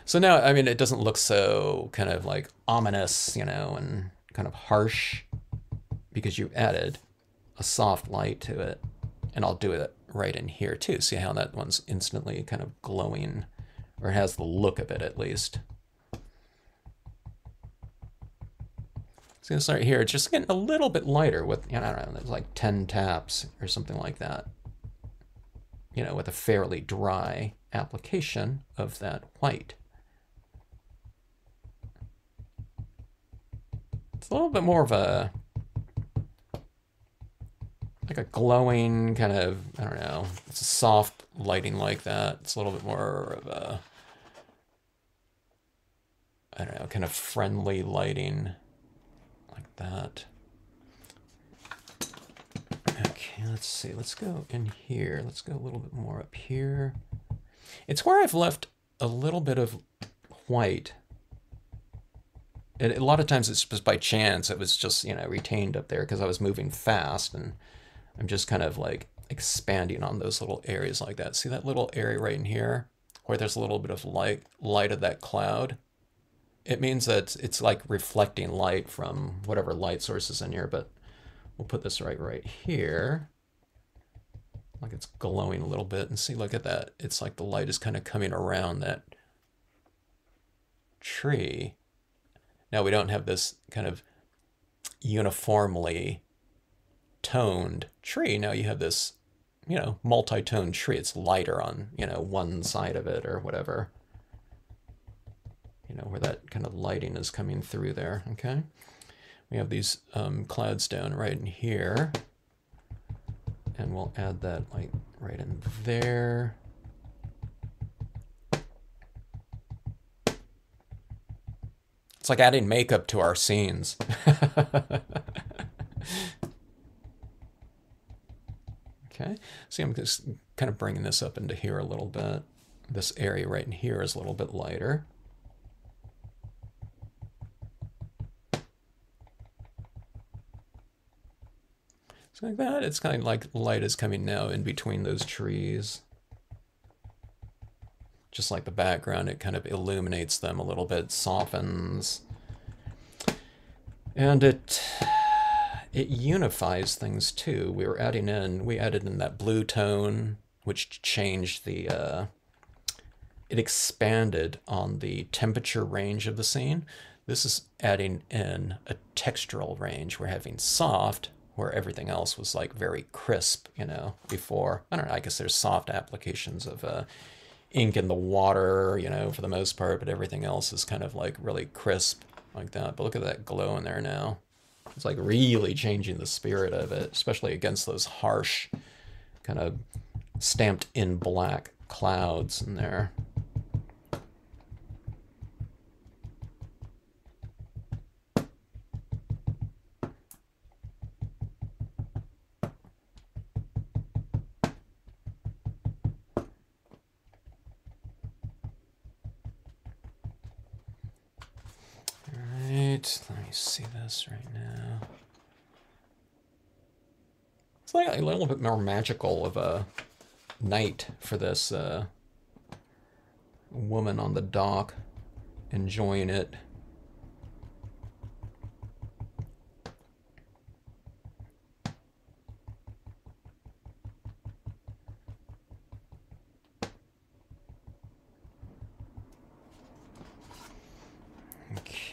So now, I mean, it doesn't look so kind of like ominous, you know, and kind of harsh because you added a soft light to it. And I'll do it right in here too. See how that one's instantly kind of glowing, or has the look of it at least. It's going to start here. It's just getting a little bit lighter with, you know, I don't know, it's like 10 taps or something like that. You know, with a fairly dry application of that white. It's a little bit more of a, like a glowing kind of, I don't know, it's a soft lighting like that. It's a little bit more of a, I don't know, kind of friendly lighting. Like that. Okay, let's see. Let's go in here. Let's go a little bit more up here. It's where I've left a little bit of white. And a lot of times it's just by chance. It was just, you know, retained up there because I was moving fast, and I'm just kind of like expanding on those little areas like that. See that little area right in here where there's a little bit of light of that cloud? It means that it's like reflecting light from whatever light source is in here, but we'll put this right here. Like it's glowing a little bit, and see, look at that. It's like the light is kind of coming around that tree. Now we don't have this kind of uniformly toned tree. Now you have this, you know, multi-toned tree. It's lighter on, you know, one side of it or whatever. You know, where that kind of lighting is coming through there, okay? We have these clouds down right in here. And we'll add that light right in there. It's like adding makeup to our scenes. Okay, see, I'm just kind of bringing this up into here a little bit. This area right in here is a little bit lighter. So like that, it's kind of like light is coming now in between those trees. Just like the background, it kind of illuminates them a little bit, softens. And it unifies things too. We added in that blue tone, which changed the, it expanded on the temperature range of the scene. This is adding in a textural range. We're having soft, where everything else was like very crisp, you know, before. I don't know, I guess there's soft applications of ink in the water, you know, for the most part, but everything else is kind of like really crisp like that. But look at that glow in there now. It's like really changing the spirit of it, especially against those harsh kind of stamped in black clouds in there. Let me see this right now. It's like a little bit more magical of a night for this woman on the dock, enjoying it.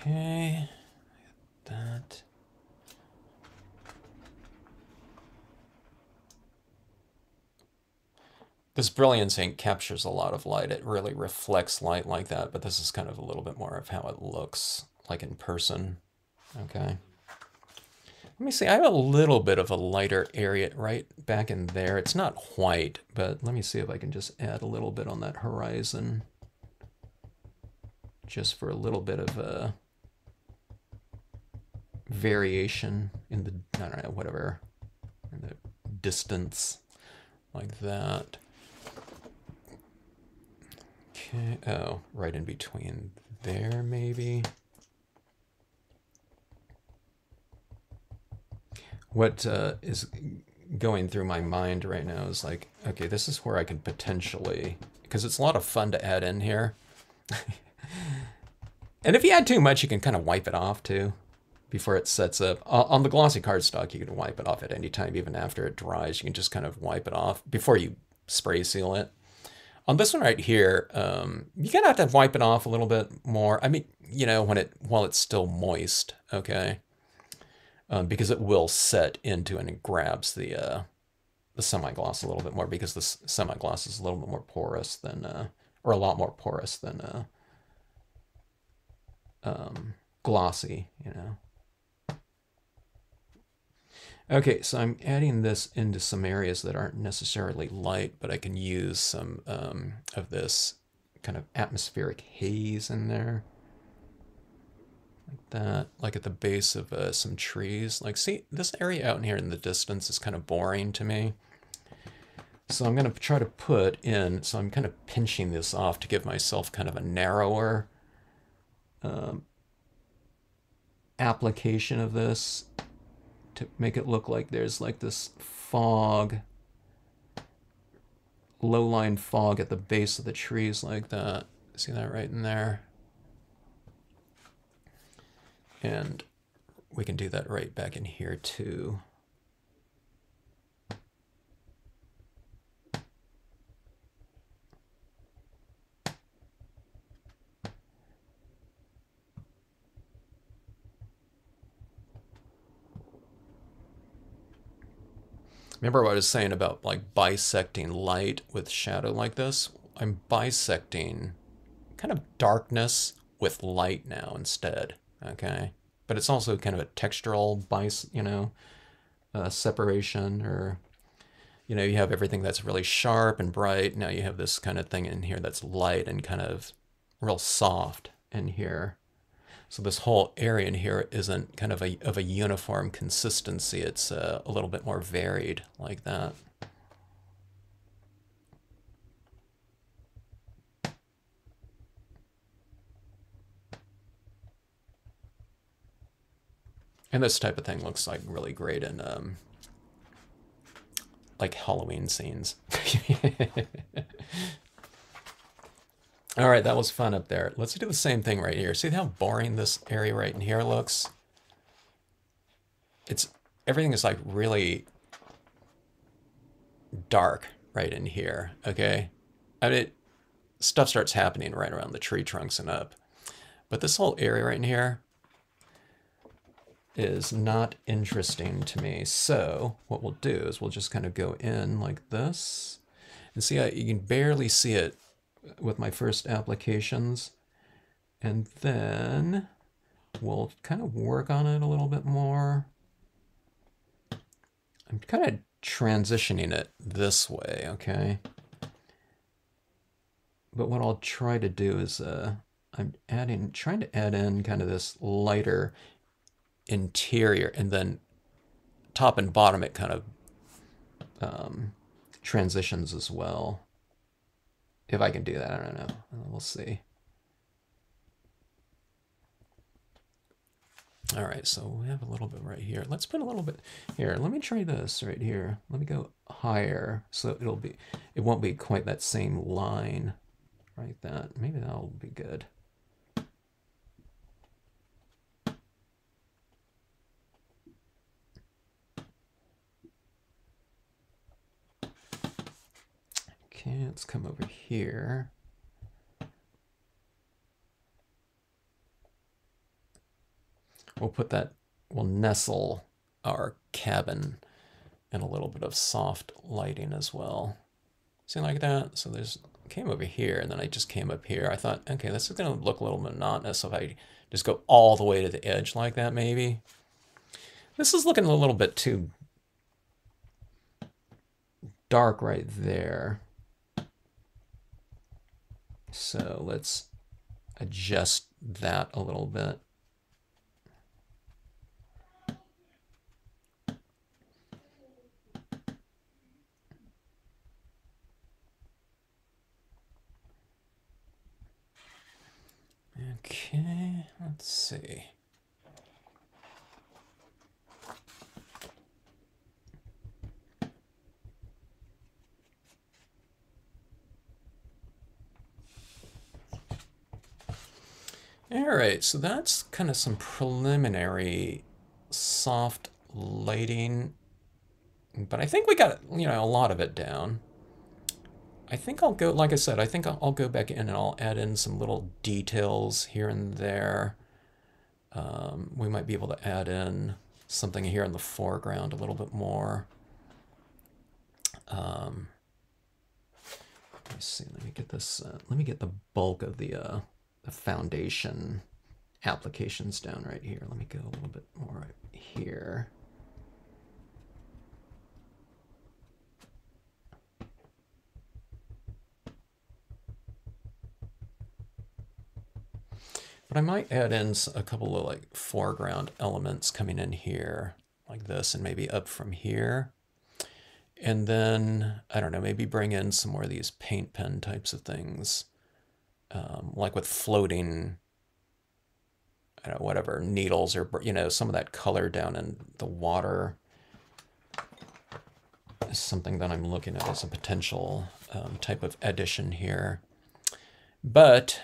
Okay, that. This Brilliance ink captures a lot of light. It really reflects light like that, but this is kind of a little bit more of how it looks like in person. Okay. Let me see, I have a little bit of a lighter area right back in there. It's not white, but let me see if I can just add a little bit on that horizon. Just for a little bit of a variation in the, I don't know, whatever, in the distance, like that. Okay, oh, right in between there, maybe. What is going through my mind right now is like, okay, this is where I can potentially, because it's a lot of fun to add in here. And if you add too much, you can kind of wipe it off too before it sets up. On the glossy cardstock, you can wipe it off at any time, even after it dries. You can just kind of wipe it off before you spray seal it. On this one right here, you're gonna have to wipe it off a little bit more. I mean, you know, while it's still moist, okay, because it will set into and it grabs the semi-gloss a little bit more because the semi-gloss is a little bit more porous than, or a lot more porous than glossy, you know. Okay, so I'm adding this into some areas that aren't necessarily light, but I can use some of this kind of atmospheric haze in there. Like that, like at the base of some trees. Like, see, this area out in here in the distance is kind of boring to me. So I'm going to try to put in, so I'm kind of pinching this off to give myself kind of a narrower application of this to make it look like there's like this fog, low-lying fog at the base of the trees like that. See that right in there? And we can do that right back in here too. Remember what I was saying about like bisecting light with shadow like this? I'm bisecting kind of darkness with light now instead, okay? But it's also kind of a textural separation, or, you know, you have everything that's really sharp and bright. Now you have this kind of thing in here that's light and kind of real soft in here. So this whole area in here isn't kind of a uniform consistency. It's a little bit more varied like that. And this type of thing looks like really great in like Halloween scenes. All right, that was fun up there. Let's do the same thing right here. See how boring this area right in here looks? Everything is like really dark right in here, okay? I mean, stuff starts happening right around the tree trunks and up. But this whole area right in here is not interesting to me. So what we'll do is we'll just kind of go in like this. And see how you can barely see it with my first applications. And then we'll kind of work on it a little bit more. I'm kind of transitioning it this way, okay? But what I'll try to do is I'm trying to add in kind of this lighter interior, and then top and bottom it kind of transitions as well. If I can do that, I don't know. We'll see. All right, so we have a little bit right here. Let's put a little bit here. Let me try this right here. Let me go higher so it won't be quite that same line like that. Maybe that'll be good. Okay, let's come over here. We'll nestle our cabin in a little bit of soft lighting as well. See, like that? So came over here, and then I just came up here. I thought, okay, this is gonna look a little monotonous if I just go all the way to the edge like that, maybe. This is looking a little bit too dark right there. So let's adjust that a little bit. Okay, let's see. All right, so that's kind of some preliminary soft lighting, but I think we got, a lot of it down. I think I'll go, like I said, I think I'll go back in and I'll add in some little details here and there. We might be able to add in something here in the foreground a little bit more. Let me see, let me get this, let me get the bulk of the foundation applications down right here. Let me go a little bit more right here. But I might add in a couple of like foreground elements coming in here like this and maybe up from here. And then, I don't know, maybe bring in some more of these paint pen types of things, like with floating, I don't know, whatever, needles or, some of that color down in the water is something that I'm looking at as a potential type of addition here. But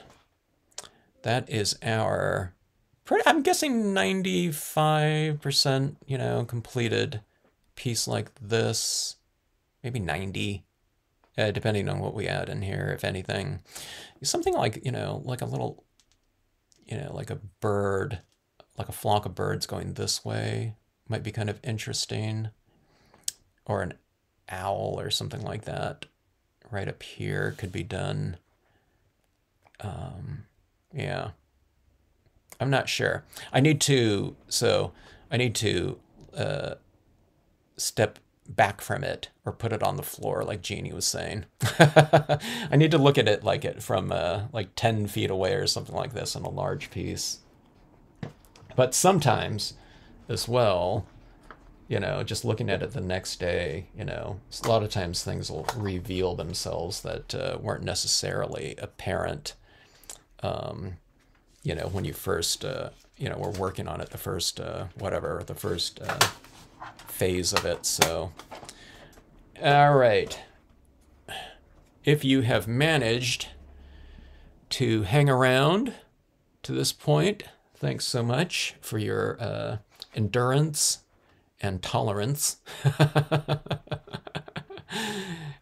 that is our, I'm guessing 95%, completed piece like this. Maybe 90, depending on what we add in here, if anything. Something like, like a little, like a bird, like a flock of birds going this way might be kind of interesting. Or an owl or something like that right up here could be done. Yeah. I'm not sure. I need to step back from it or put it on the floor like Jeannie was saying. I need to look at it from like 10 feet away or something like this on a large piece. But sometimes as well, just looking at it the next day, a lot of times things will reveal themselves that weren't necessarily apparent, when you first, were working on it, the first, the first phase of it. So, all right. If you have managed to hang around to this point, thanks so much for your endurance and tolerance.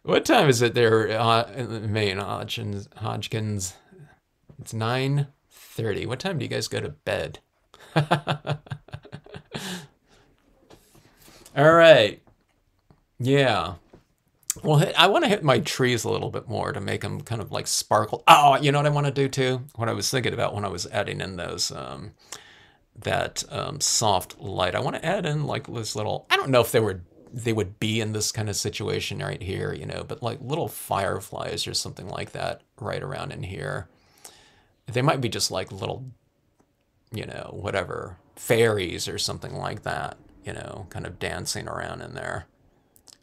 What time is it there in Maine, Hodgkins? It's 9:30. What time do you guys go to bed? All right. Yeah. Well, I want to hit my trees a little bit more to make them kind of like sparkle. Oh, you know what I want to do too? What I was thinking about when I was adding in those, soft light. I want to add in like this little, I don't know if they would be in this kind of situation right here, but like little fireflies or something like that right around in here. They might be just like little, whatever, fairies or something like that, kind of dancing around in there.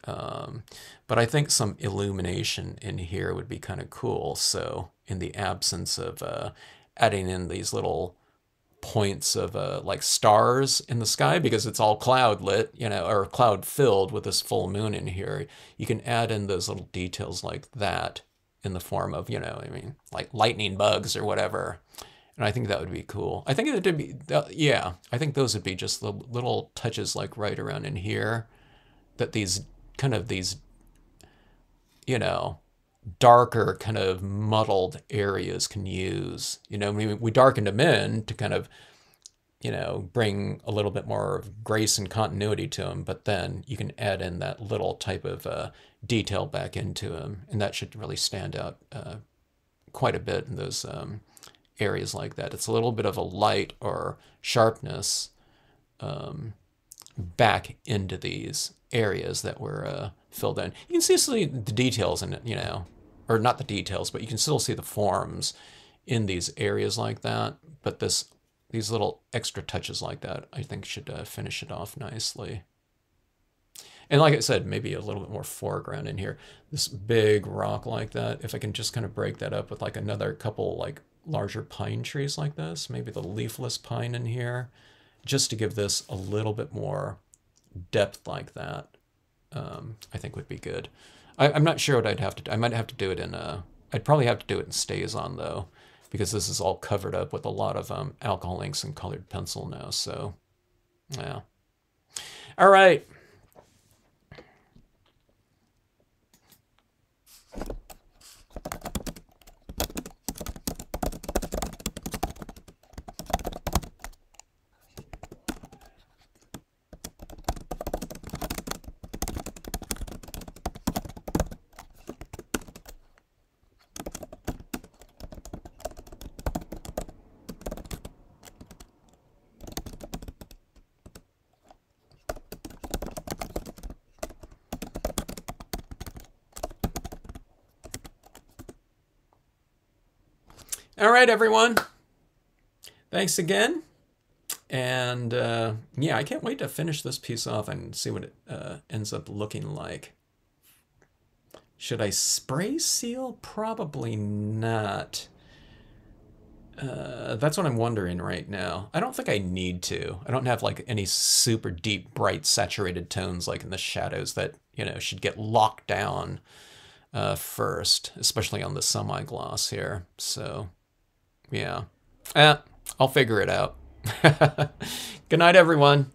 But I think some illumination in here would be kind of cool. So in the absence of adding in these little points of like stars in the sky, because it's all cloud lit, or cloud filled with this full moon in here, you can add in those little details like that in the form of, like lightning bugs or whatever. And I think that would be cool. I think it would be, yeah, I think those would be just the little touches like right around in here that these kind of these, darker kind of muddled areas can use. We darkened them in to kind of, bring a little bit more of grace and continuity to them, but then you can add in that little type of detail back into them, and that should really stand out quite a bit in those areas like that. It's a little bit of a light or sharpness back into these areas that were filled in. You can see the details in it, or not the details, but you can still see the forms in these areas like that. But these little extra touches like that, I think should finish it off nicely. And like I said, maybe a little bit more foreground in here. This big rock like that, if I can just kind of break that up with like another couple like larger pine trees like this, maybe the leafless pine in here, just to give this a little bit more depth like that. I think would be good. I'm not sure what I'd have to do. I might have to do it in I'd probably have to do it in StazOn though, because this is all covered up with a lot of alcohol inks and colored pencil now. So, yeah. All right. All right, everyone. Thanks again. And yeah, I can't wait to finish this piece off and see what it ends up looking like. Should I spray seal? Probably not. That's what I'm wondering right now. I don't think I need to. I don't have like any super deep, bright, saturated tones like in the shadows that, you know, should get locked down first, especially on the semi-gloss here. So, yeah. I'll figure it out. Good night, everyone.